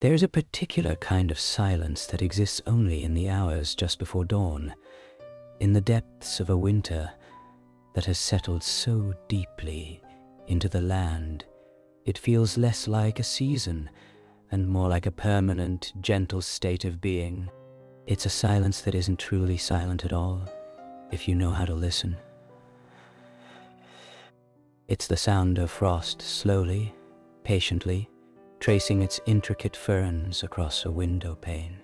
There's a particular kind of silence that exists only in the hours just before dawn, in the depths of a winter that has settled so deeply into the land. It feels less like a season and more like a permanent, gentle state of being. It's a silence that isn't truly silent at all, if you know how to listen. It's the sound of frost slowly, patiently, tracing its intricate ferns across a window pane.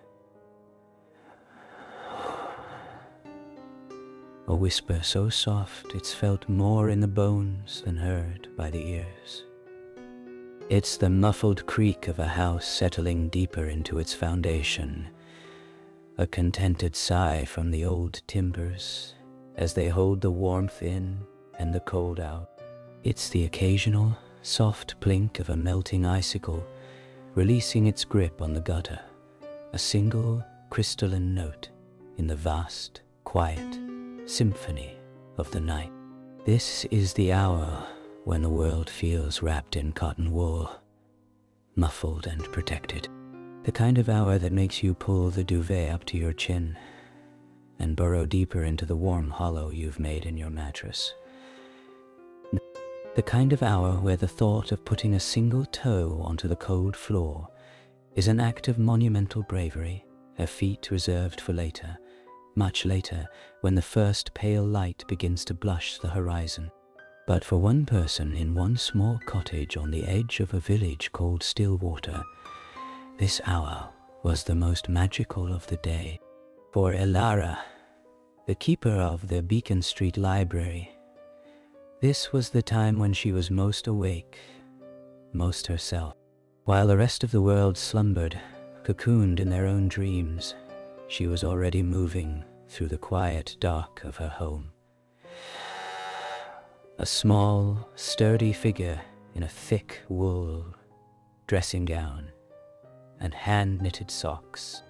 A whisper so soft it's felt more in the bones than heard by the ears. It's the muffled creak of a house settling deeper into its foundation, a contented sigh from the old timbers as they hold the warmth in and the cold out. It's the occasional, soft plink of a melting icicle releasing its grip on the gutter, a single crystalline note in the vast, quiet symphony of the night. This is the hour when the world feels wrapped in cotton wool, muffled and protected. The kind of hour that makes you pull the duvet up to your chin and burrow deeper into the warm hollow you've made in your mattress. The kind of hour where the thought of putting a single toe onto the cold floor is an act of monumental bravery, a feat reserved for later, much later, when the first pale light begins to blush the horizon. But for one person in one small cottage on the edge of a village called Stillwater, this hour was the most magical of the day. For Elara, the keeper of the Beacon Street Library, this was the time when she was most awake, most herself. While the rest of the world slumbered, cocooned in their own dreams, she was already moving through the quiet dark of her home. A small, sturdy figure in a thick wool dressing gown and hand-knitted socks.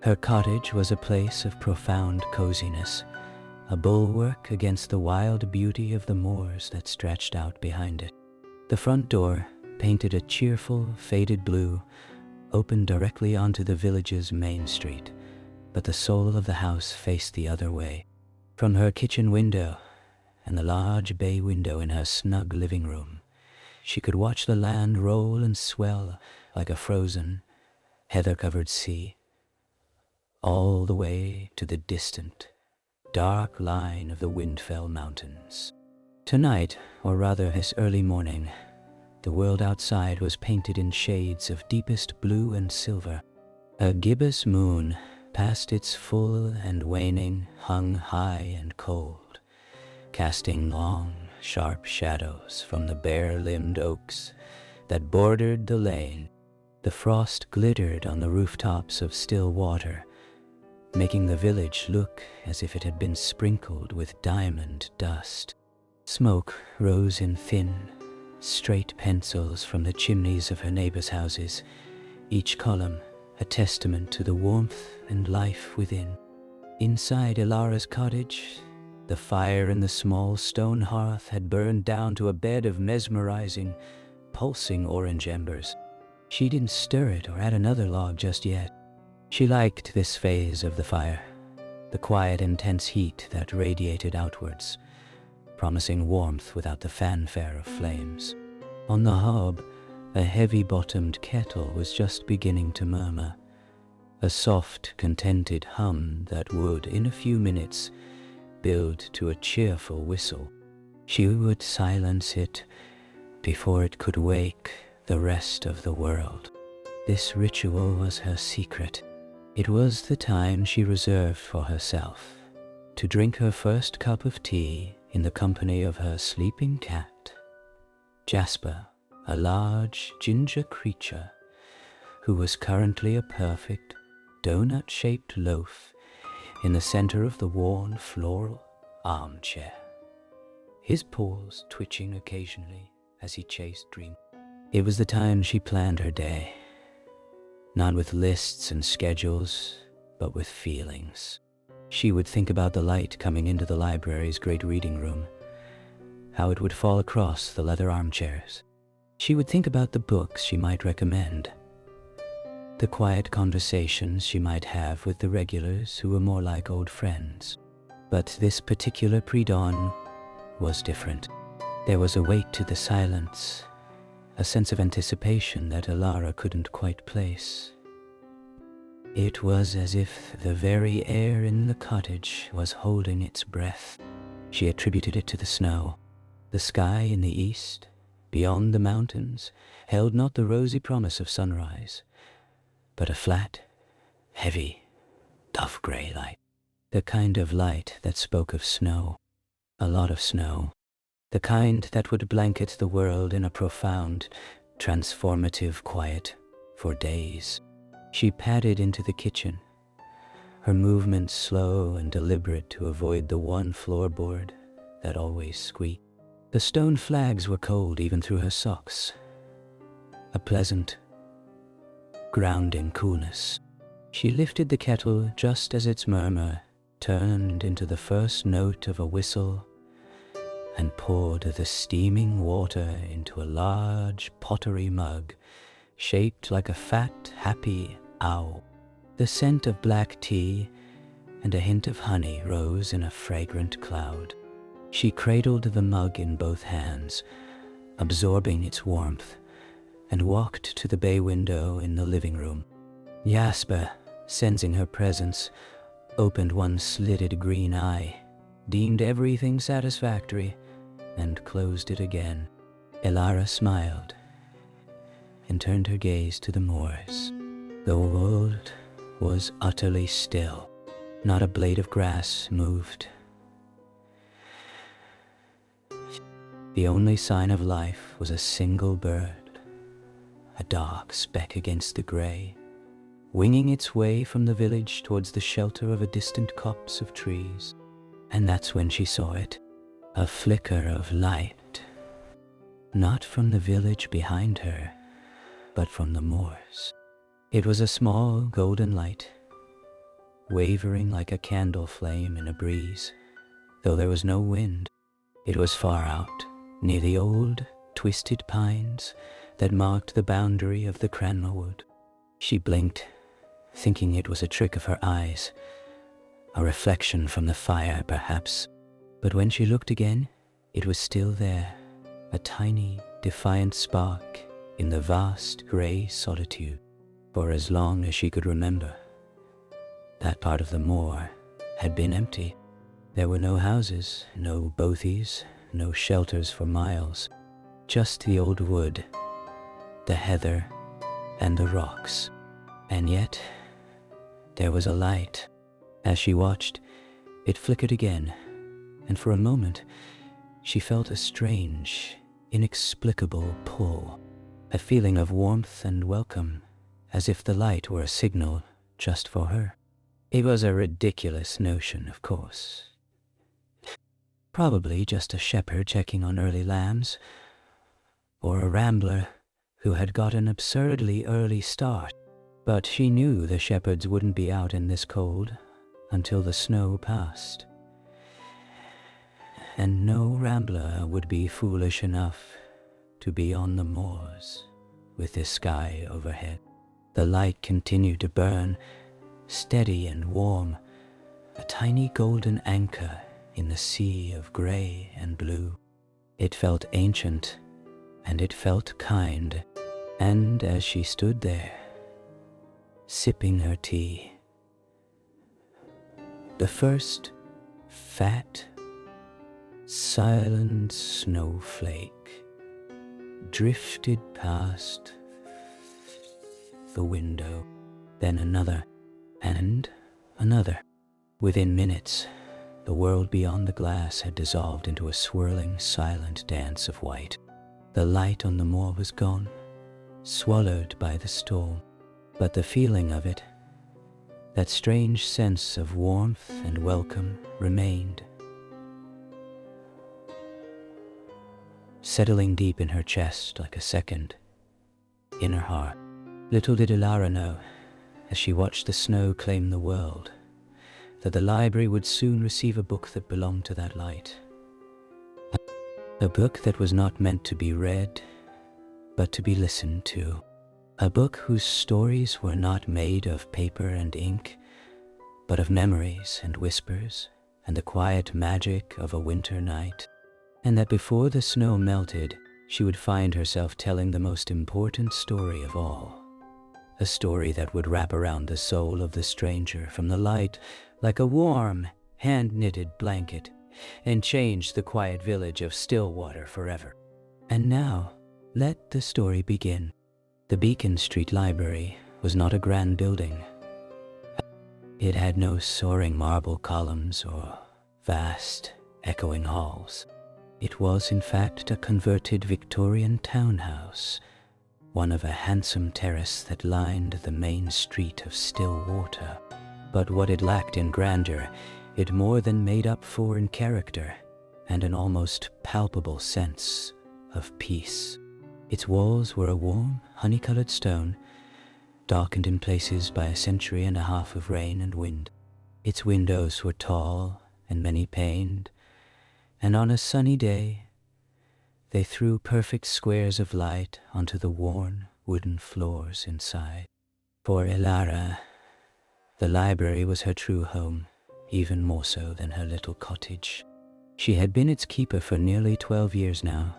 Her cottage was a place of profound coziness, a bulwark against the wild beauty of the moors that stretched out behind it. The front door, painted a cheerful, faded blue, opened directly onto the village's main street, but the soul of the house faced the other way. From her kitchen window and the large bay window in her snug living room, she could watch the land roll and swell like a frozen, heather-covered sea, all the way to the distant, dark line of the Windfell Mountains. Tonight, or rather this early morning, the world outside was painted in shades of deepest blue and silver. A gibbous moon, past its full and waning, hung high and cold, casting long, sharp shadows from the bare-limbed oaks that bordered the lane. The frost glittered on the rooftops of Stillwater, making the village look as if it had been sprinkled with diamond dust. Smoke rose in thin, straight pencils from the chimneys of her neighbors' houses, each column a testament to the warmth and life within. Inside Elara's cottage, the fire in the small stone hearth had burned down to a bed of mesmerizing, pulsing orange embers. She didn't stir it or add another log just yet. She liked this phase of the fire, the quiet, intense heat that radiated outwards, promising warmth without the fanfare of flames. On the hob, a heavy-bottomed kettle was just beginning to murmur, a soft, contented hum that would, in a few minutes, build to a cheerful whistle. She would silence it before it could wake the rest of the world. This ritual was her secret. It was the time she reserved for herself, to drink her first cup of tea in the company of her sleeping cat, Jasper, a large ginger creature who was currently a perfect donut-shaped loaf in the center of the worn floral armchair, his paws twitching occasionally as he chased dreams. It was the time she planned her day, not with lists and schedules, but with feelings. She would think about the light coming into the library's great reading room, how it would fall across the leather armchairs. She would think about the books she might recommend, the quiet conversations she might have with the regulars who were more like old friends. But this particular pre-dawn was different. There was a weight to the silence, a sense of anticipation that Alara couldn't quite place. It was as if the very air in the cottage was holding its breath. She attributed it to the snow. The sky in the east, beyond the mountains, held not the rosy promise of sunrise, but a flat, heavy, dove-gray light. The kind of light that spoke of snow, a lot of snow. The kind that would blanket the world in a profound, transformative quiet for days. She padded into the kitchen, her movements slow and deliberate to avoid the one floorboard that always squeaked. The stone flags were cold even through her socks. A pleasant, grounding coolness. She lifted the kettle just as its murmur turned into the first note of a whistle and poured the steaming water into a large pottery mug shaped like a fat, happy owl. The scent of black tea and a hint of honey rose in a fragrant cloud. She cradled the mug in both hands, absorbing its warmth, and walked to the bay window in the living room. Jasper, sensing her presence, opened one slitted green eye, deemed everything satisfactory, and closed it again. Alara smiled and turned her gaze to the moors. The world was utterly still. Not a blade of grass moved. The only sign of life was a single bird, a dark speck against the grey, winging its way from the village towards the shelter of a distant copse of trees. And that's when she saw it, a flicker of light, not from the village behind her, but from the moors. It was a small golden light, wavering like a candle flame in a breeze, though there was no wind. It was far out, near the old, twisted pines that marked the boundary of the Cranmer Wood. She blinked, thinking it was a trick of her eyes, a reflection from the fire, perhaps. But when she looked again, it was still there, a tiny, defiant spark in the vast grey solitude. For as long as she could remember, that part of the moor had been empty. There were no houses, no bothies, no shelters for miles, just the old wood, the heather, and the rocks. And yet, there was a light. As she watched, it flickered again, and for a moment, she felt a strange, inexplicable pull, a feeling of warmth and welcome, as if the light were a signal just for her. It was a ridiculous notion, of course. Probably just a shepherd checking on early lambs, or a rambler who had got an absurdly early start. But she knew the shepherds wouldn't be out in this cold until the snow passed. And no rambler would be foolish enough to be on the moors with the sky overhead. The light continued to burn, steady and warm, a tiny golden anchor in the sea of grey and blue. It felt ancient, and it felt kind, and as she stood there, sipping her tea, the first fat, silent snowflake drifted past the window, then another, and another. Within minutes, the world beyond the glass had dissolved into a swirling, silent dance of white. The light on the moor was gone, swallowed by the storm, but the feeling of it, that strange sense of warmth and welcome, remained, settling deep in her chest like a second inner heart. Little did Alara know, as she watched the snow claim the world, that the library would soon receive a book that belonged to that light. A book that was not meant to be read, but to be listened to. A book whose stories were not made of paper and ink, but of memories and whispers and the quiet magic of a winter night, and that before the snow melted, she would find herself telling the most important story of all. A story that would wrap around the soul of the stranger from the light like a warm, hand-knitted blanket, and change the quiet village of Stillwater forever. And now, let the story begin. The Beacon Street Library was not a grand building. It had no soaring marble columns or vast, echoing halls. It was, in fact, a converted Victorian townhouse, one of a handsome terrace that lined the main street of Stillwater. But what it lacked in grandeur, it more than made up for in character and an almost palpable sense of peace. Its walls were a warm, honey-colored stone, darkened in places by a century and a half of rain and wind. Its windows were tall and many-paned, and on a sunny day, they threw perfect squares of light onto the worn wooden floors inside. For Elara, the library was her true home, even more so than her little cottage. She had been its keeper for nearly 12 years now,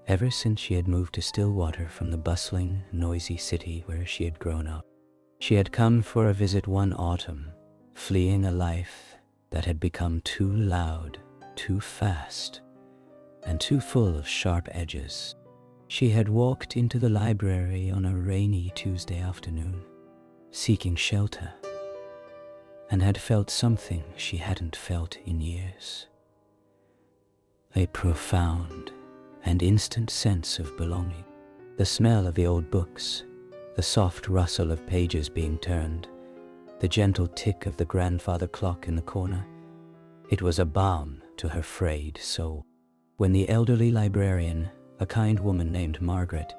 ever since she had moved to Stillwater from the bustling, noisy city where she had grown up. She had come for a visit one autumn, fleeing a life that had become too loud, too fast, and too full of sharp edges. She had walked into the library on a rainy Tuesday afternoon, seeking shelter, and had felt something she hadn't felt in years. A profound and instant sense of belonging. The smell of the old books, the soft rustle of pages being turned, the gentle tick of the grandfather clock in the corner. It was a balm to her frayed soul. When the elderly librarian, a kind woman named Margaret,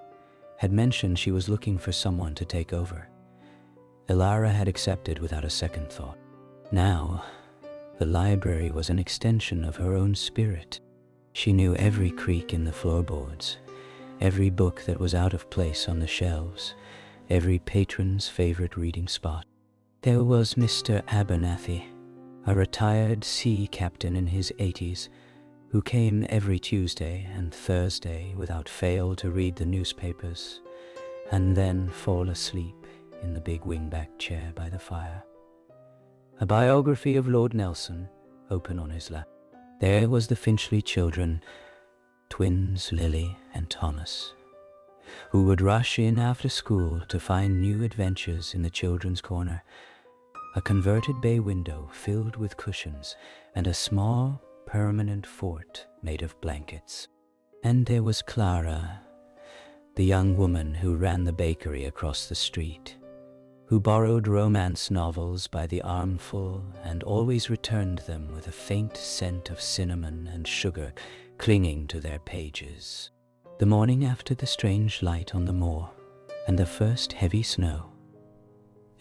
had mentioned she was looking for someone to take over, Elara had accepted without a second thought. Now, the library was an extension of her own spirit. She knew every creak in the floorboards, every book that was out of place on the shelves, every patron's favorite reading spot. There was Mr. Abernathy, a retired sea captain in his 80s, who came every Tuesday and Thursday without fail to read the newspapers, and then fall asleep in the big wingback chair by the fire. A biography of Lord Nelson open on his lap. There was the Finchley children, twins Lily and Thomas, who would rush in after school to find new adventures in the children's corner, a converted bay window filled with cushions, and a small, permanent fort made of blankets. And there was Clara, the young woman who ran the bakery across the street, who borrowed romance novels by the armful and always returned them with a faint scent of cinnamon and sugar clinging to their pages. The morning after the strange light on the moor and the first heavy snow,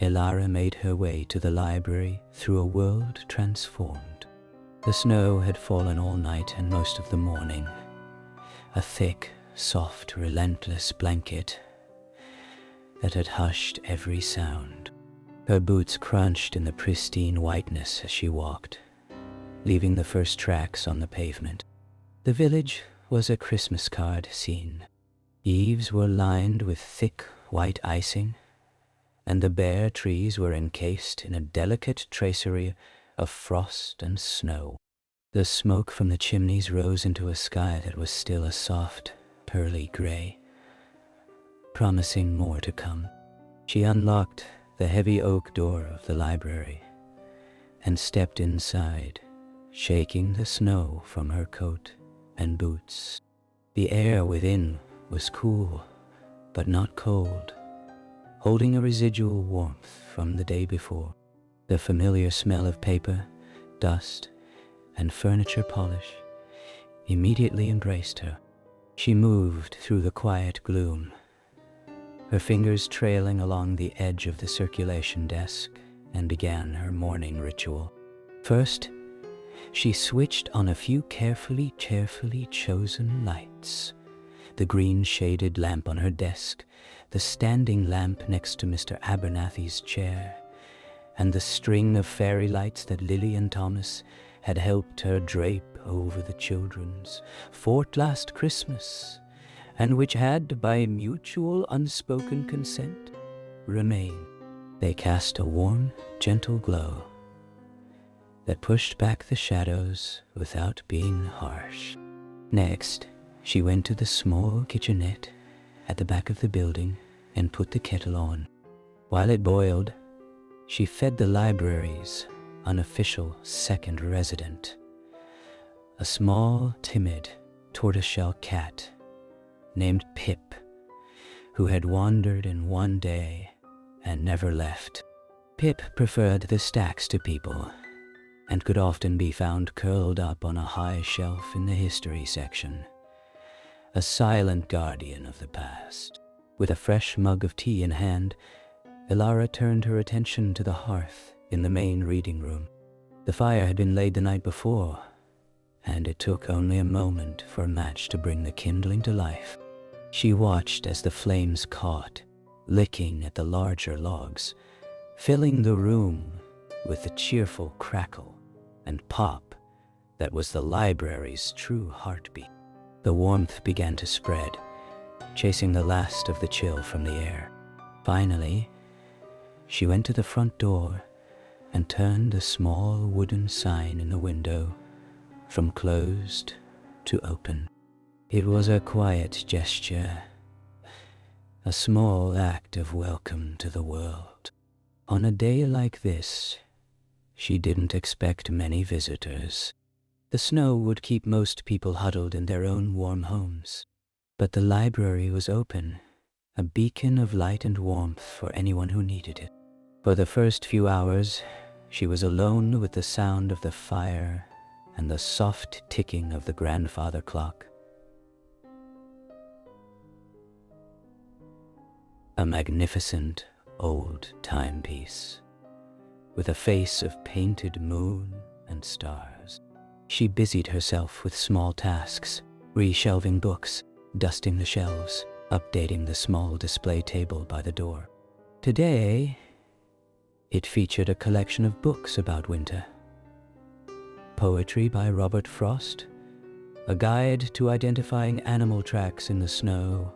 Elara made her way to the library through a world transformed. The snow had fallen all night and most of the morning, a thick, soft, relentless blanket that had hushed every sound. Her boots crunched in the pristine whiteness as she walked, leaving the first tracks on the pavement. The village was a Christmas card scene. Eaves were lined with thick white icing, and the bare trees were encased in a delicate tracery of frost and snow. The smoke from the chimneys rose into a sky that was still a soft, pearly gray, promising more to come. She unlocked the heavy oak door of the library and stepped inside, shaking the snow from her coat and boots. The air within was cool, but not cold, holding a residual warmth from the day before. The familiar smell of paper, dust, and furniture polish immediately embraced her. She moved through the quiet gloom, her fingers trailing along the edge of the circulation desk, and began her morning ritual. First, she switched on a few carefully chosen lights. The green-shaded lamp on her desk, the standing lamp next to Mr. Abernathy's chair, and the string of fairy lights that Lily and Thomas had helped her drape over the children's fort last Christmas, and which had, by mutual unspoken consent, remained. They cast a warm, gentle glow that pushed back the shadows without being harsh. Next, she went to the small kitchenette at the back of the building and put the kettle on. While it boiled, she fed the library's unofficial second resident, a small, timid tortoiseshell cat named Pip, who had wandered in one day and never left. Pip preferred the stacks to people, and could often be found curled up on a high shelf in the history section, a silent guardian of the past. With a fresh mug of tea in hand, Elara turned her attention to the hearth in the main reading room. The fire had been laid the night before, and it took only a moment for a match to bring the kindling to life. She watched as the flames caught, licking at the larger logs, filling the room with the cheerful crackle and pop that was the library's true heartbeat. The warmth began to spread, chasing the last of the chill from the air. Finally, she went to the front door and turned the small wooden sign in the window from closed to open. It was a quiet gesture, a small act of welcome to the world. On a day like this, she didn't expect many visitors. The snow would keep most people huddled in their own warm homes, but the library was open, a beacon of light and warmth for anyone who needed it. For the first few hours, she was alone with the sound of the fire and the soft ticking of the grandfather clock. A magnificent old timepiece, with a face of painted moon and stars. She busied herself with small tasks, reshelving books, dusting the shelves, updating the small display table by the door. Today, it featured a collection of books about winter. Poetry by Robert Frost, a guide to identifying animal tracks in the snow,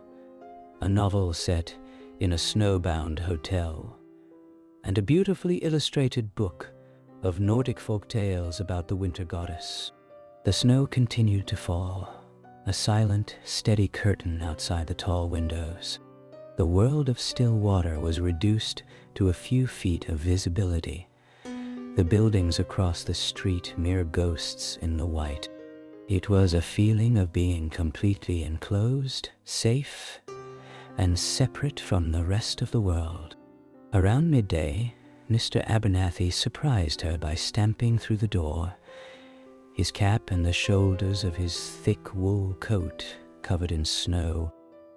a novel set in a snowbound hotel, and a beautifully illustrated book of Nordic folk tales about the winter goddess. The snow continued to fall, a silent, steady curtain outside the tall windows. The world of still water was reduced to a few feet of visibility, the buildings across the street mere ghosts in the white. It was a feeling of being completely enclosed, safe, and separate from the rest of the world. Around midday, Mr. Abernathy surprised her by stamping through the door, his cap and the shoulders of his thick wool coat covered in snow.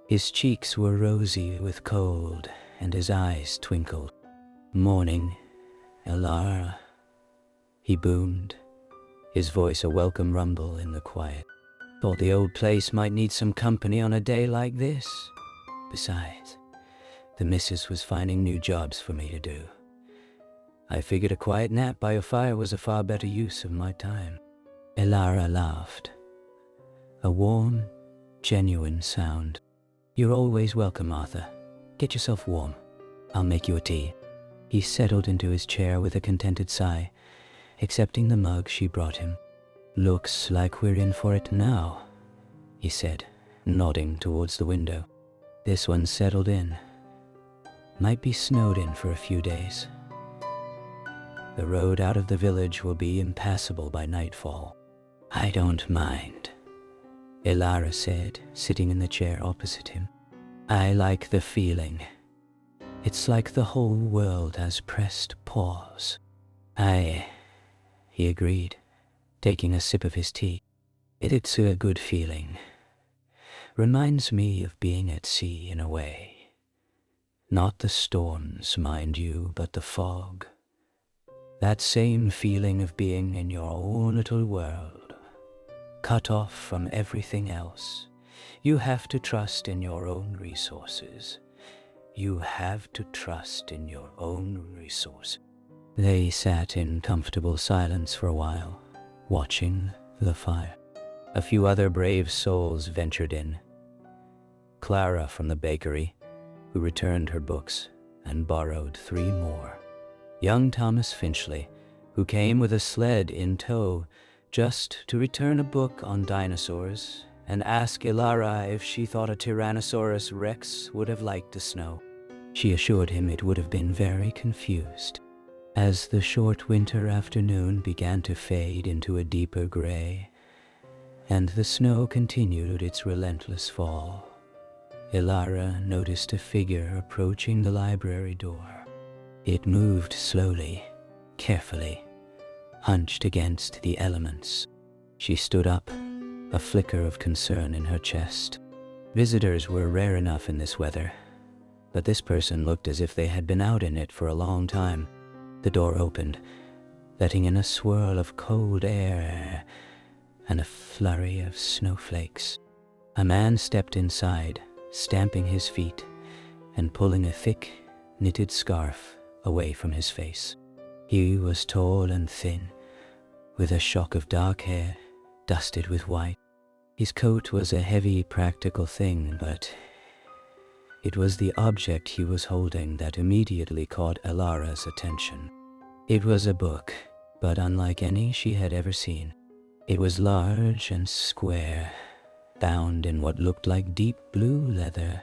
His cheeks were rosy with cold, and his eyes twinkled. "Morning, Elara," he boomed, his voice a welcome rumble in the quiet. "Thought the old place might need some company on a day like this. Besides, the missus was finding new jobs for me to do. I figured a quiet nap by a fire was a far better use of my time." Elara laughed, a warm, genuine sound. "You're always welcome, Arthur. Get yourself warm. I'll make you a tea." He settled into his chair with a contented sigh, accepting the mug she brought him. "Looks like we're in for it now," he said, nodding towards the window. "This one's settled in. Might be snowed in for a few days. The road out of the village will be impassable by nightfall." "I don't mind," Elara said, sitting in the chair opposite him. "I like the feeling. It's like the whole world has pressed pause." He agreed, taking a sip of his tea. "It's a good feeling. Reminds me of being at sea in a way. Not the storms, mind you, but the fog. That same feeling of being in your own little world, cut off from everything else. You have to trust in your own resources, You have to trust in your own resource. They sat in comfortable silence for a while, watching the fire. A few other brave souls ventured in. Clara from the bakery, who returned her books and borrowed 3 more. Young Thomas Finchley, who came with a sled in tow just to return a book on dinosaurs and ask Ilara if she thought a Tyrannosaurus Rex would have liked the snow. She assured him it would have been very confused. As the short winter afternoon began to fade into a deeper gray, and the snow continued its relentless fall, Ilara noticed a figure approaching the library door. It moved slowly, carefully, hunched against the elements. She stood up, a flicker of concern in her chest. Visitors were rare enough in this weather, but this person looked as if they had been out in it for a long time. The door opened, letting in a swirl of cold air and a flurry of snowflakes. A man stepped inside, stamping his feet and pulling a thick, knitted scarf away from his face. He was tall and thin, with a shock of dark hair dusted with white. His coat was a heavy, practical thing, but it was the object he was holding that immediately caught Ilara's attention. It was a book, but unlike any she had ever seen. It was large and square, bound in what looked like deep blue leather,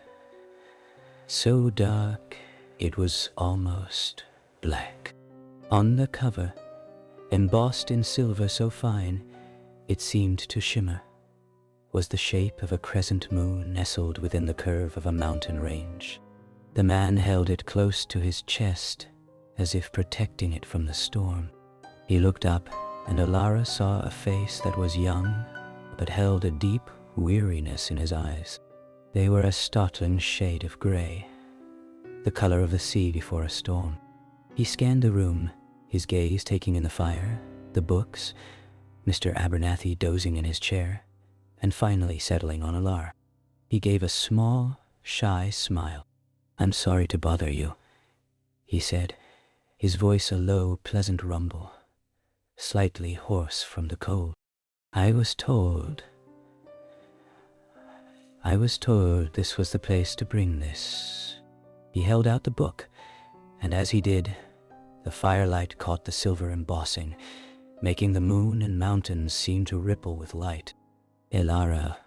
so dark it was almost black. On the cover, embossed in silver so fine it seemed to shimmer, was the shape of a crescent moon nestled within the curve of a mountain range. The man held it close to his chest, as if protecting it from the storm. He looked up, and Ilara saw a face that was young, but held a deep weariness in his eyes. They were a startling shade of gray, the color of the sea before a storm. He scanned the room, his gaze taking in the fire, the books, Mr. Abernathy dozing in his chair, and finally settling on Ilara. He gave a small, shy smile. "I'm sorry to bother you," he said, his voice a low, pleasant rumble, slightly hoarse from the cold. I was told this was the place to bring this." He held out the book, and as he did, the firelight caught the silver embossing, making the moon and mountains seem to ripple with light. Ilara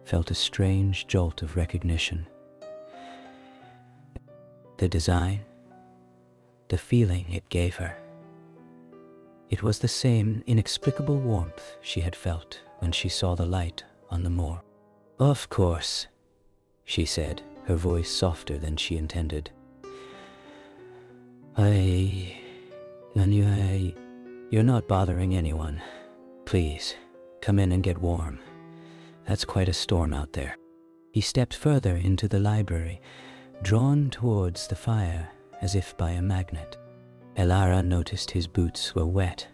felt a strange jolt of recognition. The design, the feeling it gave her. It was the same inexplicable warmth she had felt when she saw the light on the moor. "Of course," she said, her voice softer than she intended. You're not bothering anyone. Please, come in and get warm. That's quite a storm out there." He stepped further into the library, drawn towards the fire as if by a magnet. Ilara noticed his boots were wet,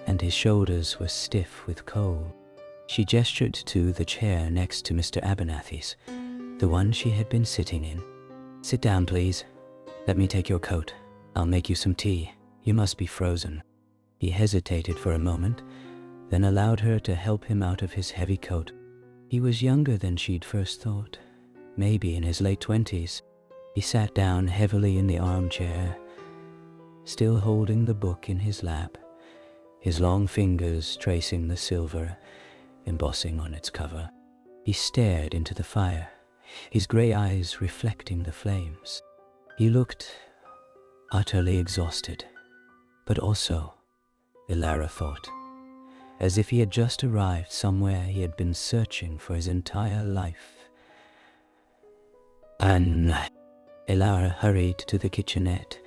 and his shoulders were stiff with cold. She gestured to the chair next to Mr. Abernathy's, the one she had been sitting in. "Sit down, please. Let me take your coat. I'll make you some tea. You must be frozen." He hesitated for a moment, then allowed her to help him out of his heavy coat. He was younger than she'd first thought, maybe in his late 20s. He sat down heavily in the armchair, still holding the book in his lap, his long fingers tracing the silver embossing on its cover. He stared into the fire, his grey eyes reflecting the flames. He looked utterly exhausted, but also, Ilara thought, as if he had just arrived somewhere he had been searching for his entire life. And Ilara hurried to the kitchenette,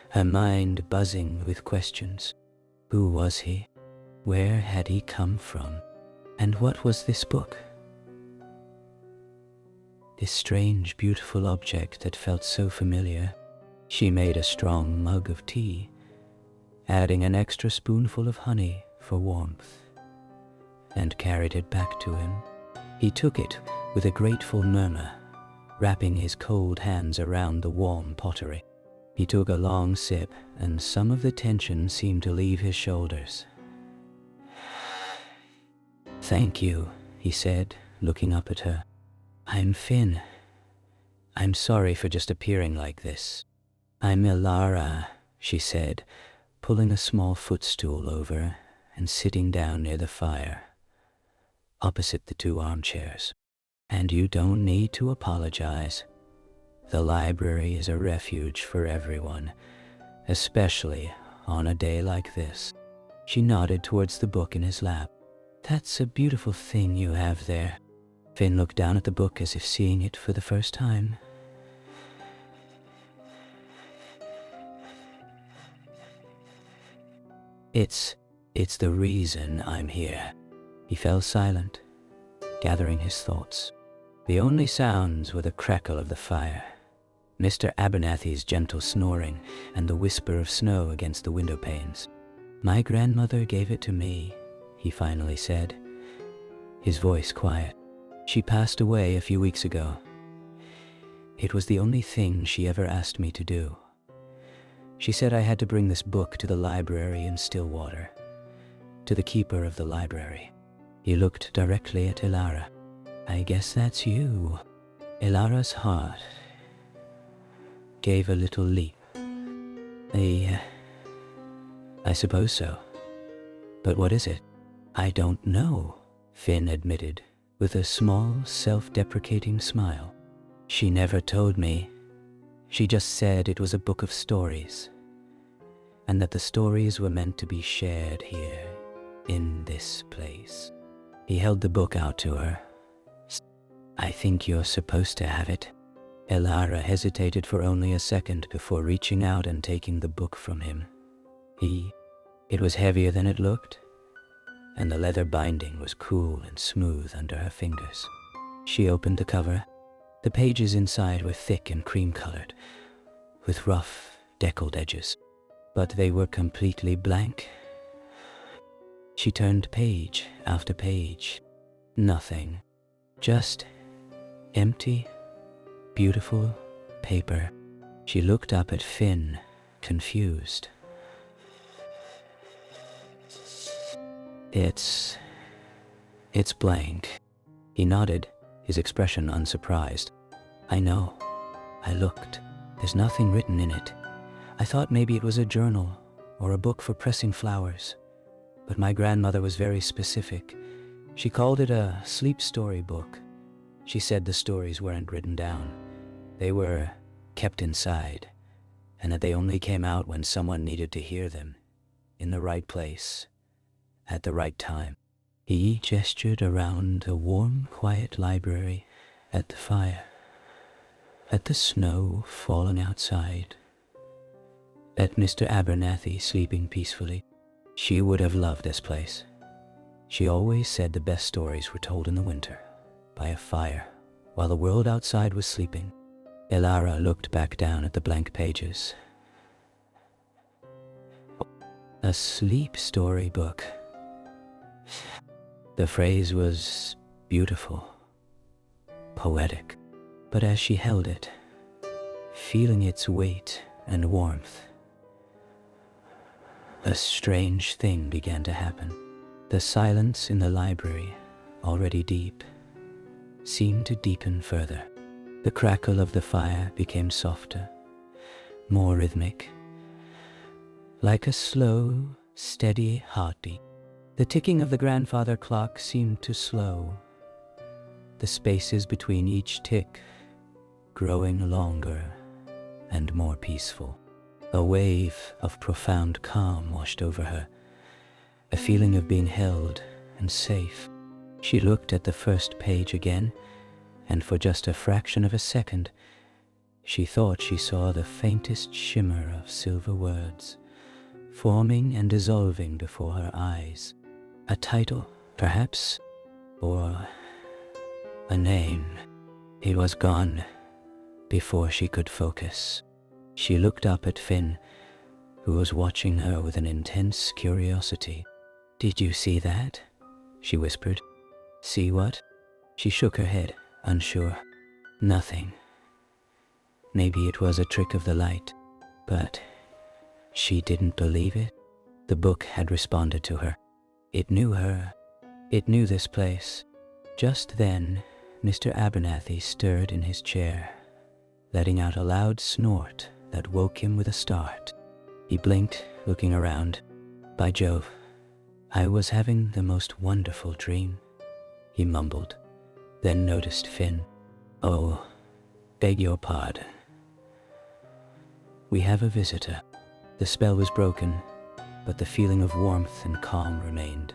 her mind buzzing with questions. Who was he? Where had he come from? And what was this book? This strange, beautiful object that felt so familiar. She made a strong mug of tea, adding an extra spoonful of honey for warmth, and carried it back to him. He took it with a grateful murmur, wrapping his cold hands around the warm pottery. He took a long sip, and some of the tension seemed to leave his shoulders. "Thank you," he said, looking up at her. "I'm Finn. I'm sorry for just appearing like this." "I'm Ilara," she said, pulling a small footstool over and sitting down near the fire, opposite the two armchairs. "And you don't need to apologize. The library is a refuge for everyone, especially on a day like this." She nodded towards the book in his lap. "That's a beautiful thing you have there." Finn looked down at the book as if seeing it for the first time. It's the reason I'm here." He fell silent, gathering his thoughts. The only sounds were the crackle of the fire, Mr. Abernathy's gentle snoring, and the whisper of snow against the window panes. "My grandmother gave it to me," he finally said, his voice quiet. "She passed away a few weeks ago. It was the only thing she ever asked me to do. She said I had to bring this book to the library in Stillwater, to the keeper of the library." He looked directly at Ilara. "I guess that's you." Ilara's heart gave a little leap. I suppose so. But what is it?" "I don't know," Finn admitted, with a small, self-deprecating smile. "She never told me. She just said it was a book of stories, and that the stories were meant to be shared here, in this place." He held the book out to her. "I think you're supposed to have it." Ilara hesitated for only a second before reaching out and taking the book from him. It was heavier than it looked, and the leather binding was cool and smooth under her fingers. She opened the cover. The pages inside were thick and cream-colored, with rough, deckled edges, but they were completely blank. She turned page after page. Nothing. Just empty, beautiful paper. She looked up at Finn, confused. It's blank." He nodded, his expression unsurprised. "I know. I looked. There's nothing written in it. I thought maybe it was a journal or a book for pressing flowers. But my grandmother was very specific. She called it a sleep story book. She said the stories weren't written down. They were kept inside, and that they only came out when someone needed to hear them, in the right place, at the right time." He gestured around the warm, quiet library, at the fire, at the snow falling outside, at Mr. Abernathy sleeping peacefully. She would have loved this place. She always said the best stories were told in the winter, by a fire, while the world outside was sleeping. Ilara looked back down at the blank pages. "A sleep story book." The phrase was beautiful, poetic, but as she held it, feeling its weight and warmth, a strange thing began to happen. The silence in the library, already deep, seemed to deepen further. The crackle of the fire became softer, more rhythmic, like a slow, steady heartbeat. The ticking of the grandfather clock seemed to slow, the spaces between each tick growing longer and more peaceful. A wave of profound calm washed over her, a feeling of being held and safe. She looked at the first page again, and for just a fraction of a second, she thought she saw the faintest shimmer of silver words, forming and dissolving before her eyes. A title, perhaps, or a name. It was gone before she could focus. She looked up at Finn, who was watching her with an intense curiosity. "Did you see that?" she whispered. "See what?" She shook her head, unsure. "Nothing," Maybe it was a trick of the light, but she didn't believe it. The book had responded to her. It knew her. It knew this place. Just then, Mr. Abernathy stirred in his chair, letting out a loud snort that woke him with a start. He blinked, looking around. By Jove, I was having the most wonderful dream, he mumbled, then noticed Finn. Oh, beg your pardon. We have a visitor. The spell was broken, but the feeling of warmth and calm remained.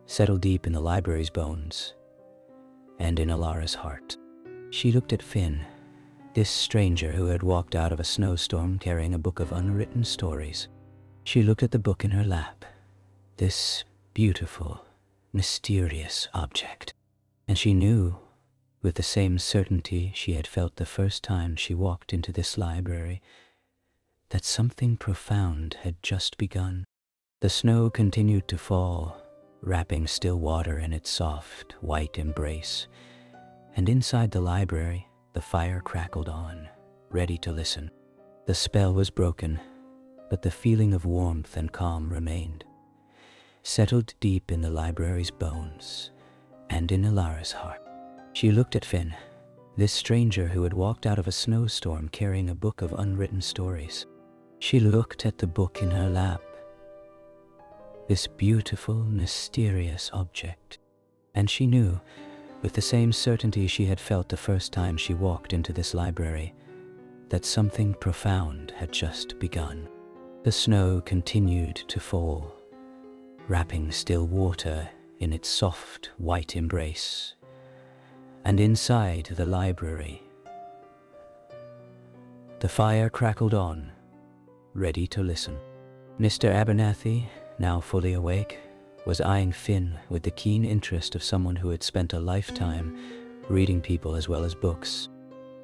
Settled deep in the library's bones, and in Alara's heart. She looked at Finn, this stranger who had walked out of a snowstorm carrying a book of unwritten stories. She looked at the book in her lap, this beautiful, mysterious object, and she knew, with the same certainty she had felt the first time she walked into this library, that something profound had just begun. The snow continued to fall, wrapping still water in its soft, white embrace, and inside the library, the fire crackled on, ready to listen. The spell was broken, but the feeling of warmth and calm remained, settled deep in the library's bones and in Alara's heart. She looked at Finn, this stranger who had walked out of a snowstorm carrying a book of unwritten stories. She looked at the book in her lap, this beautiful, mysterious object, and she knew, with the same certainty she had felt the first time she walked into this library, that something profound had just begun. The snow continued to fall, wrapping still water in its soft, white embrace, and inside the library, the fire crackled on, ready to listen. Mr. Abernathy, now fully awake, was eyeing Finn with the keen interest of someone who had spent a lifetime reading people as well as books.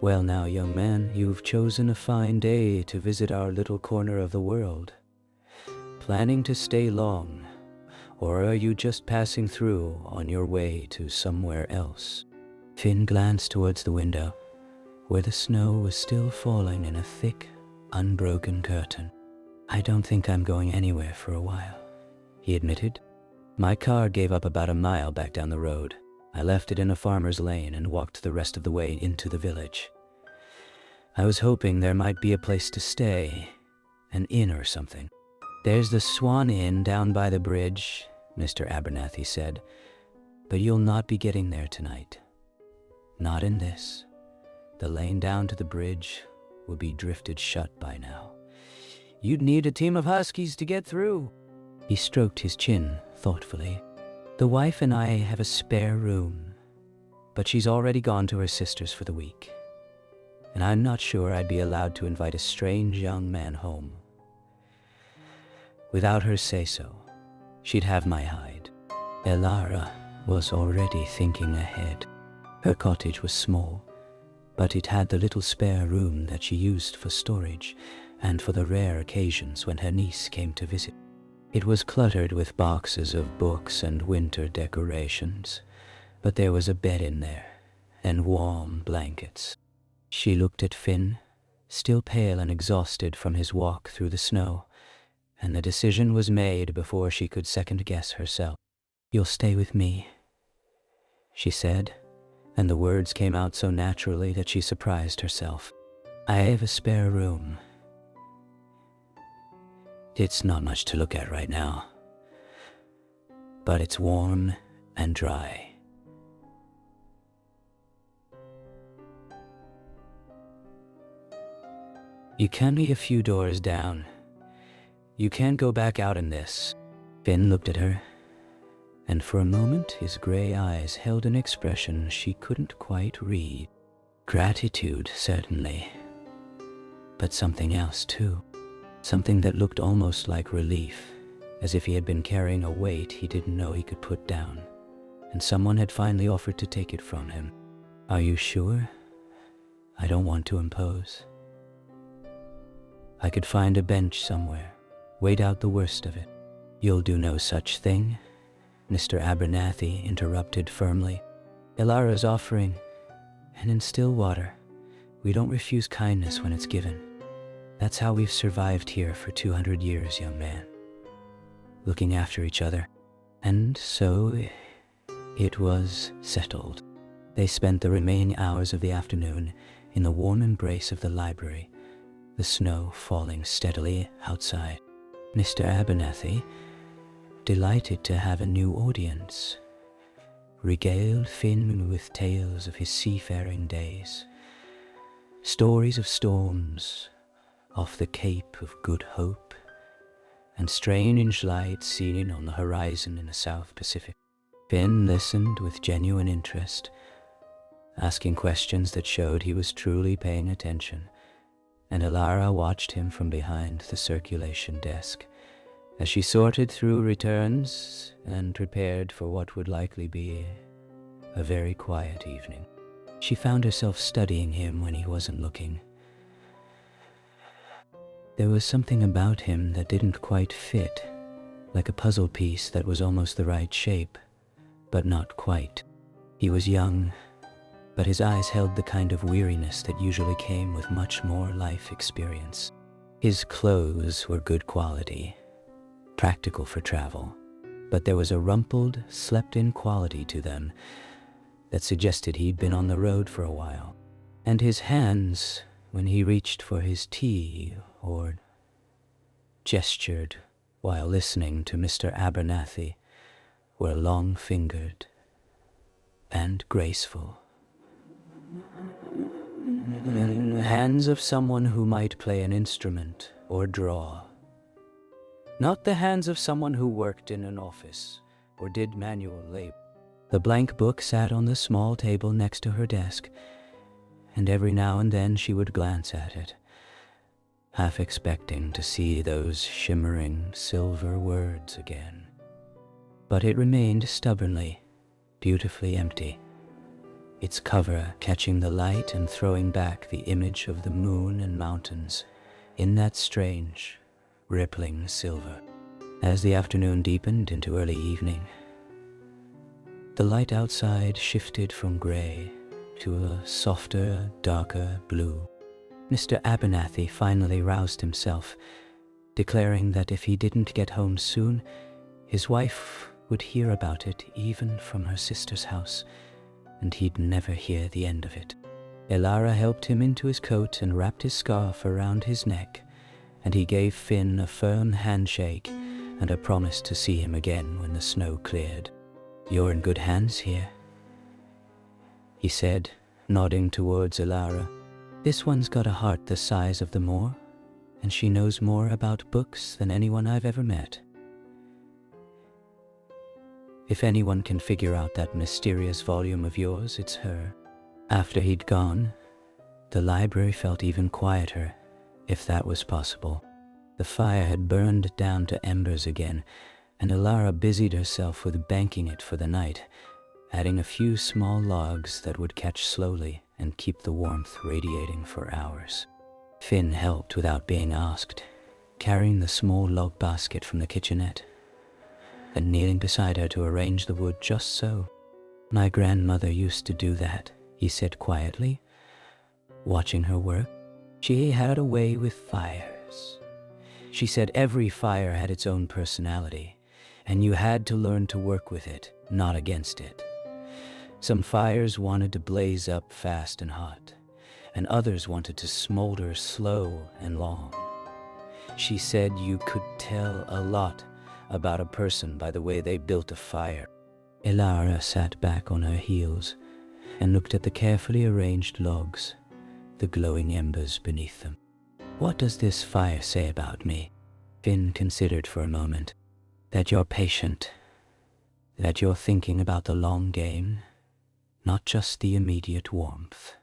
Well now, young man, you've chosen a fine day to visit our little corner of the world. Planning to stay long, or are you just passing through on your way to somewhere else? Finn glanced towards the window, where the snow was still falling in a thick, unbroken curtain. I don't think I'm going anywhere for a while, he admitted. My car gave up about a mile back down the road. I left it in a farmer's lane and walked the rest of the way into the village. I was hoping there might be a place to stay, an inn or something. There's the Swan Inn down by the bridge, Mr. Abernathy said, but you'll not be getting there tonight. Not in this. The lane down to the bridge will be drifted shut by now. You'd need a team of huskies to get through. He stroked his chin thoughtfully. The wife and I have a spare room, but she's already gone to her sister's for the week, and I'm not sure I'd be allowed to invite a strange young man home. Without her say-so, she'd have my hide. Alara was already thinking ahead. Her cottage was small, but it had the little spare room that she used for storage and for the rare occasions when her niece came to visit. It was cluttered with boxes of books and winter decorations, but there was a bed in there, and warm blankets. She looked at Finn, still pale and exhausted from his walk through the snow, and the decision was made before she could second-guess herself. "You'll stay with me," she said, and the words came out so naturally that she surprised herself. "I have a spare room. It's not much to look at right now, but it's warm and dry." "You can be a few doors down. You can't go back out in this." Finn looked at her, and for a moment his gray eyes held an expression she couldn't quite read. Gratitude, certainly, but something else too. Something that looked almost like relief, as if he had been carrying a weight he didn't know he could put down, and someone had finally offered to take it from him. "Are you sure? I don't want to impose. I could find a bench somewhere, wait out the worst of it." "You'll do no such thing," Mr. Abernathy interrupted firmly. "Ilara's offering, and in Stillwater, We don't refuse kindness when it's given. That's how we've survived here for 200 years, young man. Looking after each other. And so it was settled. They spent the remaining hours of the afternoon in the warm embrace of the library, the snow falling steadily outside. Mr. Abernathy, delighted to have a new audience, regaled Finn with tales of his seafaring days, stories of storms off the Cape of Good Hope, and strange lights seen on the horizon in the South Pacific. Finn listened with genuine interest, asking questions that showed he was truly paying attention, and Elara watched him from behind the circulation desk as she sorted through returns and prepared for what would likely be a very quiet evening. She found herself studying him when he wasn't looking. There was something about him that didn't quite fit, like a puzzle piece that was almost the right shape, but not quite. He was young, but his eyes held the kind of weariness that usually came with much more life experience. His clothes were good quality, practical for travel, but there was a rumpled, slept-in quality to them that suggested he'd been on the road for a while. And his hands, when he reached for his tea or gestured while listening to Mr. Abernathy, were long-fingered and graceful. The hands of someone who might play an instrument or draw. Not the hands of someone who worked in an office or did manual labor. The blank book sat on the small table next to her desk, and every now and then she would glance at it, half expecting to see those shimmering silver words again. But it remained stubbornly, beautifully empty, its cover catching the light and throwing back the image of the moon and mountains in that strange, rippling silver. As the afternoon deepened into early evening, the light outside shifted from gray to a softer, darker blue. Mr. Abernathy finally roused himself, declaring that if he didn't get home soon, his wife would hear about it even from her sister's house, and he'd never hear the end of it. Elara helped him into his coat and wrapped his scarf around his neck, and he gave Finn a firm handshake and a promise to see him again when the snow cleared. "You're in good hands here," he said, nodding towards Elara. "This one's got a heart the size of the moor, and she knows more about books than anyone I've ever met. If anyone can figure out that mysterious volume of yours, it's her." After he'd gone, the library felt even quieter, if that was possible. The fire had burned down to embers again, and Elara busied herself with banking it for the night, adding a few small logs that would catch slowly and keep the warmth radiating for hours. Finn helped without being asked, carrying the small log basket from the kitchenette, and kneeling beside her to arrange the wood just so. "My grandmother used to do that," he said quietly, watching her work. "She had a way with fires. She said every fire had its own personality, and you had to learn to work with it, not against it. Some fires wanted to blaze up fast and hot, and others wanted to smolder slow and long. She said you could tell a lot about a person by the way they built a fire." Elara sat back on her heels and looked at the carefully arranged logs, the glowing embers beneath them. "What does this fire say about me?" Finn considered for a moment. "That you're patient, that you're thinking about the long game, not just the immediate warmth,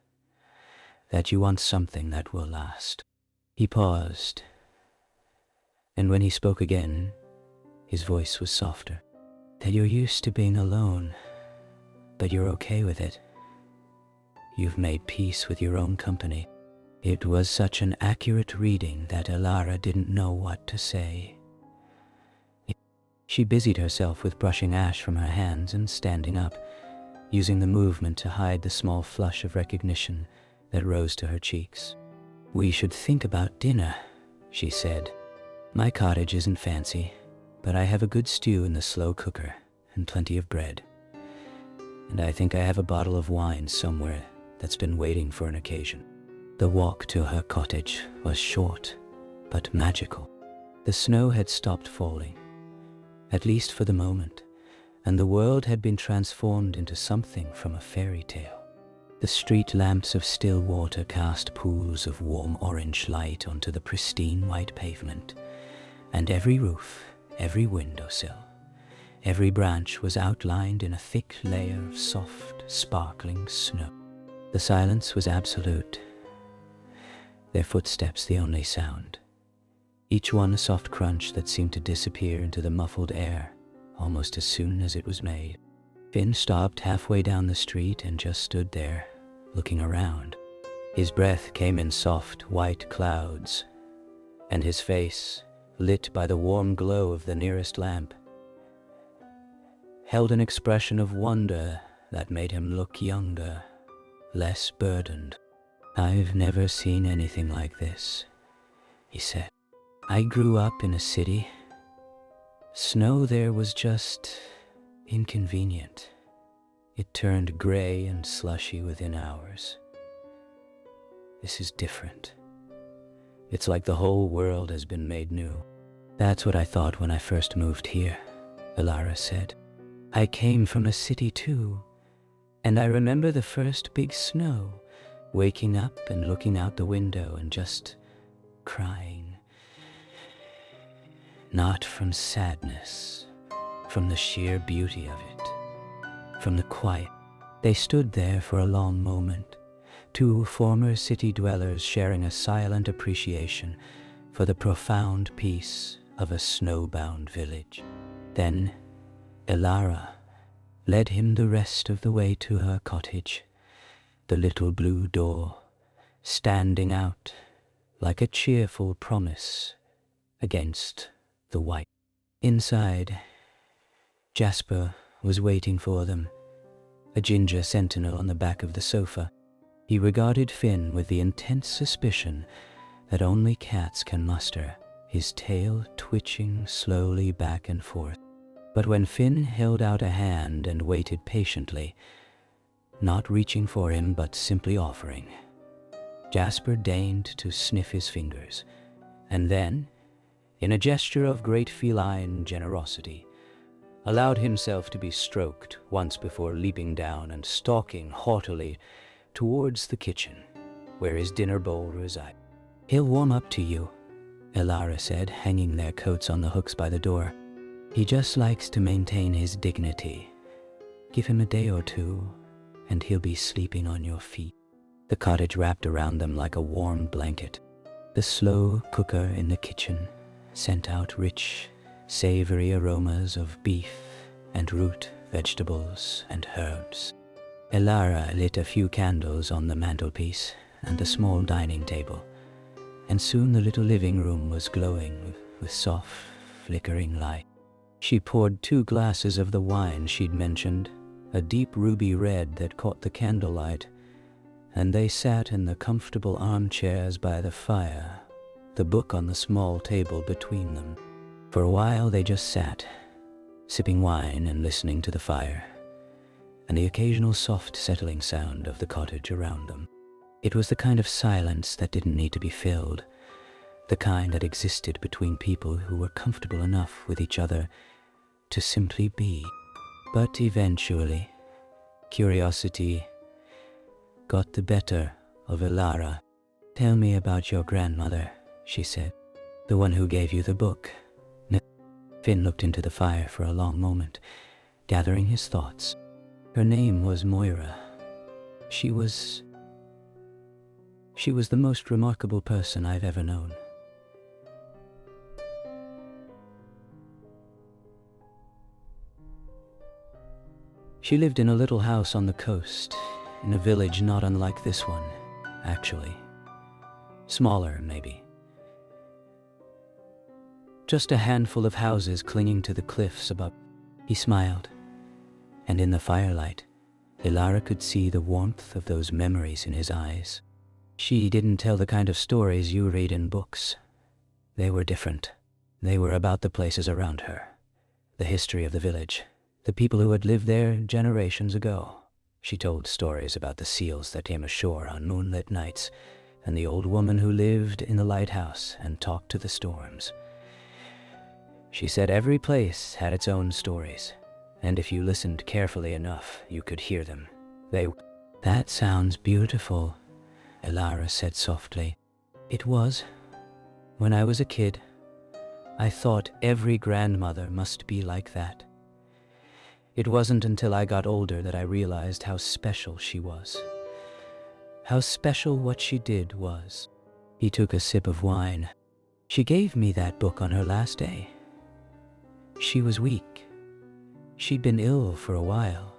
that you want something that will last." He paused, and when he spoke again, his voice was softer. "That you're used to being alone, but you're okay with it. You've made peace with your own company." It was such an accurate reading that Elara didn't know what to say. She busied herself with brushing ash from her hands and standing up, using the movement to hide the small flush of recognition that rose to her cheeks. "We should think about dinner," she said. "My cottage isn't fancy, but I have a good stew in the slow cooker and plenty of bread. And I think I have a bottle of wine somewhere that's been waiting for an occasion." The walk to her cottage was short, but magical. The snow had stopped falling, at least for the moment, and the world had been transformed into something from a fairy tale. The street lamps of still water cast pools of warm orange light onto the pristine white pavement, and every roof, every windowsill, every branch was outlined in a thick layer of soft, sparkling snow. The silence was absolute, their footsteps the only sound, each one a soft crunch that seemed to disappear into the muffled air almost as soon as it was made. Finn stopped halfway down the street and just stood there, looking around. His breath came in soft, white clouds, and his face, lit by the warm glow of the nearest lamp, held an expression of wonder that made him look younger, less burdened. "I've never seen anything like this," he said. "I grew up in a city. Snow there was just inconvenient. It turned gray and slushy within hours. This is different. It's like the whole world has been made new." "That's what I thought when I first moved here," Elara said. "I came from a city too, and I remember the first big snow, waking up and looking out the window and just crying. Not from sadness, from the sheer beauty of it, from the quiet." They stood there for a long moment, two former city dwellers sharing a silent appreciation for the profound peace of a snowbound village. Then Elara led him the rest of the way to her cottage, the little blue door standing out like a cheerful promise against the white. Inside, Jasper was waiting for them, a ginger sentinel on the back of the sofa. He regarded Finn with the intense suspicion that only cats can muster, his tail twitching slowly back and forth. But when Finn held out a hand and waited patiently, not reaching for him but simply offering, Jasper deigned to sniff his fingers, and then, in a gesture of great feline generosity, allowed himself to be stroked once before leaping down and stalking haughtily towards the kitchen, where his dinner bowl resided. "He'll warm up to you," Elara said, hanging their coats on the hooks by the door. "He just likes to maintain his dignity. Give him a day or two, and he'll be sleeping on your feet." The cottage wrapped around them like a warm blanket. The slow cooker in the kitchen sent out rich, savory aromas of beef and root vegetables and herbs. Elara lit a few candles on the mantelpiece and the small dining table, and soon the little living room was glowing with soft, flickering light. She poured 2 glasses of the wine she'd mentioned, a deep ruby red that caught the candlelight, and they sat in the comfortable armchairs by the fire, the book on the small table between them. For a while they just sat, sipping wine and listening to the fire, and the occasional soft settling sound of the cottage around them. It was the kind of silence that didn't need to be filled, the kind that existed between people who were comfortable enough with each other to simply be. But eventually, curiosity got the better of Elara. "Tell me about your grandmother," she said. "The one who gave you the book." Finn looked into the fire for a long moment, gathering his thoughts. "Her name was Moira. She was the most remarkable person I've ever known. She lived in a little house on the coast, in a village not unlike this one, actually. Smaller, maybe. Just a handful of houses clinging to the cliffs above." He smiled, and in the firelight, Elara could see the warmth of those memories in his eyes. She didn't tell the kind of stories you read in books. They were different. They were about the places around her, the history of the village, the people who had lived there generations ago. She told stories about the seals that came ashore on moonlit nights, and the old woman who lived in the lighthouse and talked to the storms. She said every place had its own stories, and if you listened carefully enough, you could hear them. That sounds beautiful, Elara said softly. It was. When I was a kid, I thought every grandmother must be like that. It wasn't until I got older that I realized how special she was. How special what she did was. He took a sip of wine. She gave me that book on her last day. She was weak. She'd been ill for a while,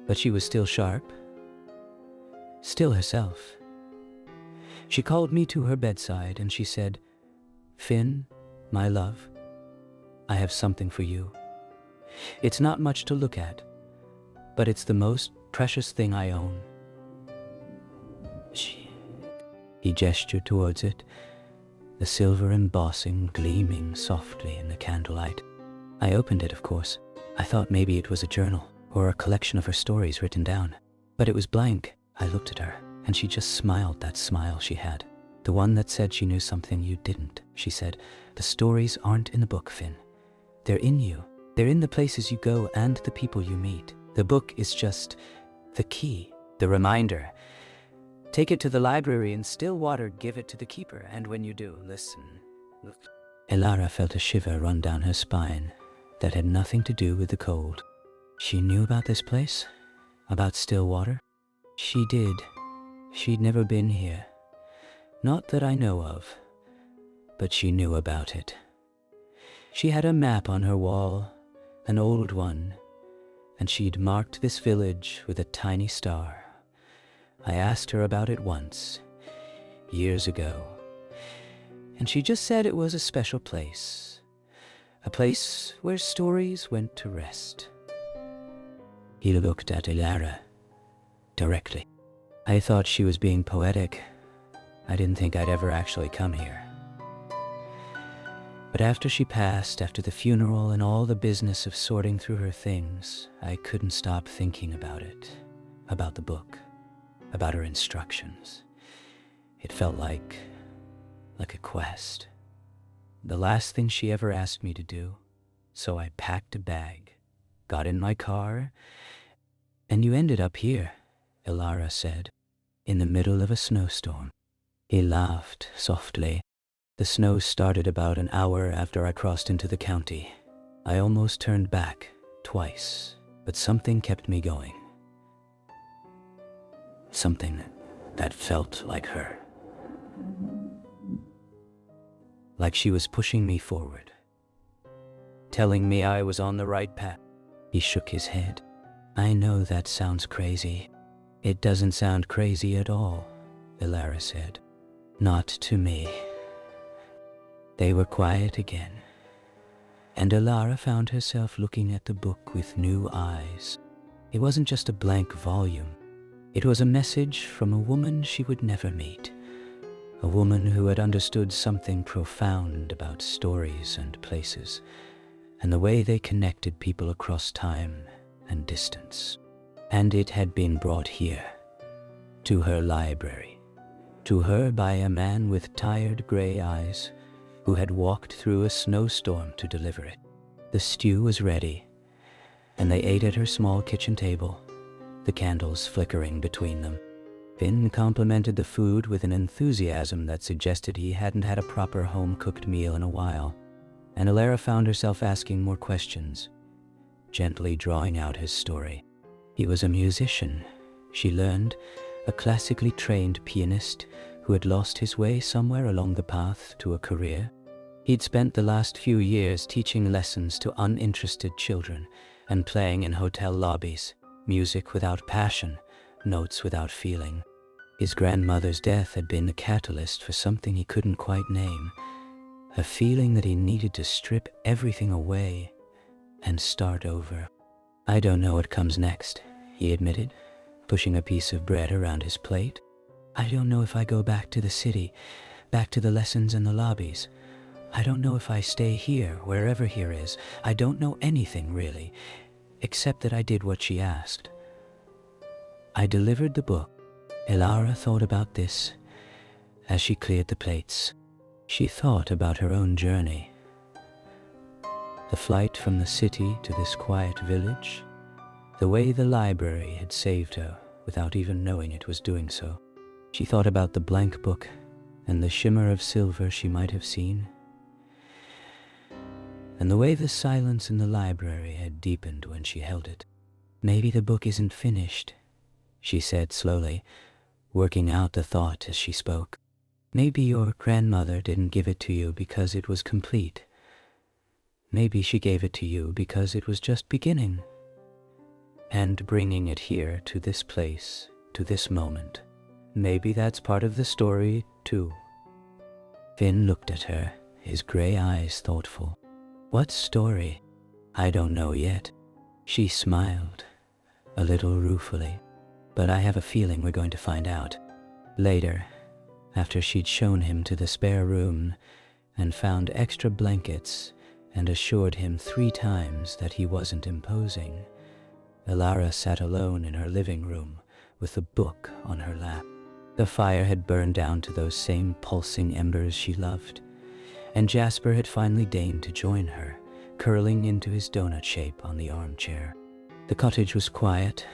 but she was still sharp, still herself. She called me to her bedside and she said, "Finn, my love, I have something for you. It's not much to look at, but it's the most precious thing I own." He gestured towards it, the silver embossing gleaming softly in the candlelight. I opened it, of course. I thought maybe it was a journal or a collection of her stories written down, but it was blank. I looked at her, and she just smiled that smile she had. The one that said she knew something you didn't. She said, "The stories aren't in the book, Finn. They're in you. They're in the places you go and the people you meet. The book is just the key, the reminder. Take it to the library in still water, give it to the keeper, and when you do, listen." Look. Elara felt a shiver run down her spine that had nothing to do with the cold. She knew about this place? About still water? She did. She'd never been here. Not that I know of, but she knew about it. She had a map on her wall, an old one, and she'd marked this village with a tiny star. I asked her about it once, years ago, and she just said it was a special place, a place where stories went to rest. He looked at Elara directly. I thought she was being poetic. I didn't think I'd ever actually come here. But after she passed, after the funeral and all the business of sorting through her things, I couldn't stop thinking about it, about the book, about her instructions. It felt like a quest. The last thing she ever asked me to do. So I packed a bag, got in my car, and you ended up here, Elara said, in the middle of a snowstorm. He laughed softly. The snow started about an hour after I crossed into the county. I almost turned back twice, but something kept me going. Something that felt like her. Like she was pushing me forward, telling me I was on the right path. He shook his head. I know that sounds crazy. It doesn't sound crazy at all, Elara said. Not to me. They were quiet again, and Elara found herself looking at the book with new eyes. It wasn't just a blank volume. It was a message from a woman she would never meet, a woman who had understood something profound about stories and places, and the way they connected people across time and distance. And it had been brought here, to her library, to her by a man with tired gray eyes who had walked through a snowstorm to deliver it. The stew was ready, and they ate at her small kitchen table, the candles flickering between them. Finn complimented the food with an enthusiasm that suggested he hadn't had a proper home-cooked meal in a while, and Elara found herself asking more questions, gently drawing out his story. He was a musician, she learned, a classically trained pianist who had lost his way somewhere along the path to a career. He'd spent the last few years teaching lessons to uninterested children and playing in hotel lobbies, music without passion, notes without feeling. His grandmother's death had been the catalyst for something he couldn't quite name, a feeling that he needed to strip everything away and start over. I don't know what comes next, he admitted, pushing a piece of bread around his plate. I don't know if I go back to the city, back to the lessons and the lobbies. I don't know if I stay here, wherever here is. I don't know anything, really, except that I did what she asked. I delivered the book. Elara thought about this as she cleared the plates. She thought about her own journey. The flight from the city to this quiet village. The way the library had saved her without even knowing it was doing so. She thought about the blank book and the shimmer of silver she might have seen, and the way the silence in the library had deepened when she held it. Maybe the book isn't finished, she said slowly, working out the thought as she spoke. Maybe your grandmother didn't give it to you because it was complete. Maybe she gave it to you because it was just beginning, and bringing it here to this place, to this moment. Maybe that's part of the story, too. Finn looked at her, his gray eyes thoughtful. What story? I don't know yet. She smiled, a little ruefully. But I have a feeling we're going to find out. Later, after she'd shown him to the spare room and found extra blankets and assured him 3 times that he wasn't imposing, Elara sat alone in her living room with a book on her lap. The fire had burned down to those same pulsing embers she loved, and Jasper had finally deigned to join her, curling into his donut shape on the armchair. The cottage was quiet,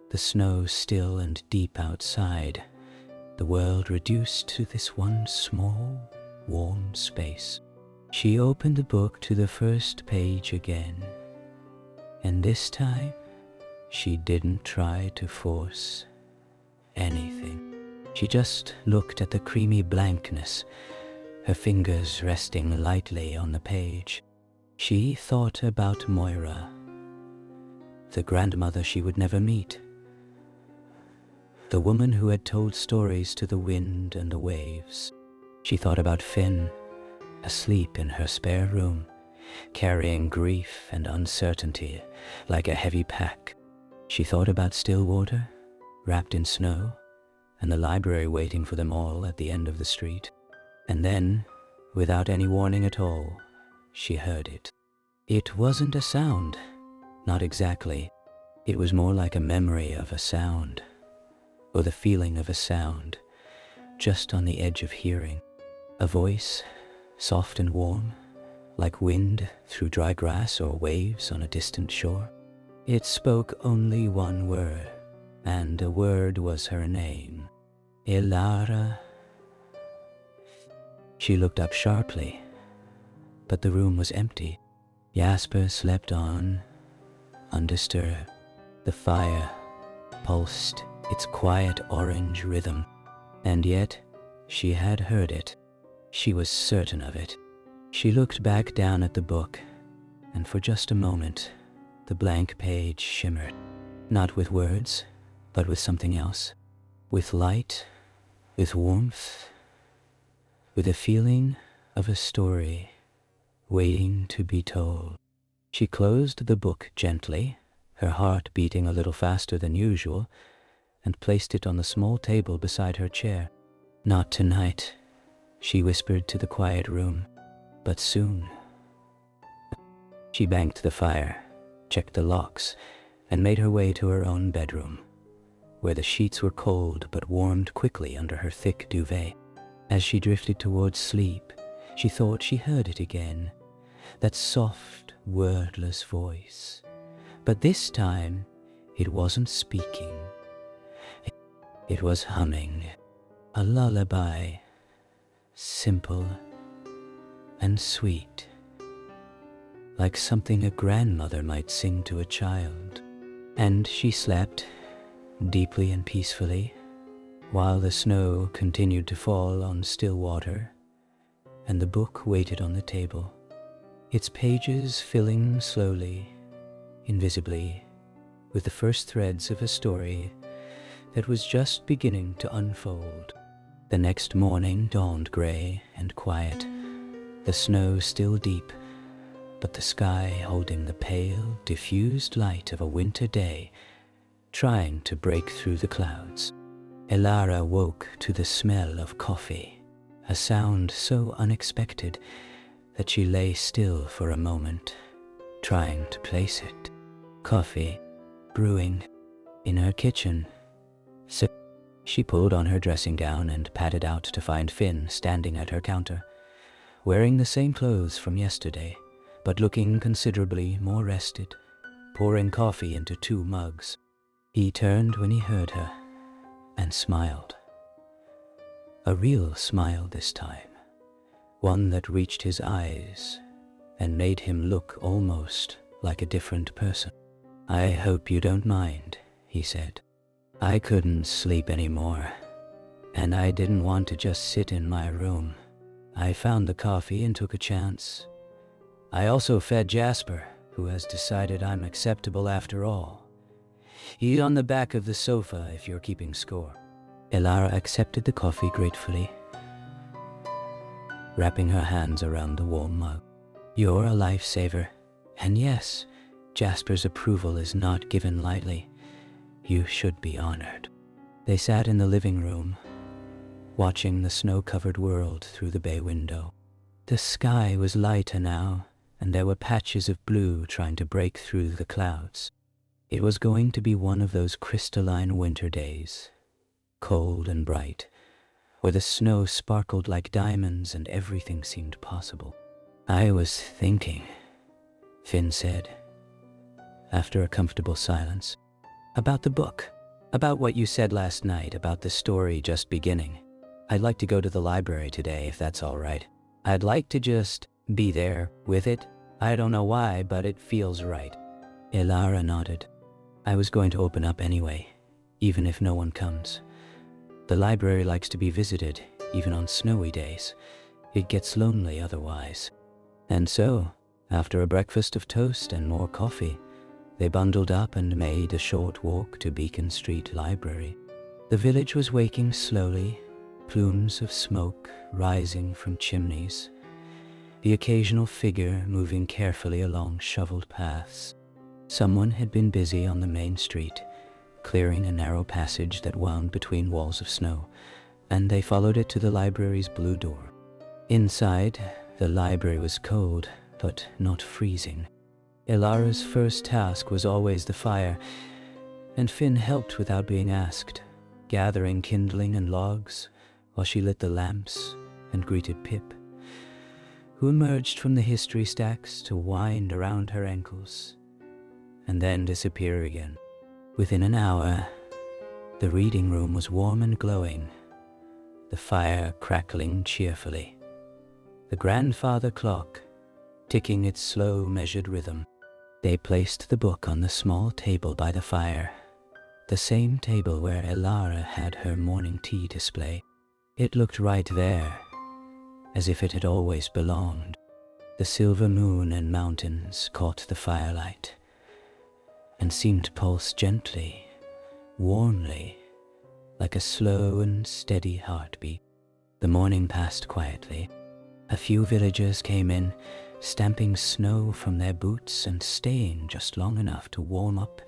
the snow still and deep outside, the world reduced to this one small, warm space. She opened the book to the first page again, and this time she didn't try to force anything. She just looked at the creamy blankness, her fingers resting lightly on the page. She thought about Moira, the grandmother she would never meet, the woman who had told stories to the wind and the waves. She thought about Finn, asleep in her spare room, carrying grief and uncertainty like a heavy pack. She thought about Stillwater, wrapped in snow, and the library waiting for them all at the end of the street. And then, without any warning at all, she heard it. It wasn't a sound, not exactly. It was more like a memory of a sound, or the feeling of a sound, just on the edge of hearing. A voice, soft and warm, like wind through dry grass or waves on a distant shore. It spoke only one word, and the word was her name, Elara. She looked up sharply, but the room was empty. Jasper slept on, undisturbed. The fire pulsed its quiet orange rhythm, and yet she had heard it. She was certain of it. She looked back down at the book, and for just a moment, the blank page shimmered, not with words, but with something else, with light, with warmth, with a feeling of a story waiting to be told. She closed the book gently, her heart beating a little faster than usual, and placed it on the small table beside her chair. Not tonight, she whispered to the quiet room, but soon. She banked the fire, checked the locks, and made her way to her own bedroom, where the sheets were cold but warmed quickly under her thick duvet. As she drifted towards sleep, she thought she heard it again, that soft, wordless voice. But this time, it wasn't speaking. It was humming, a lullaby, simple and sweet, like something a grandmother might sing to a child. And she slept, deeply and peacefully, while the snow continued to fall on Stillwater, and the book waited on the table, its pages filling slowly, invisibly, with the first threads of a story that was just beginning to unfold. The next morning dawned gray and quiet, the snow still deep, but the sky holding the pale, diffused light of a winter day, trying to break through the clouds. Elara woke to the smell of coffee, a sound so unexpected that she lay still for a moment, trying to place it. Coffee, brewing, in her kitchen. So she pulled on her dressing gown and padded out to find Finn standing at her counter, wearing the same clothes from yesterday, but looking considerably more rested, pouring coffee into 2 mugs. He turned when he heard her and smiled. A real smile this time, one that reached his eyes and made him look almost like a different person. "I hope you don't mind," he said. "I couldn't sleep anymore, and I didn't want to just sit in my room. I found the coffee and took a chance. I also fed Jasper, who has decided I'm acceptable after all. He's on the back of the sofa if you're keeping score." Elara accepted the coffee gratefully, wrapping her hands around the warm mug. "You're a lifesaver, and yes, Jasper's approval is not given lightly. You should be honored." They sat in the living room, watching the snow-covered world through the bay window. The sky was lighter now, and there were patches of blue trying to break through the clouds. It was going to be one of those crystalline winter days, cold and bright, where the snow sparkled like diamonds and everything seemed possible. "I was thinking," Finn said, after a comfortable silence, "about the book, about what you said last night about the story just beginning. I'd like to go to the library today if that's all right. I'd like to just be there with it. I don't know why, but it feels right." Elara nodded. "I was going to open up anyway, even if no one comes. The library likes to be visited, even on snowy days. It gets lonely otherwise." And so, after a breakfast of toast and more coffee, they bundled up and made a short walk to Beacon Street Library. The village was waking slowly, plumes of smoke rising from chimneys, the occasional figure moving carefully along shoveled paths. Someone had been busy on the main street, clearing a narrow passage that wound between walls of snow, and they followed it to the library's blue door. Inside, the library was cold, but not freezing. Elara's first task was always the fire, and Finn helped without being asked, gathering kindling and logs while she lit the lamps and greeted Pip, who emerged from the history stacks to wind around her ankles and then disappear again. Within an hour, the reading room was warm and glowing, the fire crackling cheerfully, the grandfather clock ticking its slow, measured rhythm. They placed the book on the small table by the fire, the same table where Elara had her morning tea display. It looked right there, as if it had always belonged. The silver moon and mountains caught the firelight and seemed to pulse gently, warmly, like a slow and steady heartbeat. The morning passed quietly. A few villagers came in, stamping snow from their boots and staying just long enough to warm up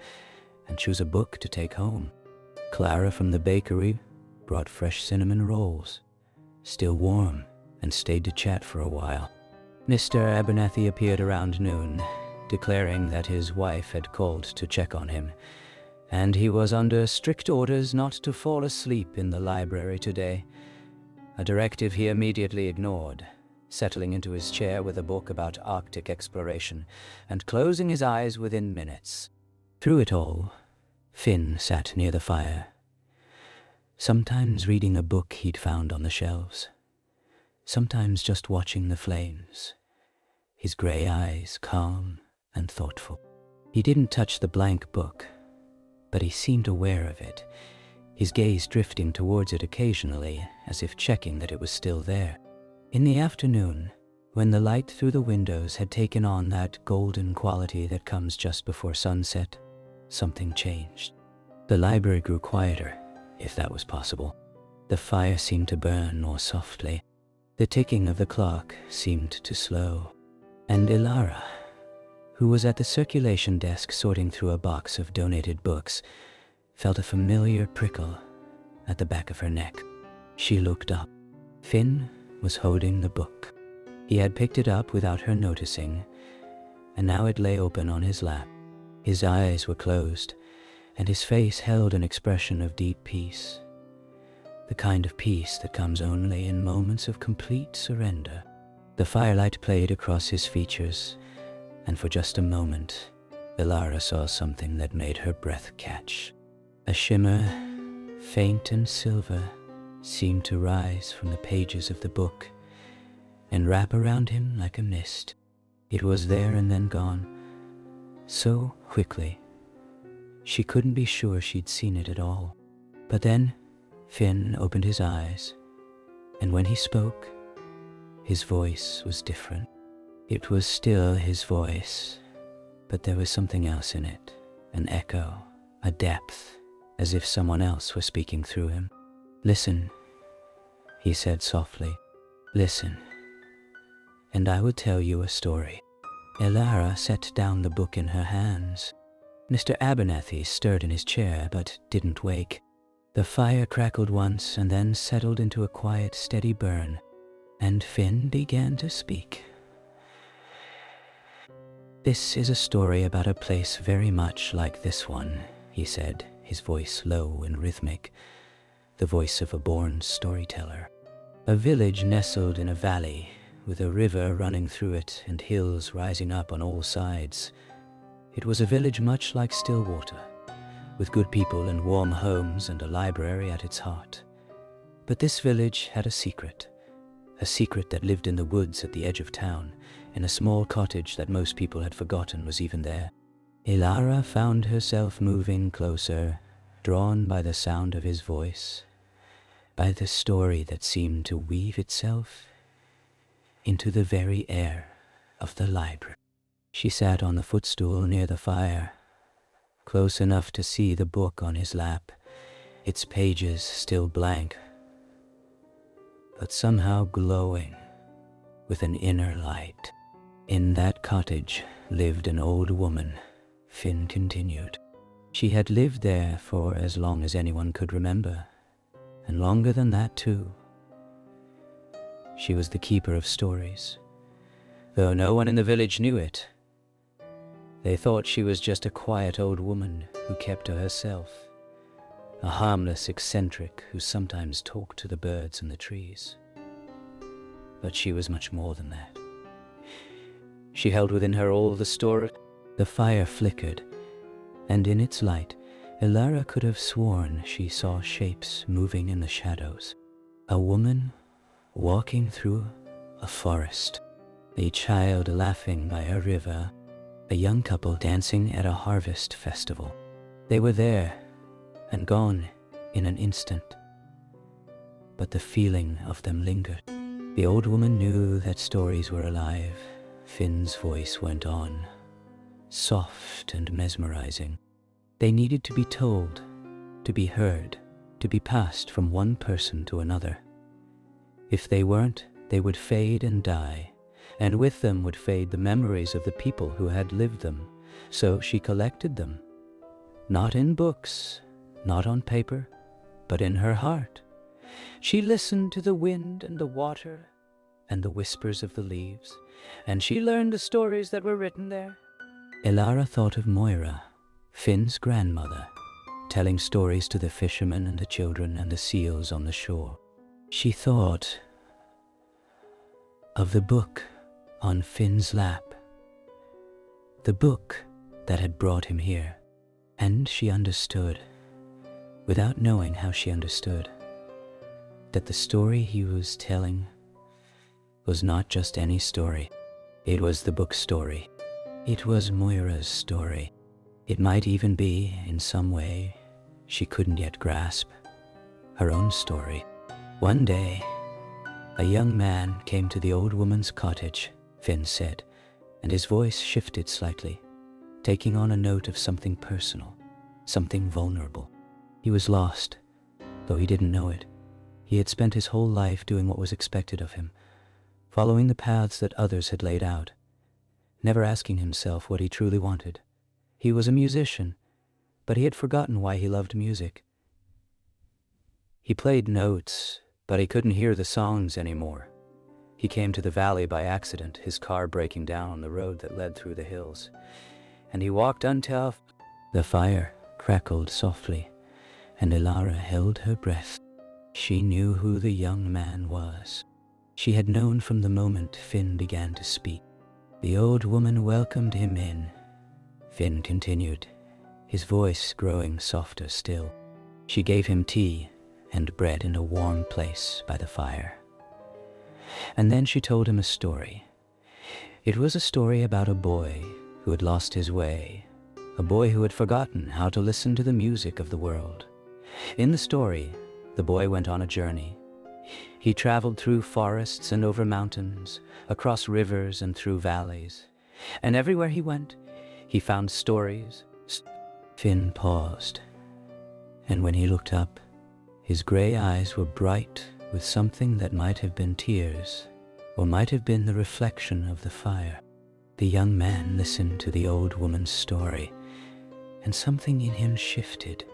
and choose a book to take home. Clara from the bakery brought fresh cinnamon rolls, still warm, and stayed to chat for a while. Mr. Abernathy appeared around noon, declaring that his wife had called to check on him, and he was under strict orders not to fall asleep in the library today, a directive he immediately ignored, settling into his chair with a book about Arctic exploration and closing his eyes within minutes. Through it all, Finn sat near the fire, sometimes reading a book he'd found on the shelves, sometimes just watching the flames, his grey eyes calm and thoughtful. He didn't touch the blank book, but he seemed aware of it, his gaze drifting towards it occasionally, as if checking that it was still there. In the afternoon, when the light through the windows had taken on that golden quality that comes just before sunset, something changed. The library grew quieter, if that was possible. The fire seemed to burn more softly. The ticking of the clock seemed to slow. And Elara, who was at the circulation desk sorting through a box of donated books, felt a familiar prickle at the back of her neck. She looked up. Finn was holding the book. He had picked it up without her noticing, and now it lay open on his lap. His eyes were closed, and his face held an expression of deep peace, the kind of peace that comes only in moments of complete surrender. The firelight played across his features, and for just a moment, Ilara saw something that made her breath catch. A shimmer, faint and silver, seemed to rise from the pages of the book and wrap around him like a mist. It was there and then gone, so quickly. She couldn't be sure she'd seen it at all. But then Finn opened his eyes, and when he spoke, his voice was different. It was still his voice, but there was something else in it, an echo, a depth, as if someone else were speaking through him. "Listen," he said softly. "Listen, and I will tell you a story." Ilara set down the book in her hands. Mr. Abernathy stirred in his chair, but didn't wake. The fire crackled once and then settled into a quiet, steady burn, and Finn began to speak. "This is a story about a place very much like this one," he said, his voice low and rhythmic, the voice of a born storyteller. "A village nestled in a valley, with a river running through it and hills rising up on all sides. It was a village much like Stillwater, with good people and warm homes and a library at its heart. But this village had a secret that lived in the woods at the edge of town, in a small cottage that most people had forgotten was even there." Ilara found herself moving closer, drawn by the sound of his voice, by the story that seemed to weave itself into the very air of the library. She sat on the footstool near the fire, close enough to see the book on his lap, its pages still blank, but somehow glowing with an inner light. "In that cottage lived an old woman," Finn continued. "She had lived there for as long as anyone could remember, and longer than that too. She was the keeper of stories, though no one in the village knew it. They thought she was just a quiet old woman who kept to herself, a harmless eccentric who sometimes talked to the birds and the trees. But she was much more than that. She held within her all the story." The fire flickered, and in its light, Ilara could have sworn she saw shapes moving in the shadows. A woman walking through a forest, a child laughing by a river, a young couple dancing at a harvest festival. They were there and gone in an instant, but the feeling of them lingered. The old woman knew that stories were alive. Finn's voice went on, soft and mesmerizing. They needed to be told, to be heard, to be passed from one person to another. If they weren't, they would fade and die, and with them would fade the memories of the people who had lived them. So she collected them, not in books, not on paper, but in her heart. She listened to the wind and the water and the whispers of the leaves, and she learned the stories that were written there. Ilara thought of Moira, Finn's grandmother, telling stories to the fishermen and the children and the seals on the shore. She thought of the book on Finn's lap, the book that had brought him here. And she understood, without knowing how she understood, that the story he was telling was not just any story. It was the book's story. It was Moira's story. It might even be, in some way she couldn't yet grasp, her own story. One day, a young man came to the old woman's cottage, Finn said, and his voice shifted slightly, taking on a note of something personal, something vulnerable. He was lost, though he didn't know it. He had spent his whole life doing what was expected of him, following the paths that others had laid out, never asking himself what he truly wanted. He was a musician, but he had forgotten why he loved music. He played notes, but he couldn't hear the songs anymore. He came to the valley by accident, his car breaking down on the road that led through the hills, and he walked until the fire crackled softly, and Elara held her breath. She knew who the young man was. She had known from the moment Finn began to speak. The old woman welcomed him in. Finn continued, his voice growing softer still. She gave him tea and bread in a warm place by the fire. And then she told him a story. It was a story about a boy who had lost his way, a boy who had forgotten how to listen to the music of the world. In the story, the boy went on a journey. He traveled through forests and over mountains, across rivers and through valleys, and everywhere he went, he found stories. Finn paused, and when he looked up, his gray eyes were bright with something that might have been tears, or might have been the reflection of the fire. The young man listened to the old woman's story, and something in him shifted.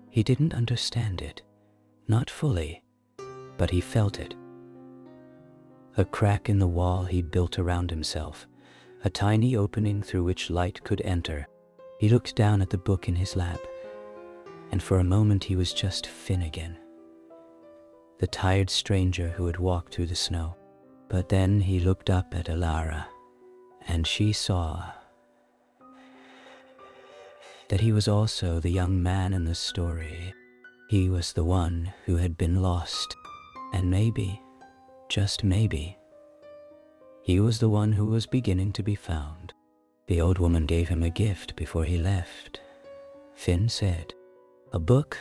He didn't understand it, not fully, but he felt it. A crack in the wall he'd built around himself, a tiny opening through which light could enter. He looked down at the book in his lap, and for a moment he was just Finn again, the tired stranger who had walked through the snow. But then he looked up at Elara, and she saw that he was also the young man in the story. He was the one who had been lost, and maybe, just maybe, he was the one who was beginning to be found. The old woman gave him a gift before he left. Finn said, "A book?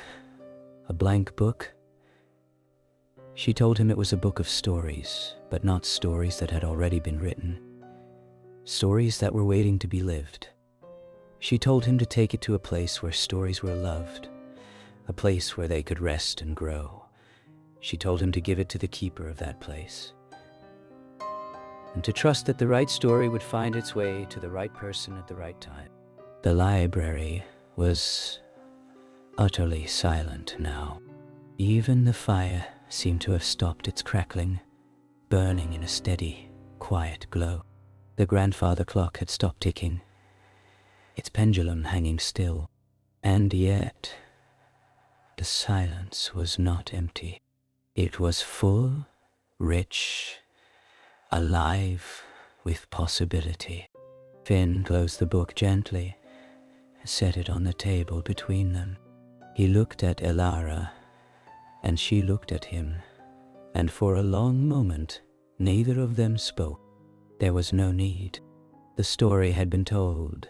A blank book?" She told him it was a book of stories, but not stories that had already been written. Stories that were waiting to be lived. She told him to take it to a place where stories were loved, a place where they could rest and grow. She told him to give it to the keeper of that place, and to trust that the right story would find its way to the right person at the right time. The library was utterly silent now. Even the fire seemed to have stopped its crackling, burning in a steady, quiet glow. The grandfather clock had stopped ticking, its pendulum hanging still, and yet the silence was not empty. It was full, rich, alive with possibility. Finn closed the book gently and set it on the table between them. He looked at Elara, and she looked at him, and for a long moment neither of them spoke. There was no need. The story had been told,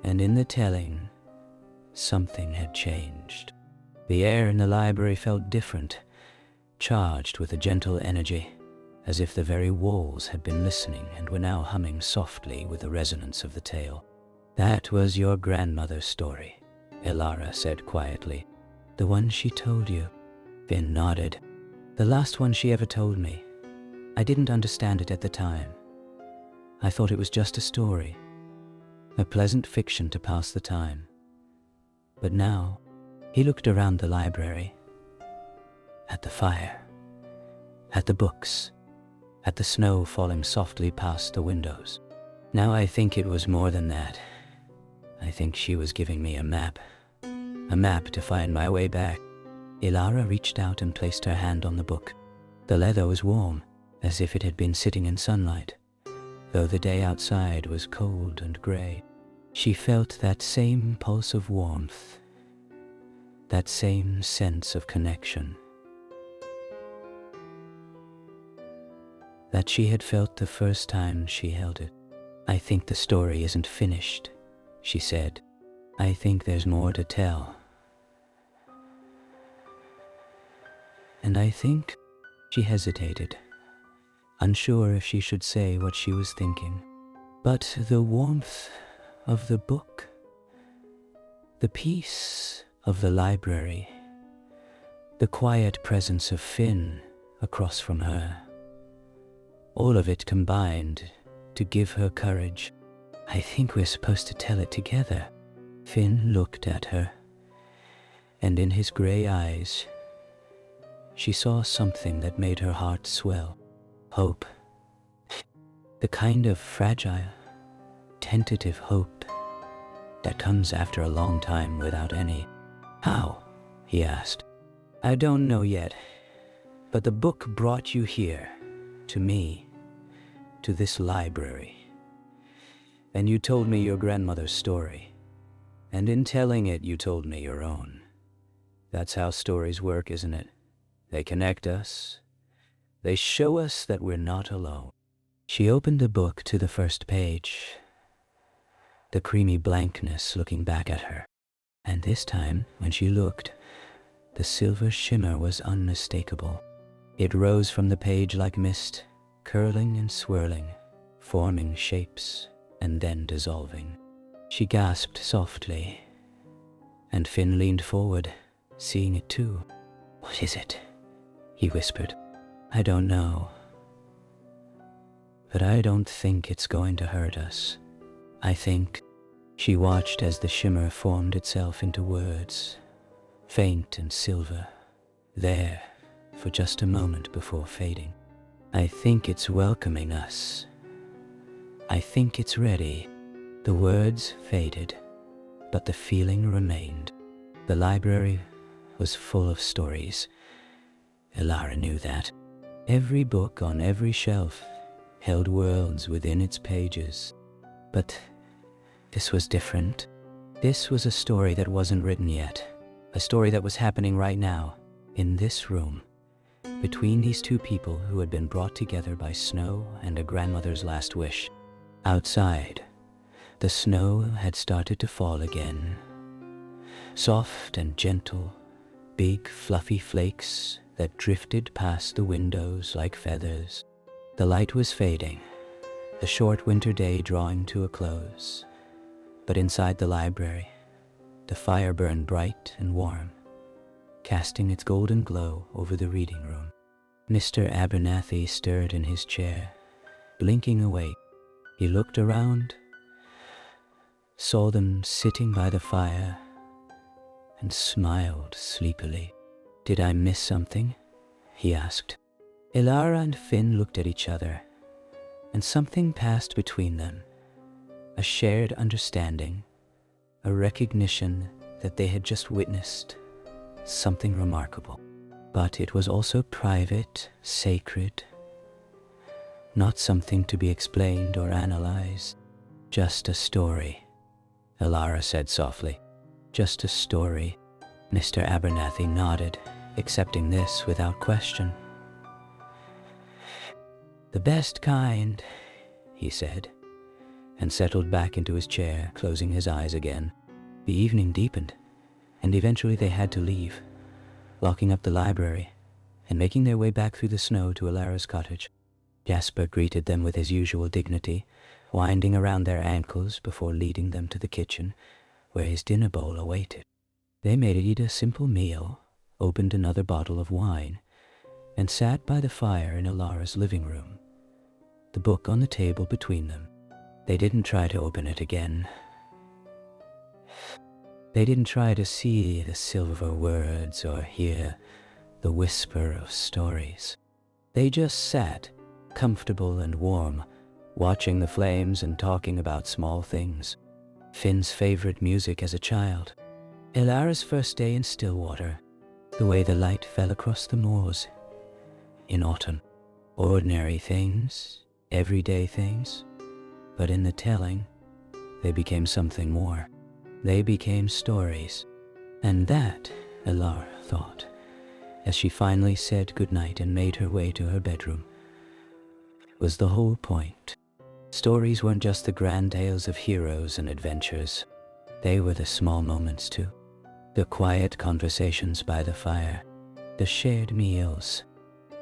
and in the telling, something had changed. The air in the library felt different, charged with a gentle energy, as if the very walls had been listening and were now humming softly with the resonance of the tale. "That was your grandmother's story," Elara said quietly. "The one she told you?" Finn nodded. "The last one she ever told me. I didn't understand it at the time. I thought it was just a story, a pleasant fiction to pass the time. But now," he looked around the library, at the fire, at the books, at the snow falling softly past the windows. "Now I think it was more than that. I think she was giving me a map to find my way back." Elara reached out and placed her hand on the book. The leather was warm, as if it had been sitting in sunlight, though the day outside was cold and gray. She felt that same pulse of warmth, that same sense of connection that she had felt the first time she held it. "I think the story isn't finished," she said. "I think there's more to tell. And I think," she hesitated, unsure if she should say what she was thinking, "but the warmth of the book, the peace of the library, the quiet presence of Finn across from her, all of it combined to give her courage. I think we're supposed to tell it together." Finn looked at her, and in his gray eyes she saw something that made her heart swell. Hope. The kind of fragile, tentative hope that comes after a long time without any. How? He asked. I don't know yet, but the book brought you here, to me, to this library. And you told me your grandmother's story, and in telling it you told me your own. That's how stories work, isn't it? They connect us. They show us that we're not alone. She opened the book to the first page, the creamy blankness looking back at her. And this time, when she looked, the silver shimmer was unmistakable. It rose from the page like mist, curling and swirling, forming shapes and then dissolving. She gasped softly, and Finn leaned forward, seeing it too. What is it? He whispered. I don't know, but I don't think it's going to hurt us. I think. She watched as the shimmer formed itself into words, faint and silver, there for just a moment before fading. I think it's welcoming us. I think it's ready. The words faded, but the feeling remained. The library was full of stories. Elara knew that. Every book on every shelf held worlds within its pages. But this was different. This was a story that wasn't written yet. A story that was happening right now, in this room, between these two people who had been brought together by snow and a grandmother's last wish. Outside, the snow had started to fall again. Soft and gentle, big fluffy flakes that drifted past the windows like feathers. The light was fading, the short winter day drawing to a close. But inside the library, the fire burned bright and warm, casting its golden glow over the reading room. Mr. Abernathy stirred in his chair, blinking awake. He looked around, saw them sitting by the fire, and smiled sleepily. Did I miss something? He asked. Elara and Finn looked at each other, and something passed between them. A shared understanding, a recognition that they had just witnessed something remarkable. But it was also private, sacred, not something to be explained or analyzed. Just a story, Elara said softly. Just a story. Mr. Abernathy nodded, accepting this without question. The best kind, he said, and settled back into his chair, closing his eyes again. The evening deepened, and eventually they had to leave, locking up the library and making their way back through the snow to Elara's cottage. Jasper greeted them with his usual dignity, winding around their ankles before leading them to the kitchen, where his dinner bowl awaited. They made Ada a simple meal, opened another bottle of wine, and sat by the fire in Elara's living room, the book on the table between them. They didn't try to open it again. They didn't try to see the silver words or hear the whisper of stories. They just sat, comfortable and warm, watching the flames and talking about small things. Finn's favorite music as a child. Elara's first day in Stillwater, the way the light fell across the moors in autumn. Ordinary things, everyday things, but in the telling, they became something more. They became stories. And that, Elara thought, as she finally said goodnight and made her way to her bedroom, was the whole point. Stories weren't just the grand tales of heroes and adventures. They were the small moments too. The quiet conversations by the fire, the shared meals,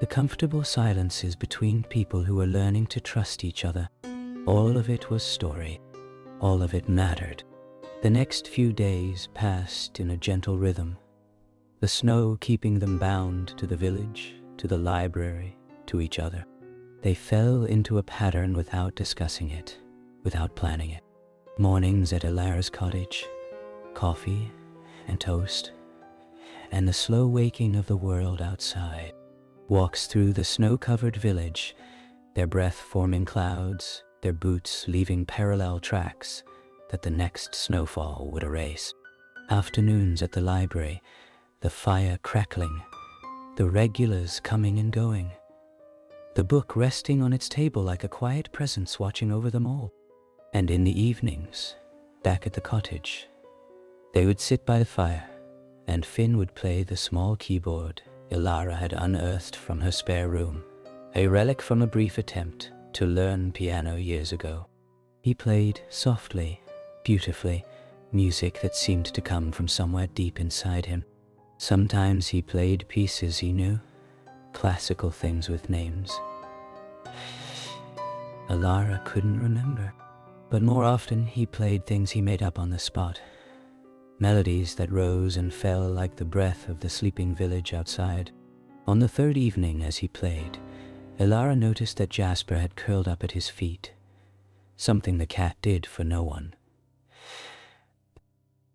the comfortable silences between people who were learning to trust each other. All of it was story. All of it mattered. The next few days passed in a gentle rhythm, the snow keeping them bound to the village, to the library, to each other. They fell into a pattern without discussing it, without planning it. Mornings at Elara's cottage, coffee and toast, and the slow waking of the world outside. Walks through the snow-covered village, their breath forming clouds, their boots leaving parallel tracks that the next snowfall would erase. Afternoons at the library, the fire crackling, the regulars coming and going, the book resting on its table like a quiet presence watching over them all. And in the evenings, back at the cottage, they would sit by the fire, and Finn would play the small keyboard Ilara had unearthed from her spare room, a relic from a brief attempt to learn piano years ago. He played softly, beautifully, music that seemed to come from somewhere deep inside him. Sometimes he played pieces he knew, classical things with names Ilara couldn't remember. But more often he played things he made up on the spot, melodies that rose and fell like the breath of the sleeping village outside. On the third evening as he played, Ilara noticed that Jasper had curled up at his feet, something the cat did for no one.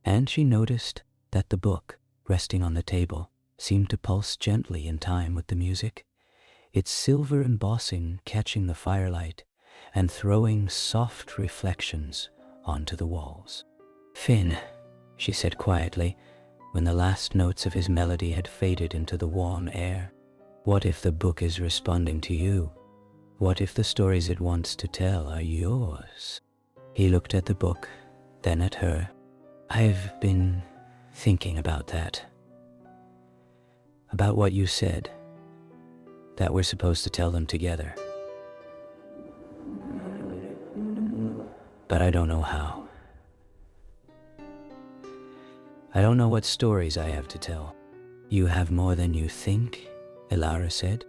And she noticed that the book, resting on the table, seemed to pulse gently in time with the music, its silver embossing catching the firelight and throwing soft reflections onto the walls. "Finn," she said quietly, when the last notes of his melody had faded into the warm air, "what if the book is responding to you? What if the stories it wants to tell are yours?" He looked at the book, then at her. "I've been thinking about that. About what you said, that we're supposed to tell them together. But I don't know how. I don't know what stories I have to tell." "You have more than you think," Ilara said.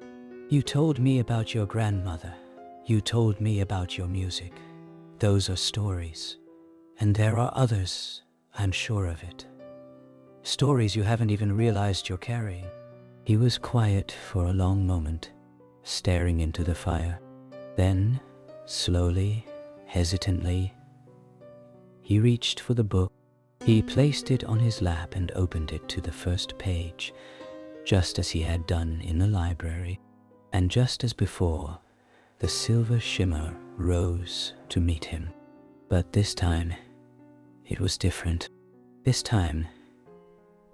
"You told me about your grandmother. You told me about your music. Those are stories. And there are others, I'm sure of it. Stories you haven't even realized you're carrying." He was quiet for a long moment, staring into the fire. Then, slowly, hesitantly, he reached for the book. He placed it on his lap and opened it to the first page, just as he had done in the library. And just as before, the silver shimmer rose to meet him. But this time, it was different. This time,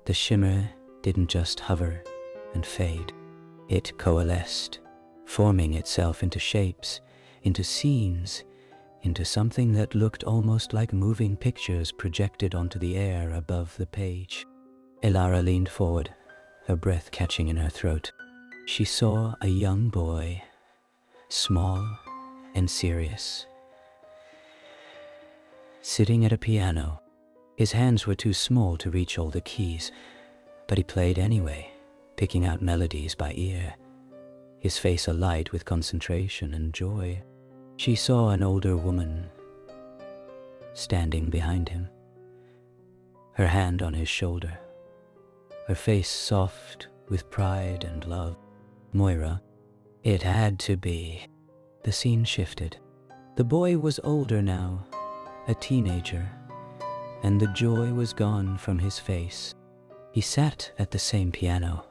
the shimmer didn't just hover and fade. It coalesced, forming itself into shapes, into scenes, into something that looked almost like moving pictures projected onto the air above the page. Ilara leaned forward, her breath catching in her throat. She saw a young boy, small and serious, sitting at a piano. His hands were too small to reach all the keys, but he played anyway, picking out melodies by ear, his face alight with concentration and joy. She saw an older woman standing behind him, her hand on his shoulder, her face soft with pride and love. Moira. It had to be. The scene shifted. The boy was older now, a teenager, and the joy was gone from his face. He sat at the same piano,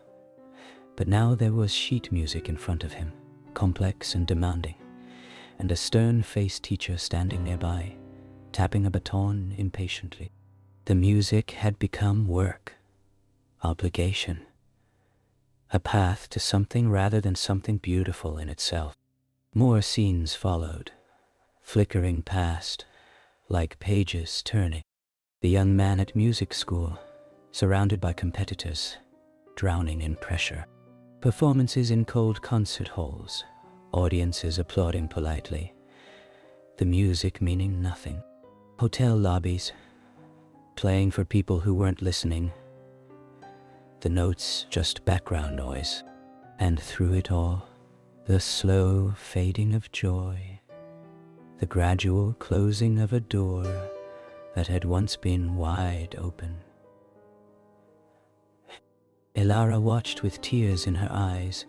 but now there was sheet music in front of him, complex and demanding, and a stern-faced teacher standing nearby, tapping a baton impatiently. The music had become work, obligation, a path to something rather than something beautiful in itself. More scenes followed, flickering past, like pages turning. The young man at music school, surrounded by competitors, drowning in pressure. Performances in cold concert halls, audiences applauding politely, the music meaning nothing. Hotel lobbies, playing for people who weren't listening, the notes just background noise. And through it all, the slow fading of joy, the gradual closing of a door that had once been wide open. Ilara watched with tears in her eyes,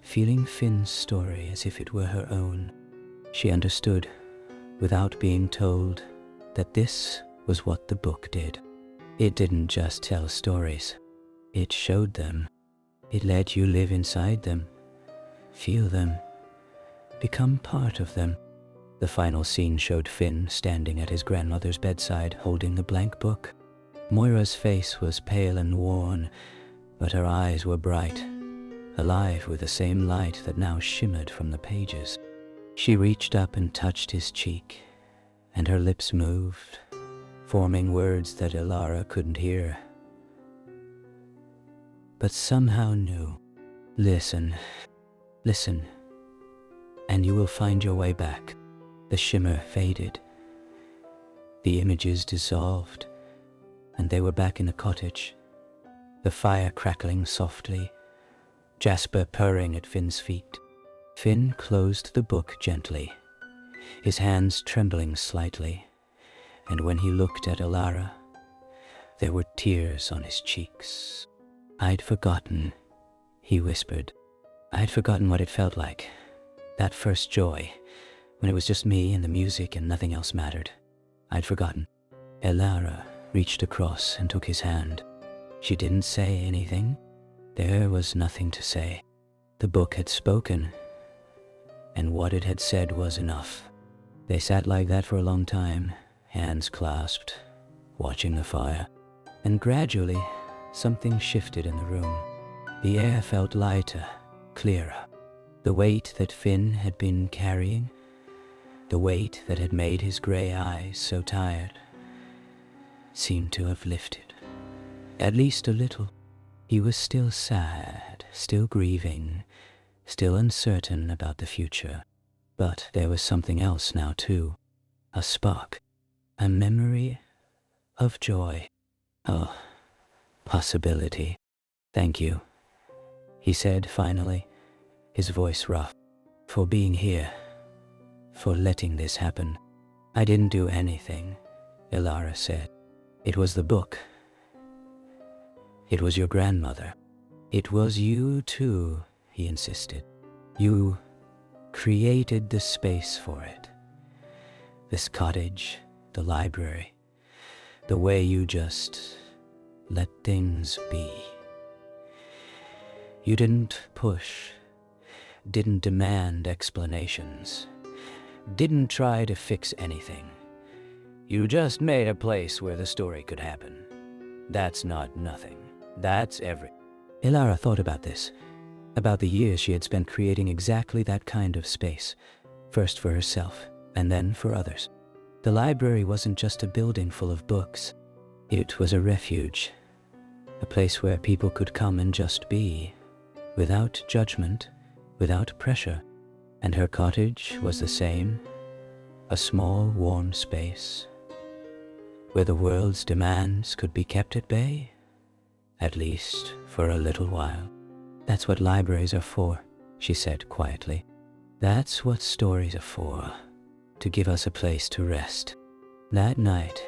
feeling Finn's story as if it were her own. She understood, without being told, that this was what the book did. It didn't just tell stories. It showed them. It let you live inside them, feel them, become part of them. The final scene showed Finn standing at his grandmother's bedside holding the blank book. Moira's face was pale and worn, but her eyes were bright, alive with the same light that now shimmered from the pages. She reached up and touched his cheek, and her lips moved, forming words that Ilara couldn't hear, but somehow knew. Listen, listen, and you will find your way back. The shimmer faded. The images dissolved, and they were back in the cottage, the fire crackling softly, Jasper purring at Finn's feet. Finn closed the book gently, his hands trembling slightly, and when he looked at Ilara, there were tears on his cheeks. "I'd forgotten," he whispered. "I'd forgotten what it felt like, that first joy, when it was just me and the music and nothing else mattered. I'd forgotten." Ilara reached across and took his hand. She didn't say anything. There was nothing to say. The book had spoken, and what it had said was enough. They sat like that for a long time, hands clasped, watching the fire. And gradually, something shifted in the room. The air felt lighter, clearer. The weight that Finn had been carrying, the weight that had made his gray eyes so tired, seemed to have lifted. At least a little. He was still sad, still grieving, still uncertain about the future. But there was something else now too. A spark. A memory of joy. Oh, possibility. "Thank you," he said finally, his voice rough, "for being here, for letting this happen." "I didn't do anything," Ilara said. "It was the book. It was your grandmother. It was you too," he insisted. "You created the space for it. This cottage, the library, the way you just let things be. You didn't push, didn't demand explanations, didn't try to fix anything. You just made a place where the story could happen. That's not nothing. That's everything." Ilara thought about this, about the years she had spent creating exactly that kind of space, first for herself and then for others. The library wasn't just a building full of books. It was a refuge, a place where people could come and just be, without judgment, without pressure. And her cottage was the same, a small, warm space, where the world's demands could be kept at bay, at least for a little while. "That's what libraries are for," she said quietly. "That's what stories are for, to give us a place to rest." That night,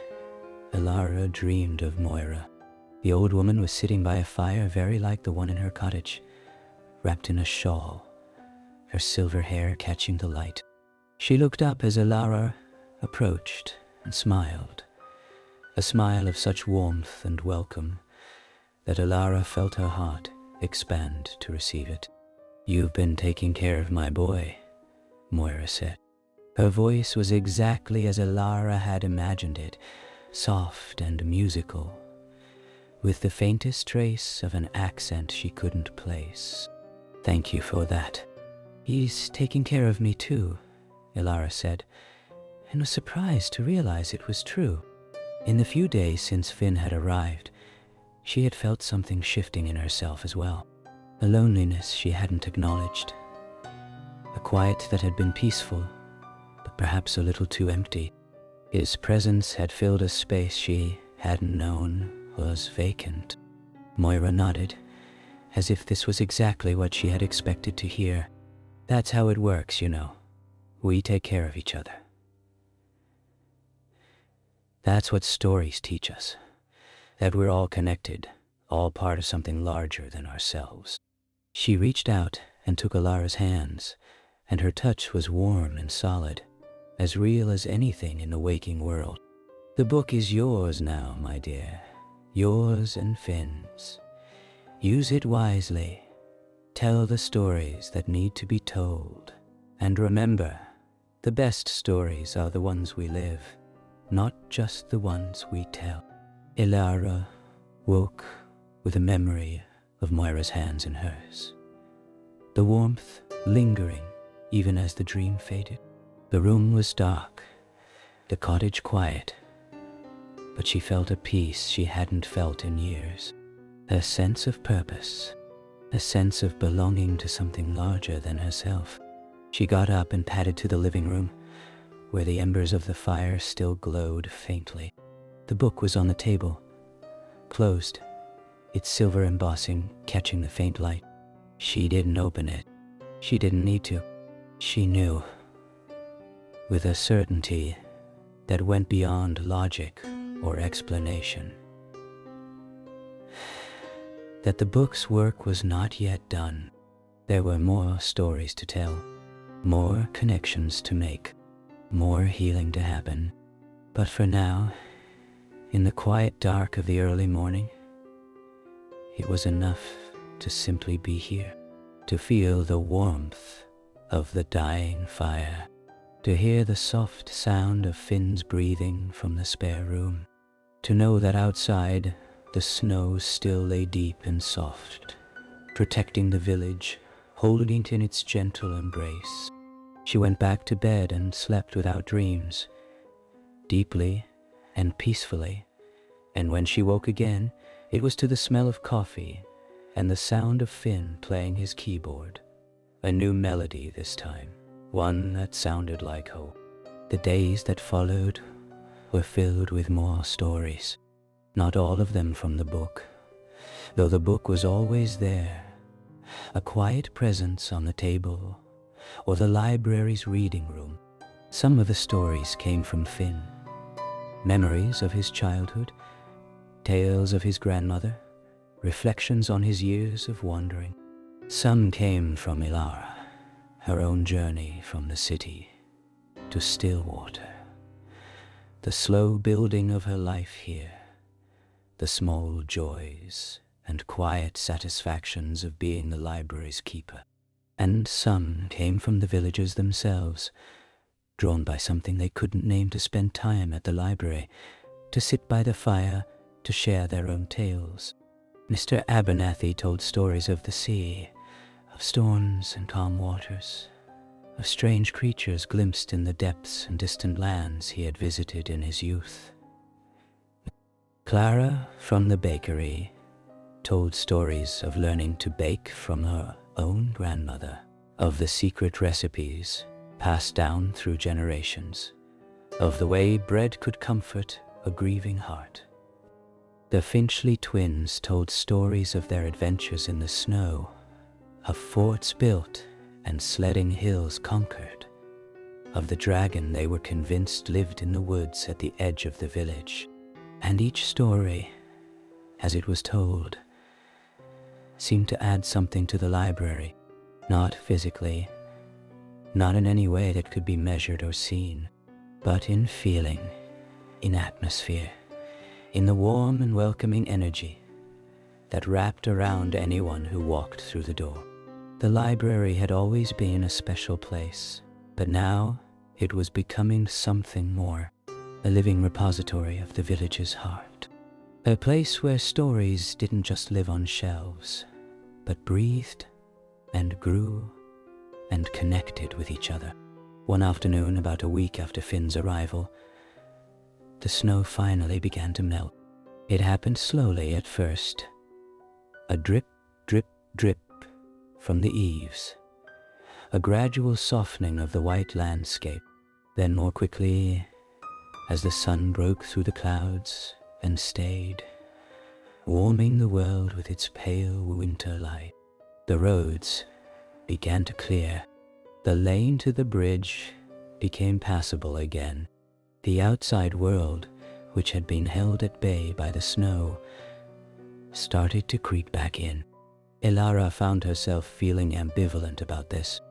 Ilara dreamed of Moira. The old woman was sitting by a fire very like the one in her cottage, wrapped in a shawl, her silver hair catching the light. She looked up as Ilara approached and smiled, a smile of such warmth and welcome that Ilara felt her heart expand to receive it. "You've been taking care of my boy," Moira said. Her voice was exactly as Ilara had imagined it, soft and musical, with the faintest trace of an accent she couldn't place. "Thank you for that." "He's taking care of me too," Ilara said, and was surprised to realize it was true. In the few days since Finn had arrived, she had felt something shifting in herself as well. A loneliness she hadn't acknowledged. A quiet that had been peaceful, but perhaps a little too empty. His presence had filled a space she hadn't known was vacant. Moira nodded, as if this was exactly what she had expected to hear. "That's how it works, you know. We take care of each other. That's what stories teach us. That we're all connected, all part of something larger than ourselves." She reached out and took Ilara's hands, and her touch was warm and solid, as real as anything in the waking world. "The book is yours now, my dear. Yours and Finn's. Use it wisely. Tell the stories that need to be told. And remember, the best stories are the ones we live, not just the ones we tell. Ilara woke with a memory of Moira's hands in hers, the warmth lingering even as the dream faded. The room was dark, the cottage quiet, but she felt a peace she hadn't felt in years. A sense of purpose, a sense of belonging to something larger than herself. She got up and padded to the living room, where the embers of the fire still glowed faintly. The book was on the table, closed, its silver embossing catching the faint light. She didn't open it. She didn't need to. She knew, with a certainty that went beyond logic or explanation, that the book's work was not yet done. There were more stories to tell, more connections to make, more healing to happen. But for now, in the quiet dark of the early morning, it was enough to simply be here, to feel the warmth of the dying fire, to hear the soft sound of Finn's breathing from the spare room, to know that outside the snow still lay deep and soft, protecting the village, holding it in its gentle embrace. She went back to bed and slept without dreams, deeply and peacefully, and when she woke again, it was to the smell of coffee and the sound of Finn playing his keyboard. A new melody this time, one that sounded like hope. The days that followed were filled with more stories, not all of them from the book, though the book was always there, a quiet presence on the table or the library's reading room. Some of the stories came from Finn, memories of his childhood, tales of his grandmother, reflections on his years of wandering. Some came from Ilara, her own journey from the city to Stillwater, the slow building of her life here, the small joys and quiet satisfactions of being the library's keeper. And some came from the villagers themselves, drawn by something they couldn't name, to spend time at the library, to sit by the fire, to share their own tales. Mr. Abernathy told stories of the sea, of storms and calm waters, of strange creatures glimpsed in the depths and distant lands he had visited in his youth. Clara from the bakery told stories of learning to bake from her own grandmother, of the secret recipes passed down through generations, of the way bread could comfort a grieving heart. The Finchley twins told stories of their adventures in the snow, of forts built and sledding hills conquered, of the dragon they were convinced lived in the woods at the edge of the village. And each story, as it was told, seemed to add something to the library, not physically, not in any way that could be measured or seen, but in feeling, in atmosphere, in the warm and welcoming energy that wrapped around anyone who walked through the door. The library had always been a special place, but now it was becoming something more, a living repository of the village's heart. A place where stories didn't just live on shelves, but breathed and grew and connected with each other. One afternoon, about a week after Finn's arrival, the snow finally began to melt. It happened slowly at first, a drip, drip, drip from the eaves, a gradual softening of the white landscape. Then more quickly, as the sun broke through the clouds and stayed, warming the world with its pale winter light, the roads began to clear. The lane to the bridge became passable again. The outside world, which had been held at bay by the snow, started to creep back in. Ilara found herself feeling ambivalent about this.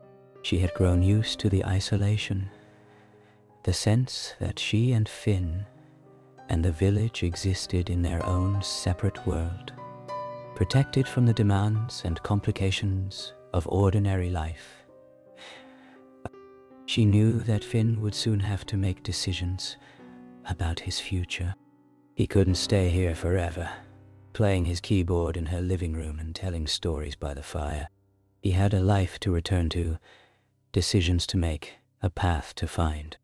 She had grown used to the isolation, the sense that she and Finn and the village existed in their own separate world. protected from the demands and complications of ordinary life. She knew that Finn would soon have to make decisions about his future. He couldn't stay here forever, playing his keyboard in her living room and telling stories by the fire. He had a life to return to, decisions to make, a path to find.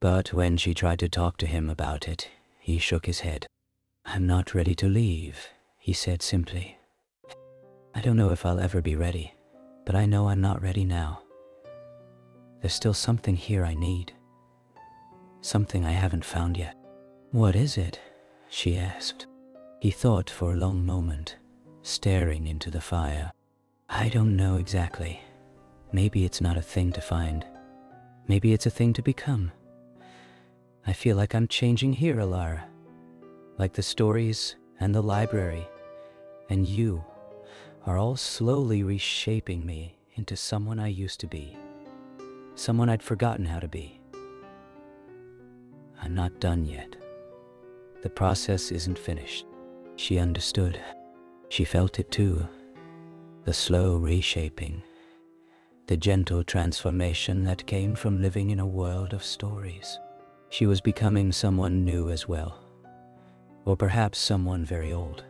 But when she tried to talk to him about it, he shook his head. "I'm not ready to leave," he said simply. "I don't know if I'll ever be ready, but I know I'm not ready now. There's still something here I need. Something I haven't found yet." "What is it?" she asked. He thought for a long moment, staring into the fire. "I don't know exactly. Maybe it's not a thing to find. Maybe it's a thing to become. I feel like I'm changing here, Alara. Like the stories and the library and you are all slowly reshaping me into someone I used to be. Someone I'd forgotten how to be. I'm not done yet. The process isn't finished." She understood. She felt it too. The slow reshaping. The gentle transformation that came from living in a world of stories. She was becoming someone new as well. Or perhaps someone very old.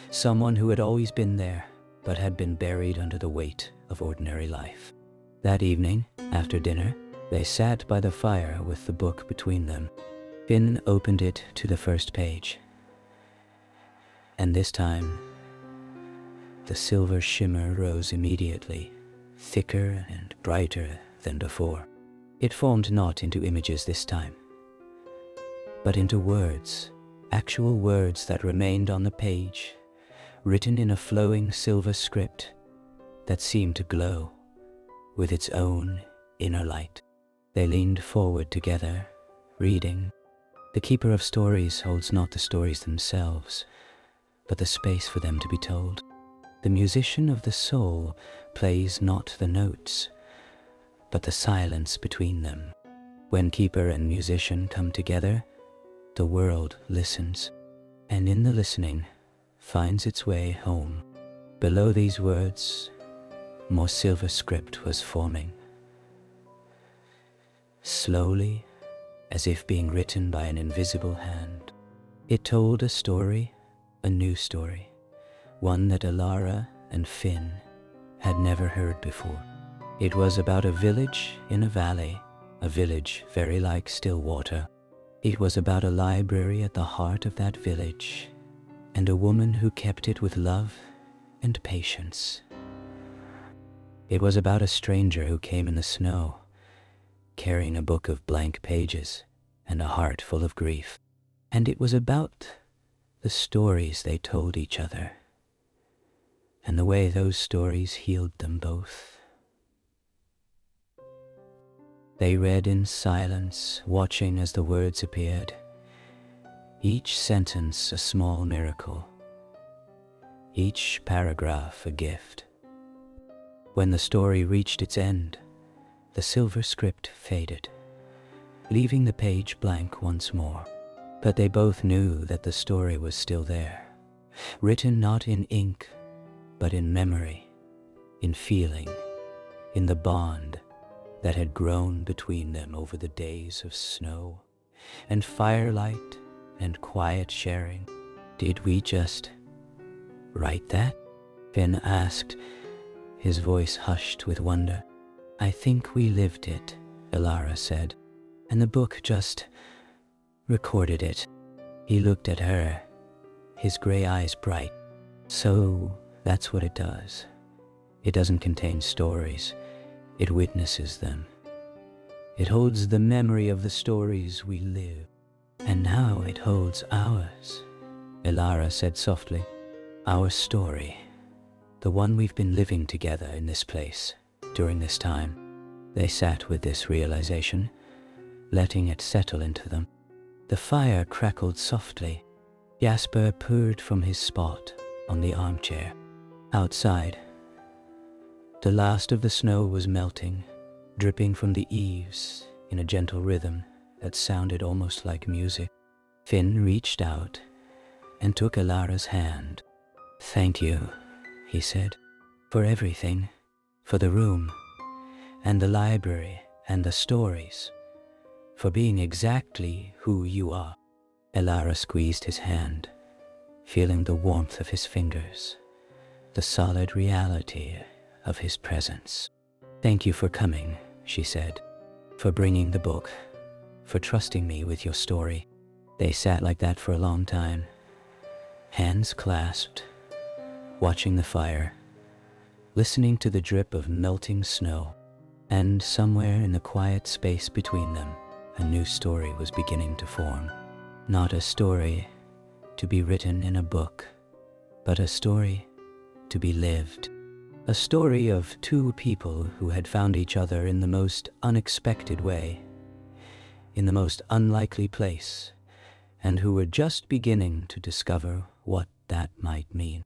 Someone who had always been there, but had been buried under the weight of ordinary life. That evening, after dinner, they sat by the fire with the book between them. Finn opened it to the first page. And this time, the silver shimmer rose immediately, thicker and brighter than before. It formed not into images this time, but into words, actual words that remained on the page, written in a flowing silver script that seemed to glow with its own inner light. They leaned forward together, reading. The keeper of stories holds not the stories themselves, but the space for them to be told. The musician of the soul plays not the notes, but the silence between them. When keeper and musician come together, the world listens, and in the listening finds its way home. Below these words, more silver script was forming. Slowly, as if being written by an invisible hand, it told a story, a new story, one that Alara and Finn had never heard before. It was about a village in a valley, a village very like still water. It was about a library at the heart of that village, and a woman who kept it with love and patience. It was about a stranger who came in the snow, carrying a book of blank pages and a heart full of grief. And it was about the stories they told each other, and the way those stories healed them both. They read in silence, watching as the words appeared, each sentence a small miracle, each paragraph a gift. When the story reached its end, the silver script faded, leaving the page blank once more. But they both knew that the story was still there, written not in ink, but in memory, in feeling, in the bond that had grown between them over the days of snow and firelight and quiet sharing. "Did we just write that?" Finn asked, his voice hushed with wonder. "I think we lived it," Alara said, "and the book just recorded it." He looked at her, his gray eyes bright. "So that's what it does. It doesn't contain stories. It witnesses them. It holds the memory of the stories we live. And now it holds ours," Alara said softly. "Our story. The one we've been living together in this place during this time." They sat with this realization, letting it settle into them. The fire crackled softly. Jasper purred from his spot on the armchair. Outside, the last of the snow was melting, dripping from the eaves in a gentle rhythm that sounded almost like music. Finn reached out and took Alara's hand. "Thank you," he said. For everything. For the room, and the library, and the stories. For being exactly who you are. Elara squeezed his hand, feeling the warmth of his fingers, the solid reality of his presence. Thank you for coming, she said, for bringing the book, for trusting me with your story. They sat like that for a long time, hands clasped, watching the fire, listening to the drip of melting snow, and somewhere in the quiet space between them, a new story was beginning to form. Not a story to be written in a book, but a story to be lived. A story of two people who had found each other in the most unexpected way, in the most unlikely place, and who were just beginning to discover what that might mean.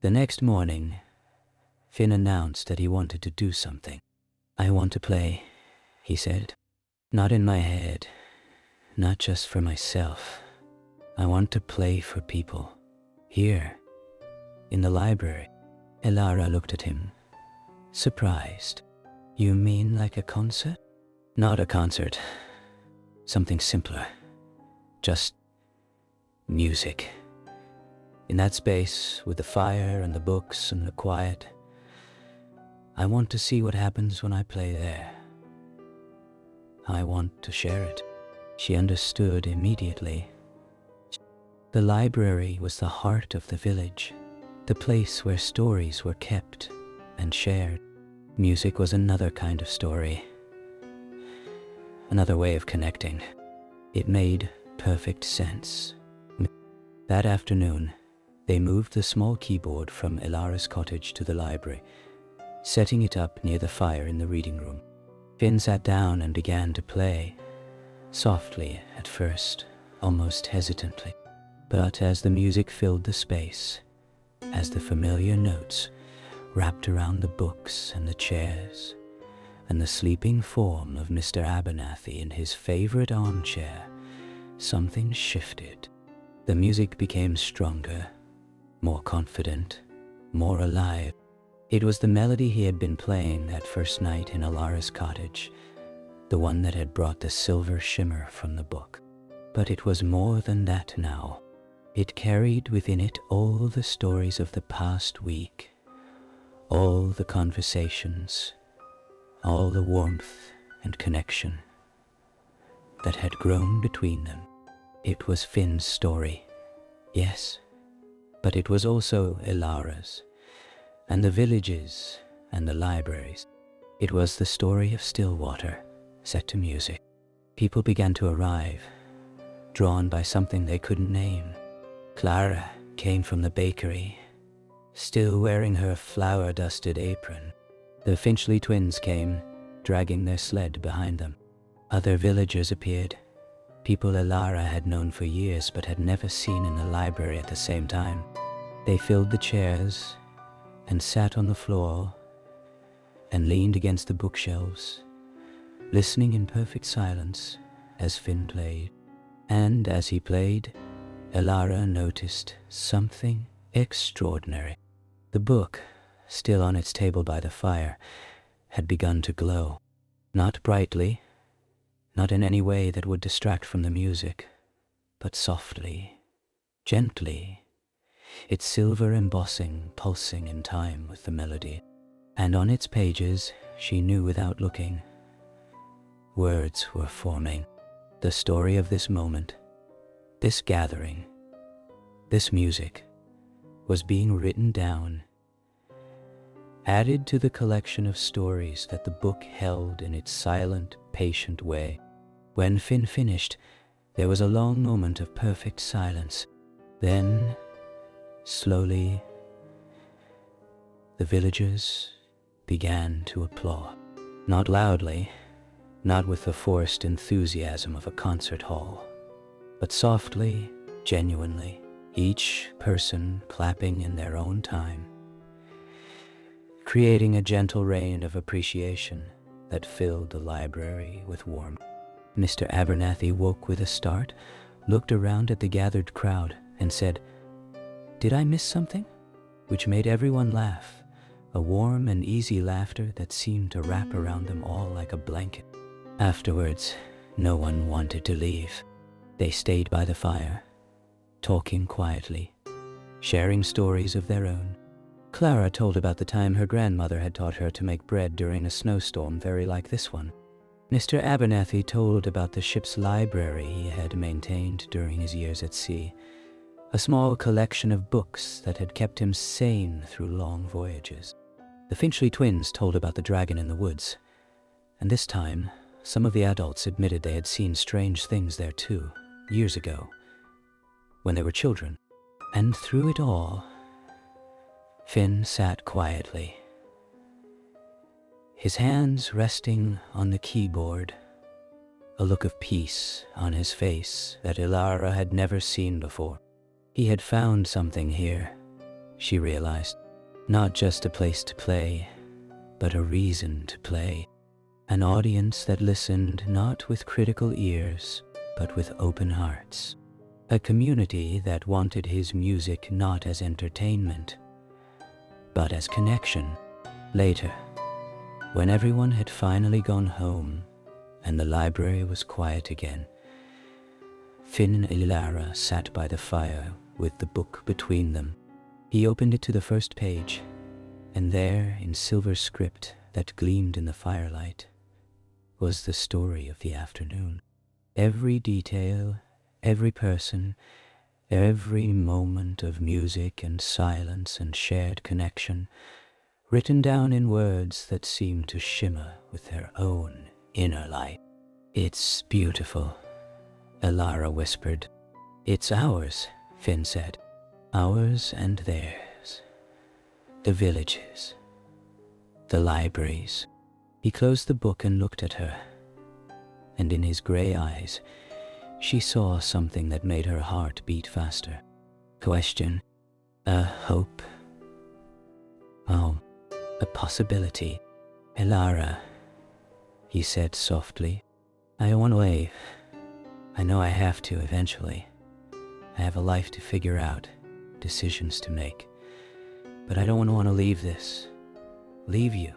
The next morning, Finn announced that he wanted to do something. I want to play, he said. Not in my head, not just for myself. I want to play for people. Here, in the library. Elara looked at him, surprised. You mean like a concert? Not a concert. Something simpler. Just music. In that space, with the fire and the books and the quiet, I want to see what happens when I play there. I want to share it. She understood immediately. The library was the heart of the village, the place where stories were kept and shared. Music was another kind of story, another way of connecting. It made perfect sense. That afternoon, they moved the small keyboard from Elara's cottage to the library, setting it up near the fire in the reading room. Finn sat down and began to play, softly at first, almost hesitantly. But as the music filled the space, as the familiar notes wrapped around the books and the chairs, and the sleeping form of Mr. Abernathy in his favorite armchair, something shifted. The music became stronger, more confident, more alive. It was the melody he had been playing that first night in Elara's cottage, the one that had brought the silver shimmer from the book. But it was more than that now. It carried within it all the stories of the past week, all the conversations, all the warmth and connection that had grown between them. It was Finn's story, yes, but it was also Elara's, and the villages and the libraries. It was the story of Stillwater, set to music. People began to arrive, drawn by something they couldn't name. Clara came from the bakery, still wearing her flour-dusted apron. The Finchley twins came, dragging their sled behind them. Other villagers appeared, people Elara had known for years but had never seen in the library at the same time. They filled the chairs and sat on the floor and leaned against the bookshelves, listening in perfect silence as Finn played. And as he played, Elara noticed something extraordinary. The book, still on its table by the fire, had begun to glow. Not brightly, not in any way that would distract from the music, but softly, gently, its silver embossing pulsing in time with the melody. And on its pages, she knew without looking, words were forming. The story of this moment, this gathering, this music, was being written down, added to the collection of stories that the book held in its silent, patient way. When Finn finished, there was a long moment of perfect silence. Then, slowly, the villagers began to applaud. Not loudly, not with the forced enthusiasm of a concert hall, but softly, genuinely, each person clapping in their own time, creating a gentle rain of appreciation that filled the library with warmth. Mr. Abernathy woke with a start, looked around at the gathered crowd, and said, "Did I miss something?" which made everyone laugh, a warm and easy laughter that seemed to wrap around them all like a blanket. Afterwards, no one wanted to leave. They stayed by the fire, talking quietly, sharing stories of their own. Clara told about the time her grandmother had taught her to make bread during a snowstorm very like this one. Mr. Abernathy told about the ship's library he had maintained during his years at sea, a small collection of books that had kept him sane through long voyages. The Finchley twins told about the dragon in the woods, and this time, some of the adults admitted they had seen strange things there too, years ago, when they were children. And through it all, Finn sat quietly, his hands resting on the keyboard, a look of peace on his face that Ilara had never seen before. He had found something here, she realized. Not just a place to play, but a reason to play. An audience that listened not with critical ears, but with open hearts. A community that wanted his music not as entertainment, but as connection. Later, when everyone had finally gone home and the library was quiet again, Finn and Ilara sat by the fire with the book between them. He opened it to the first page, and there, in silver script that gleamed in the firelight, was the story of the afternoon. Every detail, every person, every moment of music and silence and shared connection, written down in words that seemed to shimmer with their own inner light. "It's beautiful," Ilara whispered. "It's ours," Finn said. "Ours and theirs. The villages. The libraries." He closed the book and looked at her, and in his grey eyes, she saw something that made her heart beat faster. Question. A hope. Oh, a possibility. "Ilara," he said softly, "I want to leave. I know I have to eventually. I have a life to figure out, decisions to make. But I don't want to leave this. Leave you.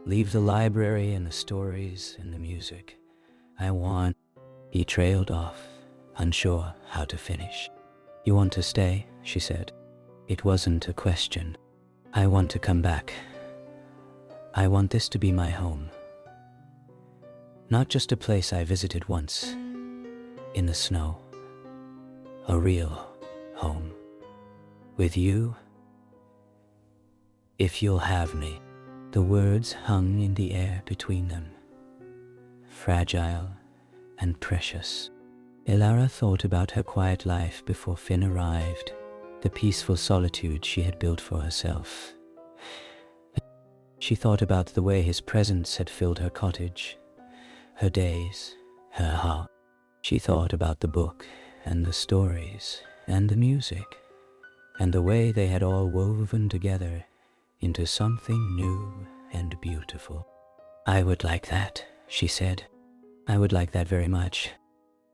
Leave the library and the stories and the music. I want..." He trailed off, unsure how to finish. "You want to stay?" she said. It wasn't a question. "I want to come back. I want this to be my home. Not just a place I visited once, in the snow. A real home. With you, if you'll have me." The words hung in the air between them, fragile and precious. Ilara thought about her quiet life before Finn arrived, the peaceful solitude she had built for herself. She thought about the way his presence had filled her cottage, her days, her heart. She thought about the book and the stories and the music, and the way they had all woven together into something new and beautiful. "I would like that," she said. "I would like that very much."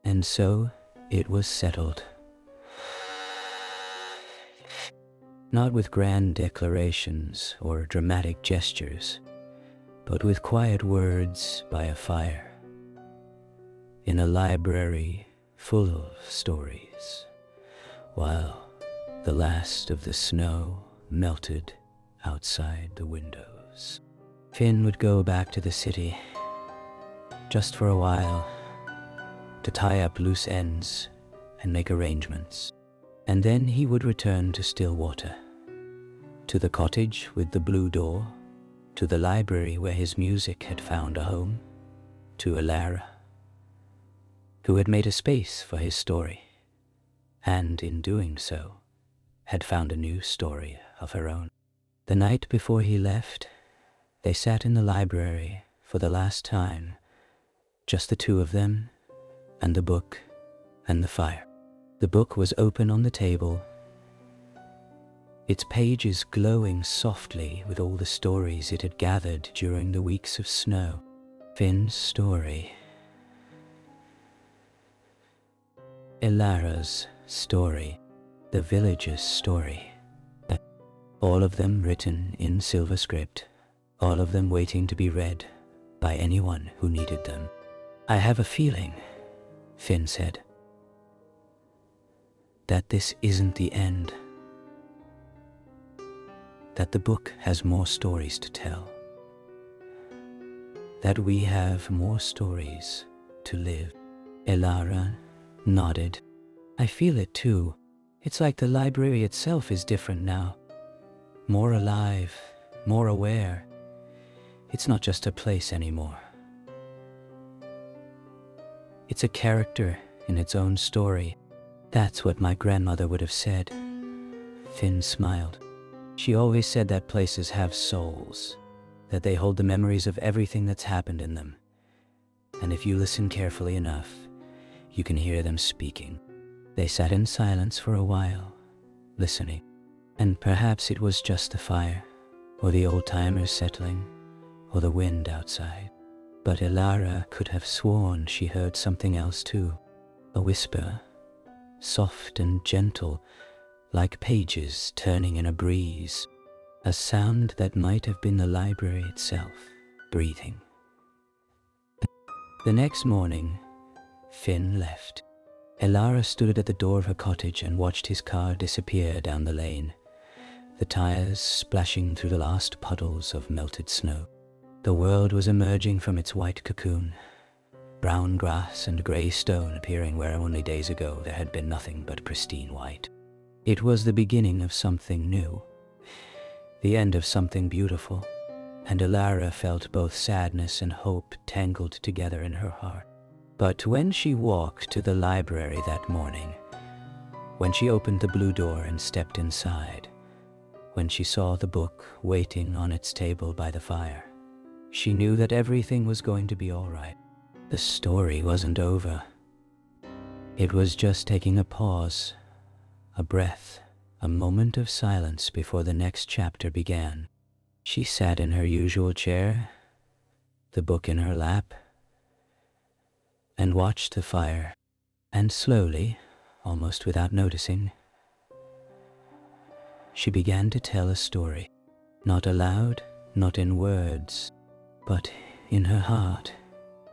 And so it was settled. Not with grand declarations or dramatic gestures, but with quiet words by a fire, in a library full of stories, while the last of the snow melted outside the windows. Finn would go back to the city, just for a while, to tie up loose ends and make arrangements. And then he would return to Stillwater, to the cottage with the blue door, to the library where his music had found a home, to Ilara, who had made a space for his story, and in doing so, had found a new story of her own. The night before he left, they sat in the library for the last time, just the two of them, and the book, and the fire. The book was open on the table, its pages glowing softly with all the stories it had gathered during the weeks of snow. Finn's story. Ilara's story. The village's story. all of them written in silver script, all of them waiting to be read by anyone who needed them. "I have a feeling," Finn said, "that this isn't the end, that the book has more stories to tell, that we have more stories to live." Elara nodded. "I feel it too. It's like the library itself is different now. More alive, more aware. It's not just a place anymore. It's a character in its own story." "That's what my grandmother would have said." Finn smiled. "She always said that places have souls, that they hold the memories of everything that's happened in them. And if you listen carefully enough, you can hear them speaking." They sat in silence for a while, listening. And perhaps it was just the fire, or the old-timers settling, or the wind outside. But Elara could have sworn she heard something else too. A whisper, soft and gentle, like pages turning in a breeze. A sound that might have been the library itself, breathing. The next morning, Finn left. Elara stood at the door of her cottage and watched his car disappear down the lane, the tires splashing through the last puddles of melted snow. The world was emerging from its white cocoon, brown grass and grey stone appearing where only days ago there had been nothing but pristine white. It was the beginning of something new, the end of something beautiful, and Elara felt both sadness and hope tangled together in her heart. But when she walked to the library that morning, when she opened the blue door and stepped inside, when she saw the book waiting on its table by the fire, she knew that everything was going to be all right. The story wasn't over. It was just taking a pause, a breath, a moment of silence before the next chapter began. She sat in her usual chair, the book in her lap, and watched the fire, and slowly, almost without noticing, she began to tell a story, not aloud, not in words, but in her heart,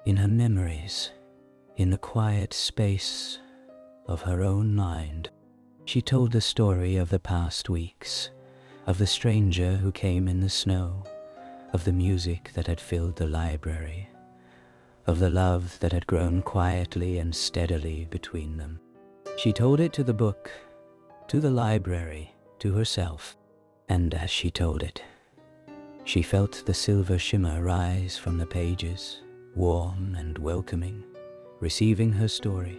in her memories, in the quiet space of her own mind. She told the story of the past weeks, of the stranger who came in the snow, of the music that had filled the library, of the love that had grown quietly and steadily between them. She told it to the book, to the library, to herself, and as she told it, she felt the silver shimmer rise from the pages, warm and welcoming, receiving her story,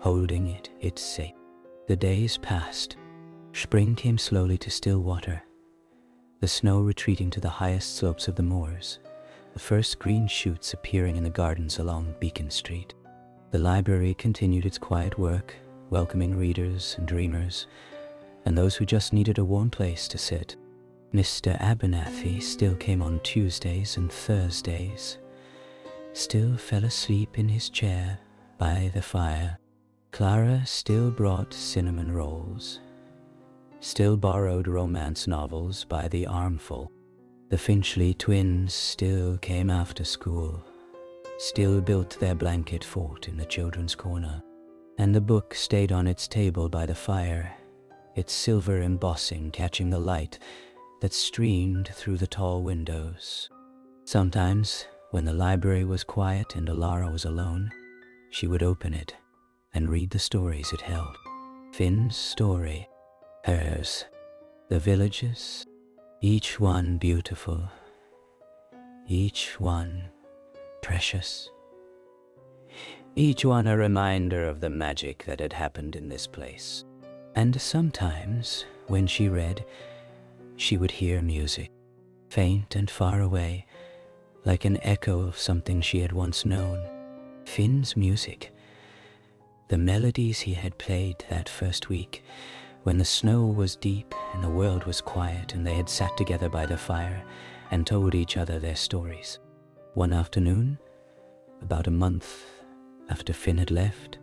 holding it its safe. The days passed. Spring came slowly to Stillwater, the snow retreating to the highest slopes of the moors, the first green shoots appearing in the gardens along Beacon Street. The library continued its quiet work, welcoming readers and dreamers, and those who just needed a warm place to sit. Mr. Abernathy still came on Tuesdays and Thursdays, still fell asleep in his chair by the fire. Clara still brought cinnamon rolls, still borrowed romance novels by the armful. The Finchley twins still came after school, still built their blanket fort in the children's corner, and the book stayed on its table by the fire, its silver embossing catching the light that streamed through the tall windows. Sometimes, when the library was quiet and Elara was alone, she would open it and read the stories it held. Finn's story, hers, the villages, each one beautiful, each one precious, each one a reminder of the magic that had happened in this place. And sometimes, when she read, she would hear music, faint and far away, like an echo of something she had once known. Finn's music, the melodies he had played that first week, when the snow was deep and the world was quiet and they had sat together by the fire and told each other their stories. One afternoon, about a month after Finn had left,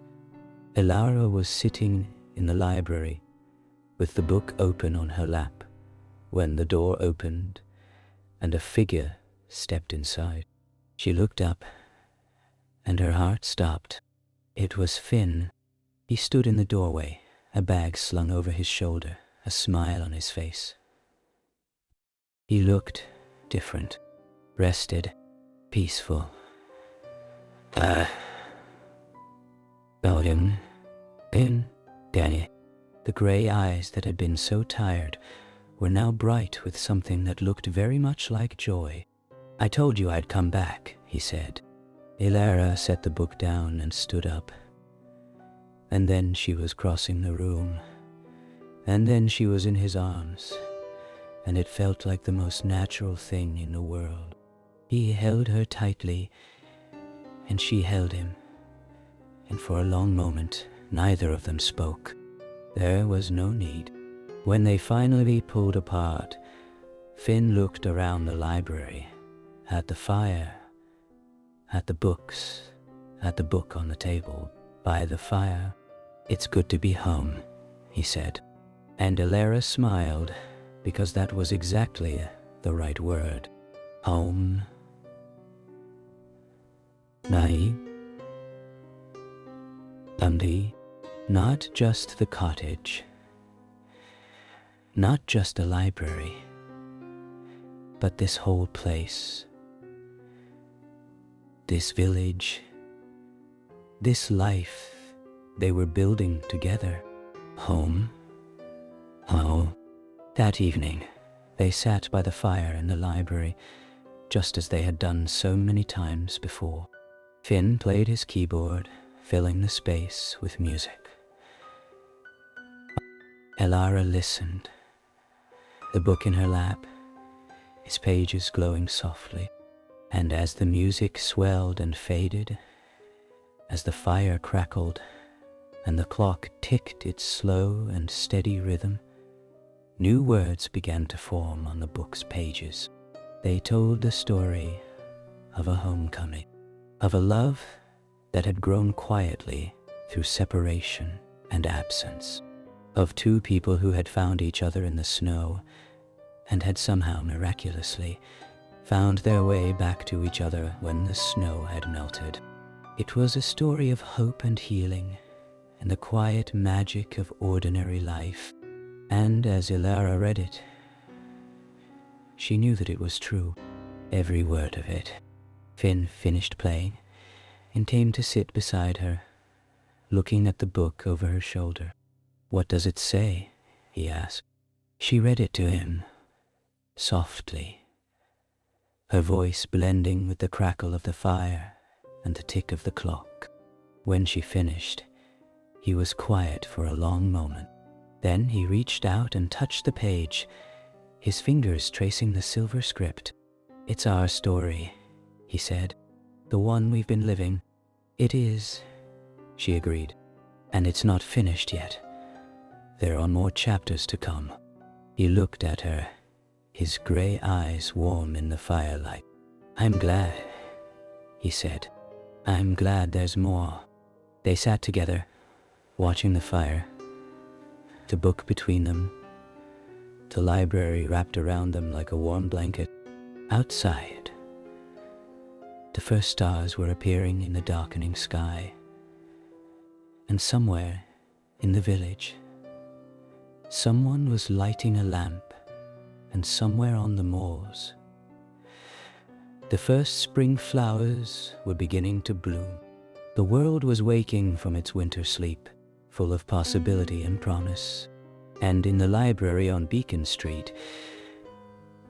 Elara was sitting in the library with the book open on her lap, when the door opened and a figure stepped inside. She looked up, and her heart stopped. It was Finn. He stood in the doorway, a bag slung over his shoulder, a smile on his face. He looked different, rested, peaceful. Belgium, Danny. The grey eyes that had been so tired were now bright with something that looked very much like joy. I told you I'd come back, he said. Ilara set the book down and stood up. And then she was crossing the room. And then she was in his arms. And it felt like the most natural thing in the world. He held her tightly, and she held him. And for a long moment, neither of them spoke. There was no need. When they finally pulled apart, Finn looked around the library, at the fire, at the books, at the book on the table, by the fire. "It's good to be home," he said. And Ilara smiled, because that was exactly the right word. Home. Nai. Dundee. Not just the cottage. Not just a library. But this whole place. This village. This life they were building together. Home. Oh. That evening, they sat by the fire in the library, just as they had done so many times before. Finn played his keyboard, filling the space with music. Ilara listened, the book in her lap, its pages glowing softly. And as the music swelled and faded, as the fire crackled, and the clock ticked its slow and steady rhythm, new words began to form on the book's pages. They told the story of a homecoming, of a love that had grown quietly through separation and absence, of two people who had found each other in the snow and had somehow miraculously found their way back to each other when the snow had melted. It was a story of hope and healing and the quiet magic of ordinary life. And as Ilara read it, she knew that it was true, every word of it. Finn finished playing and came to sit beside her, looking at the book over her shoulder. "What does it say?" he asked. She read it to him, softly, her voice blending with the crackle of the fire and the tick of the clock. When she finished, he was quiet for a long moment. Then he reached out and touched the page, his fingers tracing the silver script. "It's our story," he said. "The one we've been living." "It is," she agreed. "And it's not finished yet. There are more chapters to come." He looked at her, his grey eyes warm in the firelight. "I'm glad," he said. "I'm glad there's more." They sat together, watching the fire, the book between them, the library wrapped around them like a warm blanket. Outside, the first stars were appearing in the darkening sky, and somewhere in the village, someone was lighting a lamp, and somewhere on the moors, the first spring flowers were beginning to bloom. The world was waking from its winter sleep, full of possibility and promise. And in the library on Beacon Street,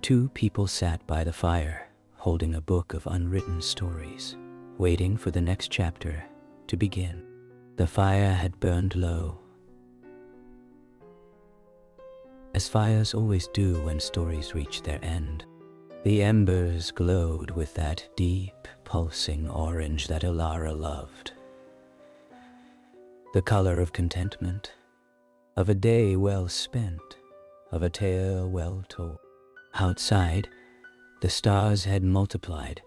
two people sat by the fire, holding a book of unwritten stories, waiting for the next chapter to begin. The fire had burned low, as fires always do when stories reach their end. The embers glowed with that deep, pulsing orange that Ilara loved. The color of contentment, of a day well spent, of a tale well told. Outside, the stars had multiplied,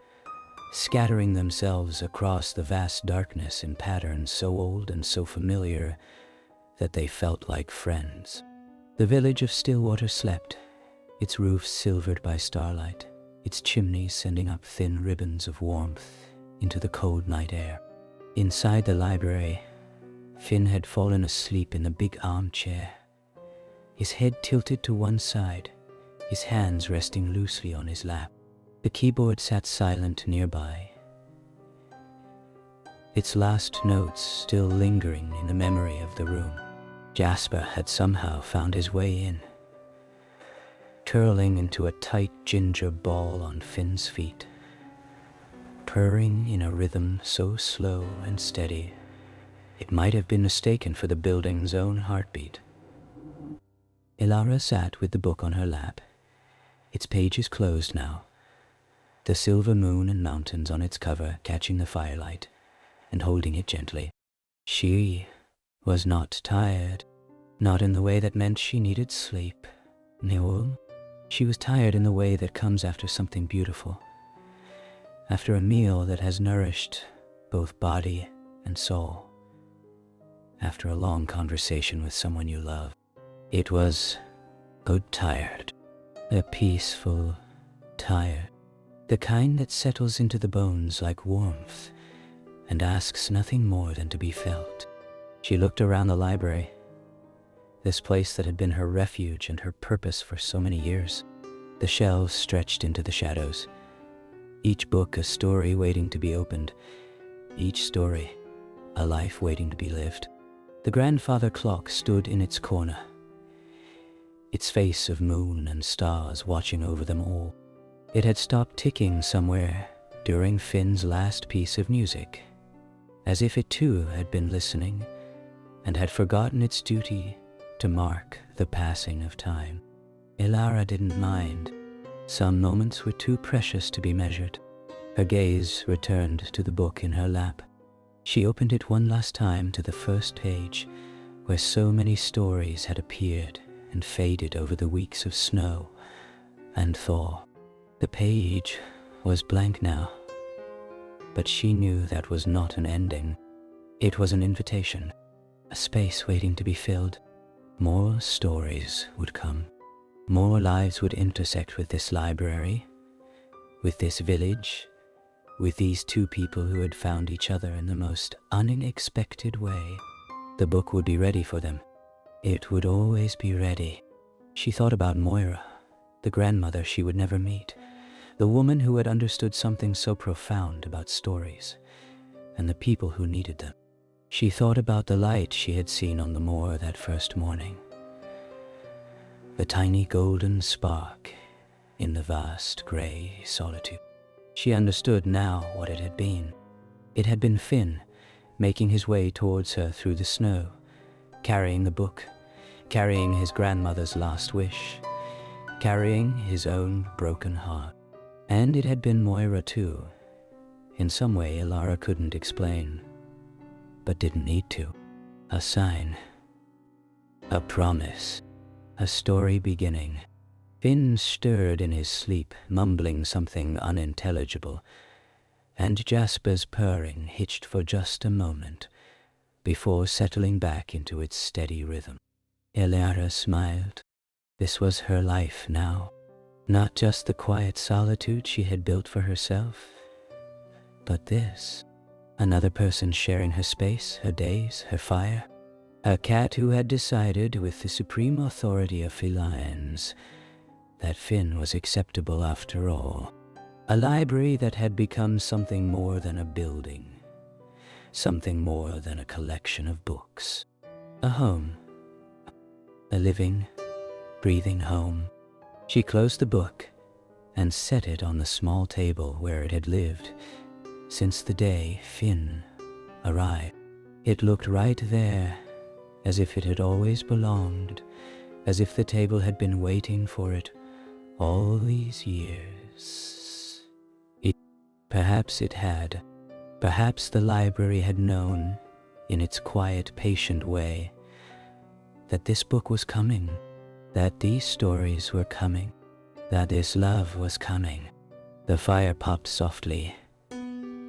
scattering themselves across the vast darkness in patterns so old and so familiar that they felt like friends. The village of Stillwater slept, its roof silvered by starlight, its chimneys sending up thin ribbons of warmth into the cold night air. Inside the library, Finn had fallen asleep in the big armchair, his head tilted to one side, his hands resting loosely on his lap. The keyboard sat silent nearby, its last notes still lingering in the memory of the room. Jasper had somehow found his way in, curling into a tight ginger ball on Finn's feet, purring in a rhythm so slow and steady it might have been mistaken for the building's own heartbeat. Elara sat with the book on her lap, its pages closed now, the silver moon and mountains on its cover catching the firelight and holding it gently. She was not tired, not in the way that meant she needed sleep. No, she was tired in the way that comes after something beautiful, after a meal that has nourished both body and soul, after a long conversation with someone you love. It was good tired, a peaceful tired, the kind that settles into the bones like warmth and asks nothing more than to be felt. She looked around the library, this place that had been her refuge and her purpose for so many years. The shelves stretched into the shadows, each book a story waiting to be opened, each story a life waiting to be lived. The grandfather clock stood in its corner, its face of moon and stars watching over them all. It had stopped ticking somewhere during Finn's last piece of music, as if it too had been listening and had forgotten its duty to mark the passing of time. Elara didn't mind. Some moments were too precious to be measured. Her gaze returned to the book in her lap. She opened it one last time to the first page, where so many stories had appeared and faded over the weeks of snow and thaw. The page was blank now, but she knew that was not an ending. It was an invitation, a space waiting to be filled. More stories would come. More lives would intersect with this library, with this village, with these two people who had found each other in the most unexpected way. The book would be ready for them. It would always be ready. She thought about Moira, the grandmother she would never meet, the woman who had understood something so profound about stories, and the people who needed them. She thought about the light she had seen on the moor that first morning, the tiny golden spark in the vast grey solitude. She understood now what it had been. It had been Finn, making his way towards her through the snow, carrying the book, carrying his grandmother's last wish, carrying his own broken heart. And it had been Moira too. In some way Elara couldn't explain, but didn't need to. A sign, a promise, a story beginning. Finn stirred in his sleep, mumbling something unintelligible, and Jasper's purring hitched for just a moment before settling back into its steady rhythm. Elara smiled. This was her life now, not just the quiet solitude she had built for herself, but this, another person sharing her space, her days, her fire. A cat who had decided, with the supreme authority of felines, that Finn was acceptable after all. A library that had become something more than a building, something more than a collection of books. A home, a living, breathing home. She closed the book and set it on the small table where it had lived since the day Finn arrived. It looked right there, as if it had always belonged, as if the table had been waiting for it all these years. Perhaps it had. Perhaps the library had known, in its quiet, patient way, that this book was coming, that these stories were coming, that this love was coming. The fire popped softly,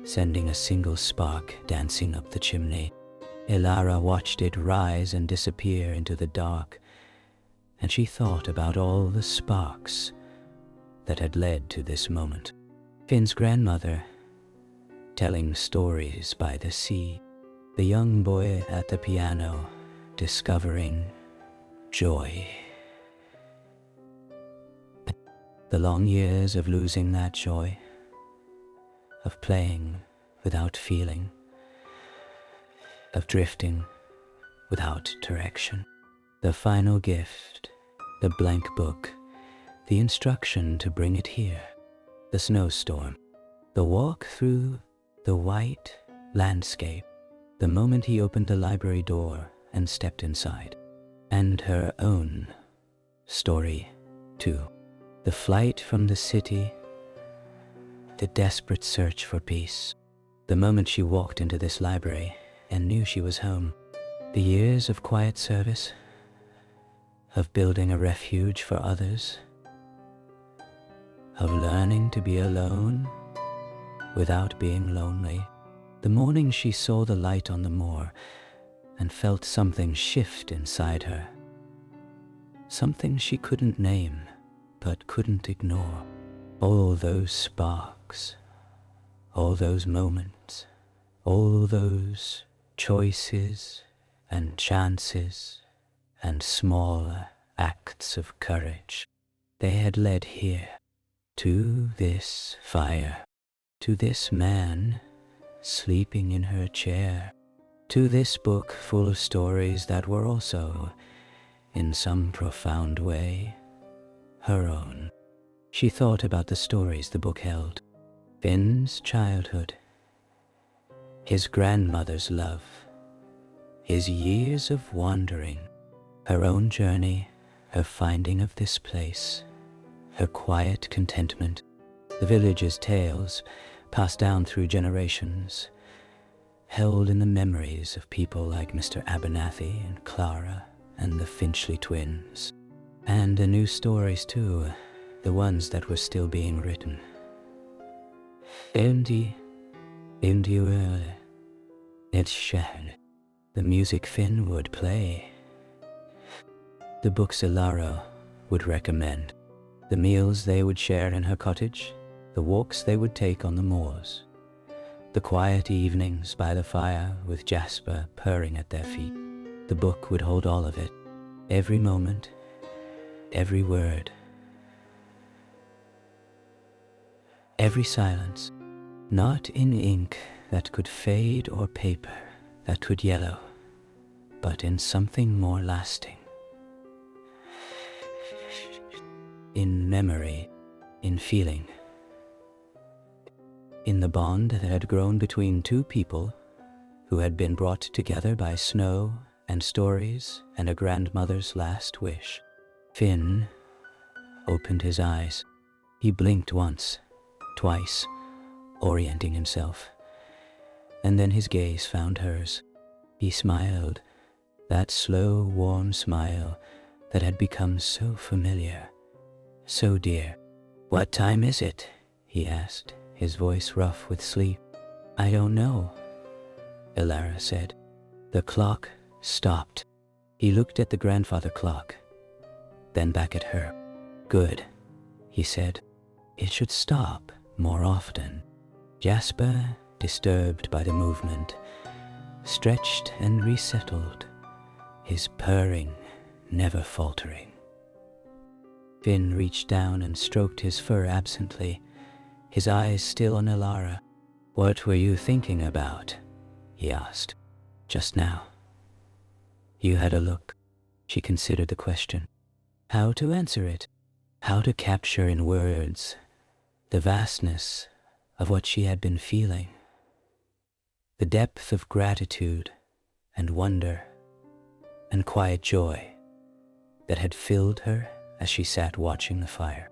sending a single spark dancing up the chimney. Elara watched it rise and disappear into the dark and she thought about all the sparks that had led to this moment. Finn's grandmother, telling stories by the sea, the young boy at the piano, discovering joy. The long years of losing that joy, of playing without feeling, of drifting without direction. The final gift, the blank book, the instruction to bring it here, the snowstorm, the walk through the white landscape, the moment he opened the library door and stepped inside, and her own story too. The flight from the city, the desperate search for peace, the moment she walked into this library and knew she was home, the years of quiet service, of building a refuge for others, of learning to be alone without being lonely. The morning she saw the light on the moor and felt something shift inside her, something she couldn't name but couldn't ignore. All those sparks, all those moments, all those choices and chances and small acts of courage, they had led here, to this fire, to this man sleeping in her chair, to this book full of stories that were also, in some profound way, her own. She thought about the stories the book held, Finn's childhood, his grandmother's love, his years of wandering, her own journey, her finding of this place, her quiet contentment, the village's tales passed down through generations, held in the memories of people like Mr. Abernathy and Clara and the Finchley twins, and the new stories too, the ones that were still being written. The music Finn would play, the books Ilara would recommend, the meals they would share in her cottage, the walks they would take on the moors, the quiet evenings by the fire with Jasper purring at their feet. The book would hold all of it, every moment, every word, every silence, not in ink that could fade or paper that could yellow, but in something more lasting. In memory, in feeling, in the bond that had grown between two people who had been brought together by snow and stories and a grandmother's last wish. Finn opened his eyes. He blinked once, twice, orienting himself, and then his gaze found hers. He smiled, that slow, warm smile that had become so familiar, so dear. "What time is it?" he asked, his voice rough with sleep. "I don't know," Ilara said. The clock stopped. He looked at the grandfather clock, then back at her. "Good," he said. "It should stop more often." Jasper, disturbed by the movement, stretched and resettled, his purring never faltering. Finn reached down and stroked his fur absently, his eyes still on Ilara. "What were you thinking about?" he asked. "Just now." You had a look. She considered the question. How to answer it? How to capture in words the vastness of what she had been feeling? The depth of gratitude and wonder and quiet joy that had filled her as she sat watching the fire.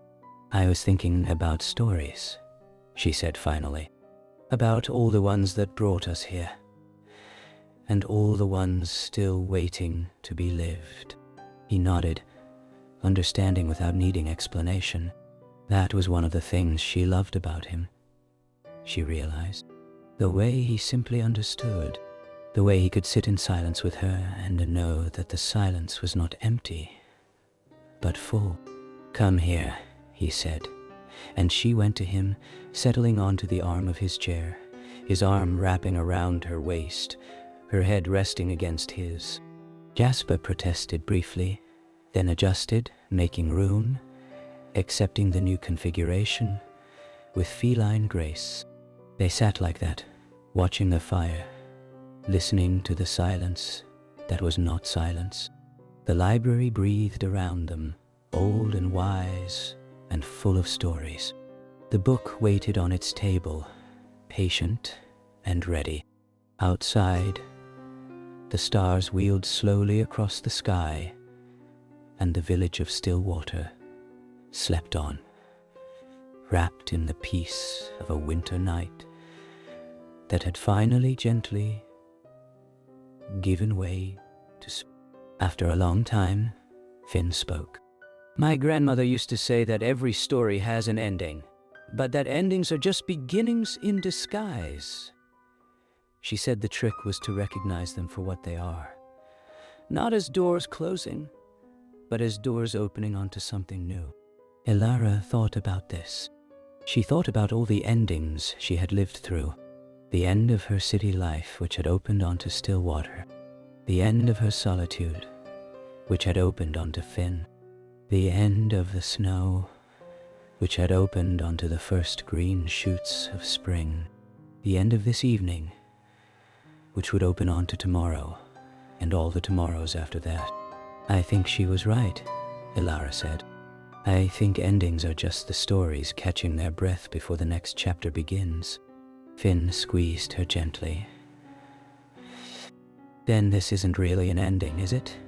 "I was thinking about stories," she said finally, "about all the ones that brought us here, and all the ones still waiting to be lived." He nodded, understanding without needing explanation. That was one of the things she loved about him, she realized. The way he simply understood, the way he could sit in silence with her and know that the silence was not empty, but full. "Come here," he said, and she went to him, settling onto the arm of his chair, his arm wrapping around her waist, her head resting against his. Jasper protested briefly, then adjusted, making room, accepting the new configuration with feline grace. They sat like that, watching the fire, listening to the silence that was not silence. The library breathed around them, old and wise and full of stories. The book waited on its table, patient and ready. Outside, the stars wheeled slowly across the sky, and the village of Stillwater slept on, wrapped in the peace of a winter night that had finally gently given way to After a long time, Finn spoke. "My grandmother used to say that every story has an ending, but that endings are just beginnings in disguise. She said the trick was to recognize them for what they are, not as doors closing, but as doors opening onto something new." Elara thought about this. She thought about all the endings she had lived through. The end of her city life, which had opened onto Stillwater. The end of her solitude, which had opened onto Finn. The end of the snow, which had opened onto the first green shoots of spring. The end of this evening, which would open onto tomorrow, and all the tomorrows after that. "I think she was right," Elara said. "I think endings are just the stories catching their breath before the next chapter begins." Finn squeezed her gently. "Then this isn't really an ending, is it?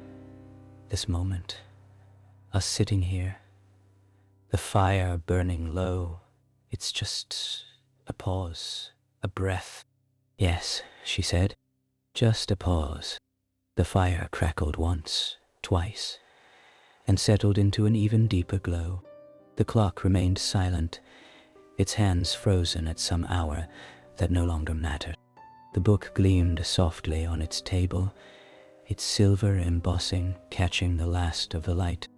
This moment, us sitting here, the fire burning low, it's just a pause, a breath." "Yes," she said, "just a pause." The fire crackled once, twice, and settled into an even deeper glow. The clock remained silent, its hands frozen at some hour that no longer mattered. The book gleamed softly on its table, its silver embossing catching the last of the light.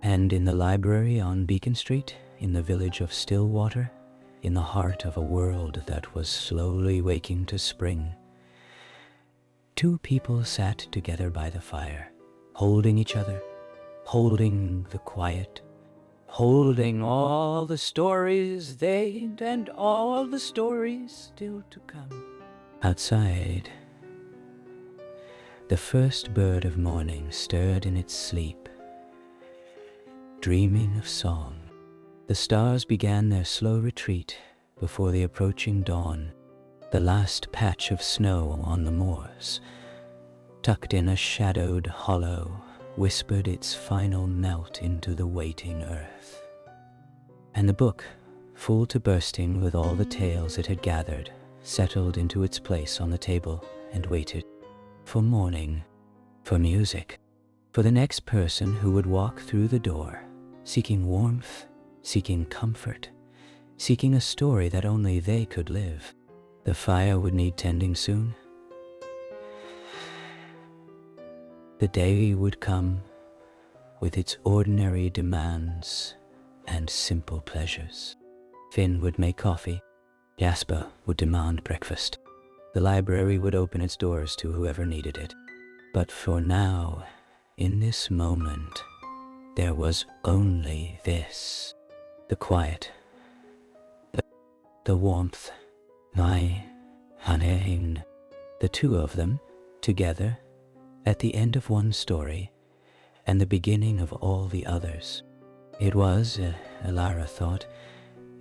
And in the library on Beacon Street, in the village of Stillwater, in the heart of a world that was slowly waking to spring, two people sat together by the fire, holding each other, holding the quiet, holding all the stories they and all the stories still to come. Outside, the first bird of morning stirred in its sleep, dreaming of song. The stars began their slow retreat before the approaching dawn. The last patch of snow on the moors, tucked in a shadowed hollow, whispered its final melt into the waiting earth. And the book, full to bursting with all the tales it had gathered, settled into its place on the table and waited for morning, for music, for the next person who would walk through the door, seeking warmth, seeking comfort, seeking a story that only they could live. The fire would need tending soon. The day would come with its ordinary demands and simple pleasures. Finn would make coffee. Jasper would demand breakfast. The library would open its doors to whoever needed it. But for now, in this moment, there was only this. The quiet, the warmth, my honey, the two of them, together, at the end of one story, and the beginning of all the others. It was, Elara thought,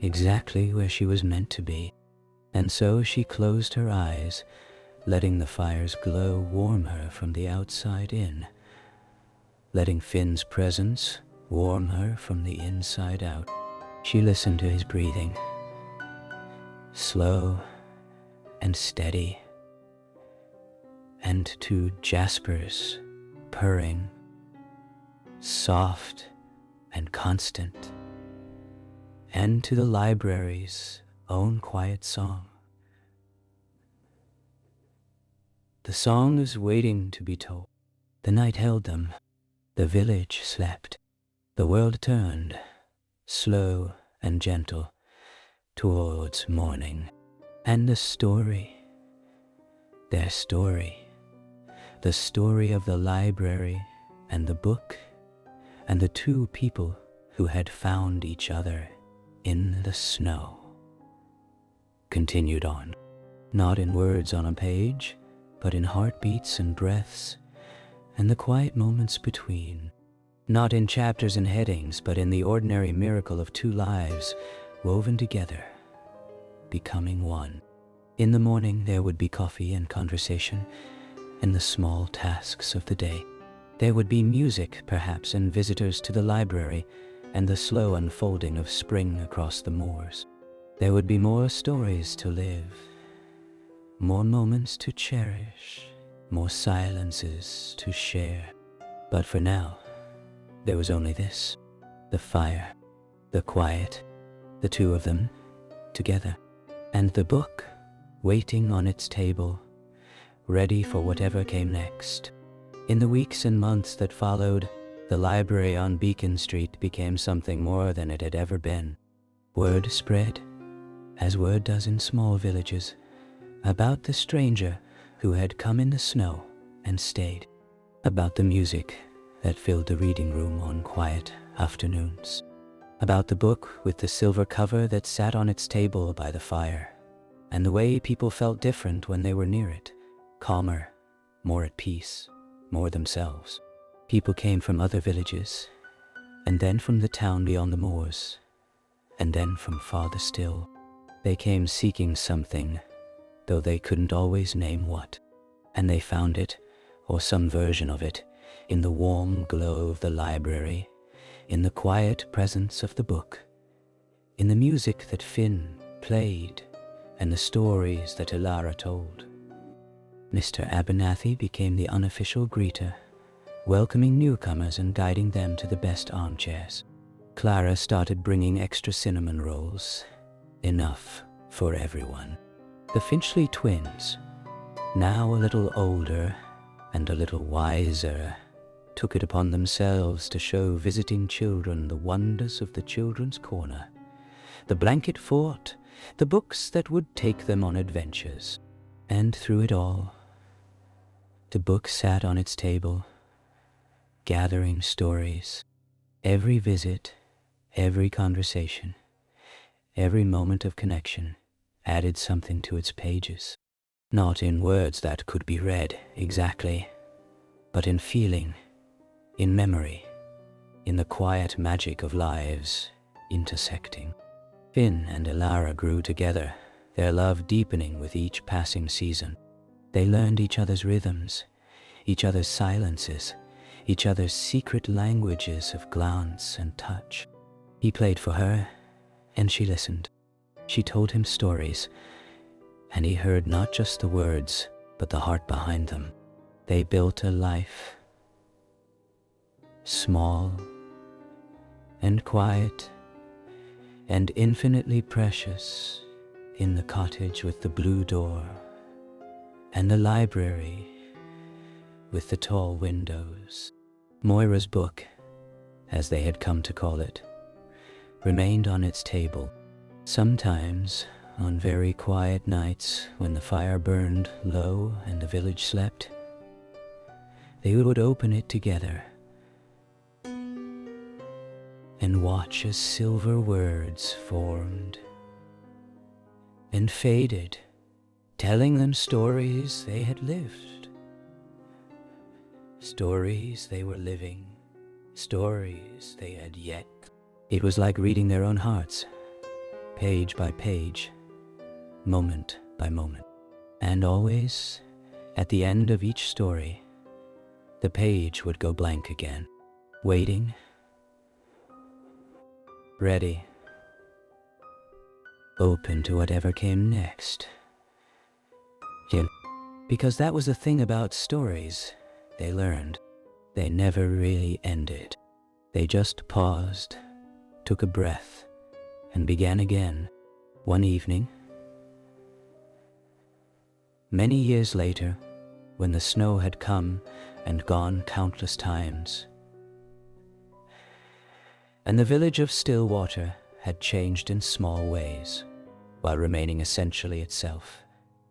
exactly where she was meant to be. And so she closed her eyes, letting the fire's glow warm her from the outside in, letting Finn's presence warm her from the inside out. She listened to his breathing, slow and steady, and to Jasper's purring, soft and constant, and to the library's own quiet song. The song is waiting to be told. The night held them. The village slept. The world turned, slow and gentle, towards morning. And the story, their story, the story of the library and the book, and the two people who had found each other in the snow, continued on, not in words on a page, but in heartbeats and breaths, and the quiet moments between. Not in chapters and headings, but in the ordinary miracle of two lives woven together, becoming one. In the morning there would be coffee and conversation, and the small tasks of the day. There would be music, perhaps, and visitors to the library, and the slow unfolding of spring across the moors. There would be more stories to live, more moments to cherish, more silences to share. But for now, there was only this, the fire, the quiet, the two of them, together, and the book, waiting on its table, ready for whatever came next. In the weeks and months that followed, the library on Beacon Street became something more than it had ever been. Word spread, as word does in small villages, about the stranger who had come in the snow and stayed, about the music that filled the reading room on quiet afternoons, about the book with the silver cover that sat on its table by the fire, and the way people felt different when they were near it, calmer, more at peace, more themselves. People came from other villages, and then from the town beyond the moors, and then from farther still. They came seeking something, though they couldn't always name what, and they found it, or some version of it, in the warm glow of the library, in the quiet presence of the book, in the music that Finn played, and the stories that Ilara told. Mr. Abernathy became the unofficial greeter, welcoming newcomers and guiding them to the best armchairs. Clara started bringing extra cinnamon rolls, enough for everyone. The Finchley twins, now a little older and a little wiser, took it upon themselves to show visiting children the wonders of the children's corner, the blanket fort, the books that would take them on adventures. And through it all, the book sat on its table, gathering stories. Every visit, every conversation, every moment of connection added something to its pages. Not in words that could be read exactly, but in feeling, in memory, in the quiet magic of lives intersecting. Finn and Ilara grew together, their love deepening with each passing season. They learned each other's rhythms, each other's silences, each other's secret languages of glance and touch. He played for her, and she listened. She told him stories, and he heard not just the words, but the heart behind them. They built a life, small and quiet and infinitely precious, in the cottage with the blue door and the library with the tall windows. Moira's book, as they had come to call it, remained on its table. Sometimes, on very quiet nights when the fire burned low and the village slept, they would open it together and watch as silver words formed and faded, telling them stories they had lived, stories they were living, stories they had yet. It was like reading their own hearts, page by page, moment by moment. And always, at the end of each story, the page would go blank again, waiting, ready, open to whatever came next. Because that was the thing about stories, they learned. They never really ended. They just paused, took a breath, and began again. One evening, many years later, when the snow had come and gone countless times, And the village of Stillwater had changed in small ways, while remaining essentially itself.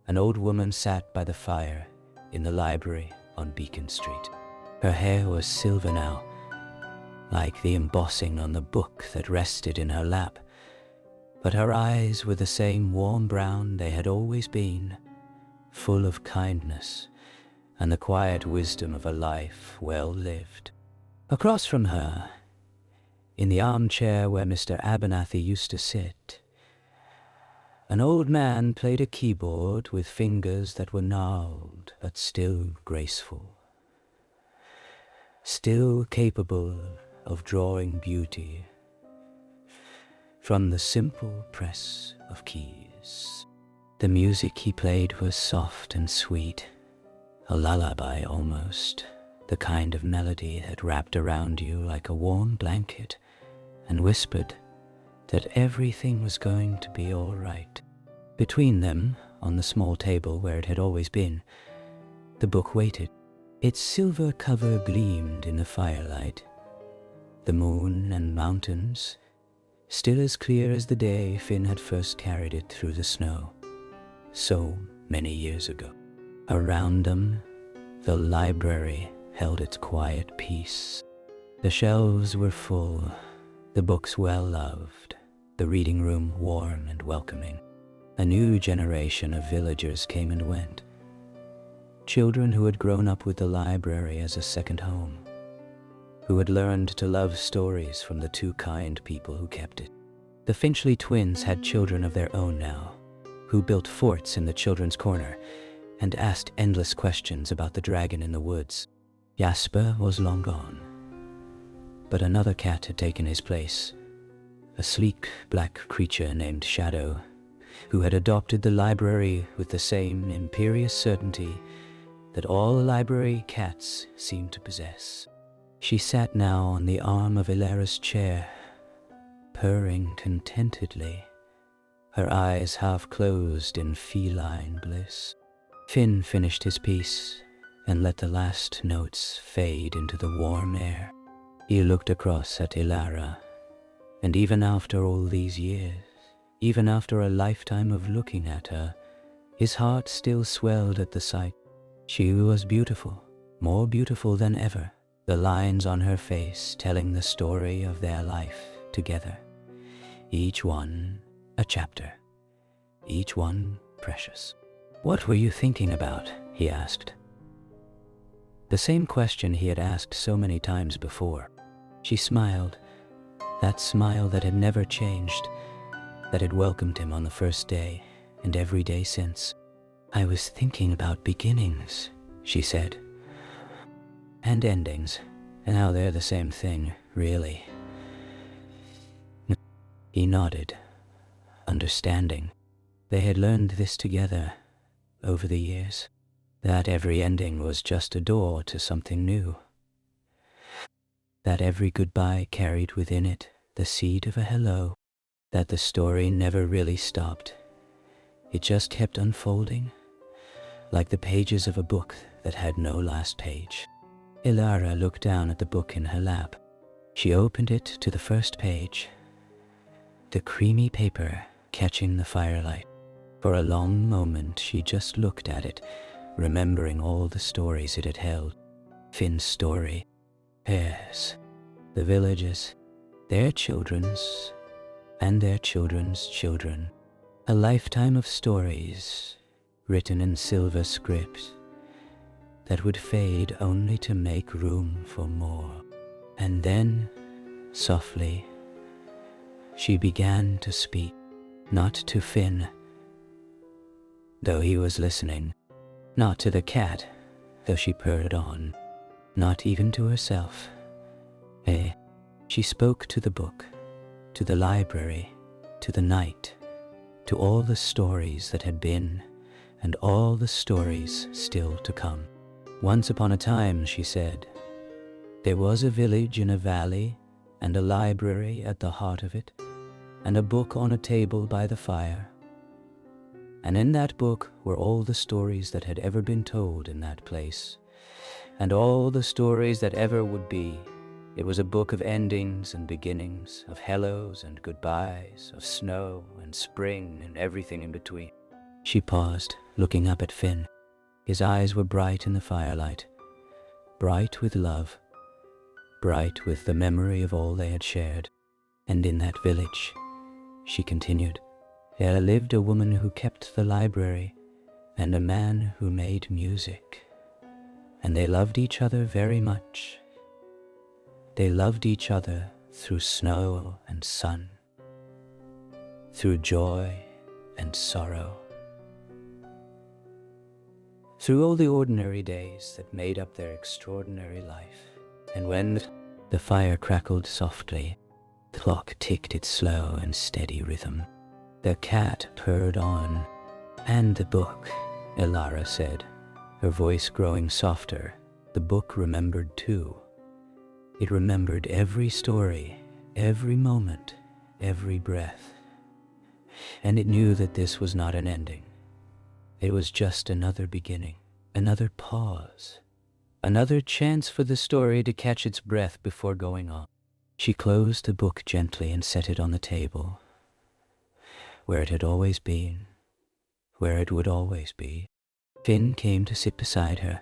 An old woman sat by the fire in the library on Beacon Street. Her hair was silver now, like the embossing on the book that rested in her lap, but her eyes were the same warm brown they had always been, full of kindness and the quiet wisdom of a life well lived. Across from her, in the armchair where Mr. Abernathy used to sit, an old man played a keyboard with fingers that were gnarled but still graceful, still capable of drawing beauty from the simple press of keys. The music he played was soft and sweet, a lullaby almost, the kind of melody that wrapped around you like a warm blanket and whispered that everything was going to be all right. Between them, on the small table where it had always been, the book waited. Its silver cover gleamed in the firelight. The moon and mountains, still as clear as the day Finn had first carried it through the snow, so many years ago. Around them, the library held its quiet peace. The shelves were full, the books well loved, the reading room warm and welcoming. A new generation of villagers came and went, children who had grown up with the library as a second home, who had learned to love stories from the two kind people who kept it. The Finchley twins had children of their own now, who built forts in the children's corner and asked endless questions about the dragon in the woods. Jasper was long gone, but another cat had taken his place, a sleek black creature named Shadow, who had adopted the library with the same imperious certainty that all library cats seemed to possess. She sat now on the arm of Ilara's chair, purring contentedly, her eyes half closed in feline bliss. Finn finished his piece and let the last notes fade into the warm air. He looked across at Ilara, and even after all these years, even after a lifetime of looking at her, his heart still swelled at the sight. She was beautiful, more beautiful than ever, the lines on her face telling the story of their life together, each one a chapter, each one precious. "What were you thinking about?" he asked. The same question he had asked so many times before. She smiled, that smile that had never changed, that had welcomed him on the first day and every day since. "I was thinking about beginnings," she said, "and endings, and how they're the same thing, really." He nodded, understanding. They had learned this together over the years, that every ending was just a door to something new, that every goodbye carried within it the seed of a hello, that the story never really stopped. It just kept unfolding, like the pages of a book that had no last page. Ilara looked down at the book in her lap. She opened it to the first page, the creamy paper catching the firelight. For a long moment she just looked at it, remembering all the stories it had held. Finn's story, hers, the villagers, their children's, and their children's children. A lifetime of stories, written in silver script, that would fade only to make room for more. And then, softly, she began to speak, not to Finn, though he was listening, not to the cat, though she purred on, not even to herself. She spoke to the book, to the library, to the night, to all the stories that had been, and all the stories still to come. "Once upon a time," she said, "there was a village in a valley, and a library at the heart of it, and a book on a table by the fire. And in that book were all the stories that had ever been told in that place, and all the stories that ever would be. It was a book of endings and beginnings, of hellos and goodbyes, of snow and spring and everything in between. She paused, looking up at Finn. His eyes were bright in the firelight, bright with love, bright with the memory of all they had shared. And in that village, she continued, there lived a woman who kept the library and a man who made music. And they loved each other very much. They loved each other through snow and sun, through joy and sorrow, through all the ordinary days that made up their extraordinary life. And when the fire crackled softly, the clock ticked its slow and steady rhythm, the cat purred on, and the book, Elara said, her voice growing softer, the book remembered too. It remembered every story, every moment, every breath. And it knew that this was not an ending. It was just another beginning, another pause, another chance for the story to catch its breath before going on. She closed the book gently and set it on the table, where it had always been, where it would always be. Finn came to sit beside her,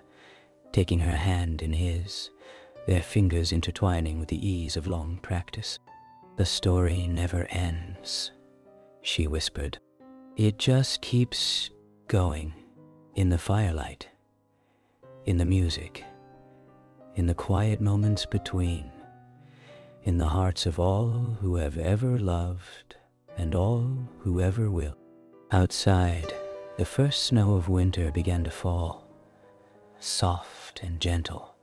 taking her hand in his, their fingers intertwining with the ease of long practice. The story never ends, she whispered. It just keeps going, in the firelight, in the music, in the quiet moments between, in the hearts of all who have ever loved and all who ever will. Outside, the first snow of winter began to fall, soft and gentle.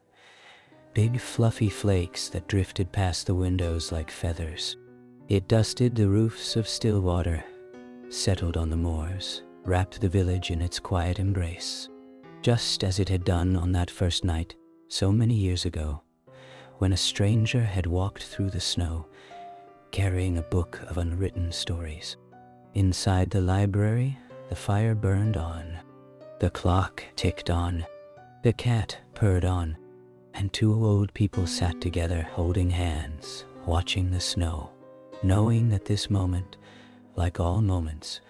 Big fluffy flakes that drifted past the windows like feathers. It dusted the roofs of Stillwater, settled on the moors, wrapped the village in its quiet embrace, just as it had done on that first night, so many years ago, when a stranger had walked through the snow, carrying a book of unwritten stories. Inside the library, the fire burned on, the clock ticked on, the cat purred on, and two old people sat together holding hands, watching the snow, knowing that this moment, like all moments,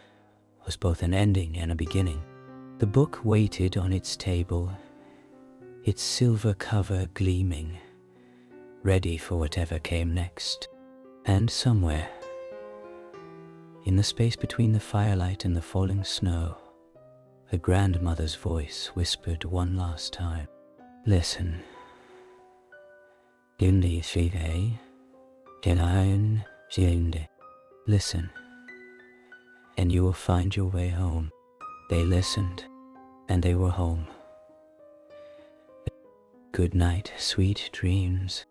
was both an ending and a beginning. The book waited on its table, its silver cover gleaming, ready for whatever came next. And somewhere, in the space between the firelight and the falling snow, the grandmother's voice whispered one last time, listen. Listen, and you will find your way home. They listened, and they were home. Good night, sweet dreams.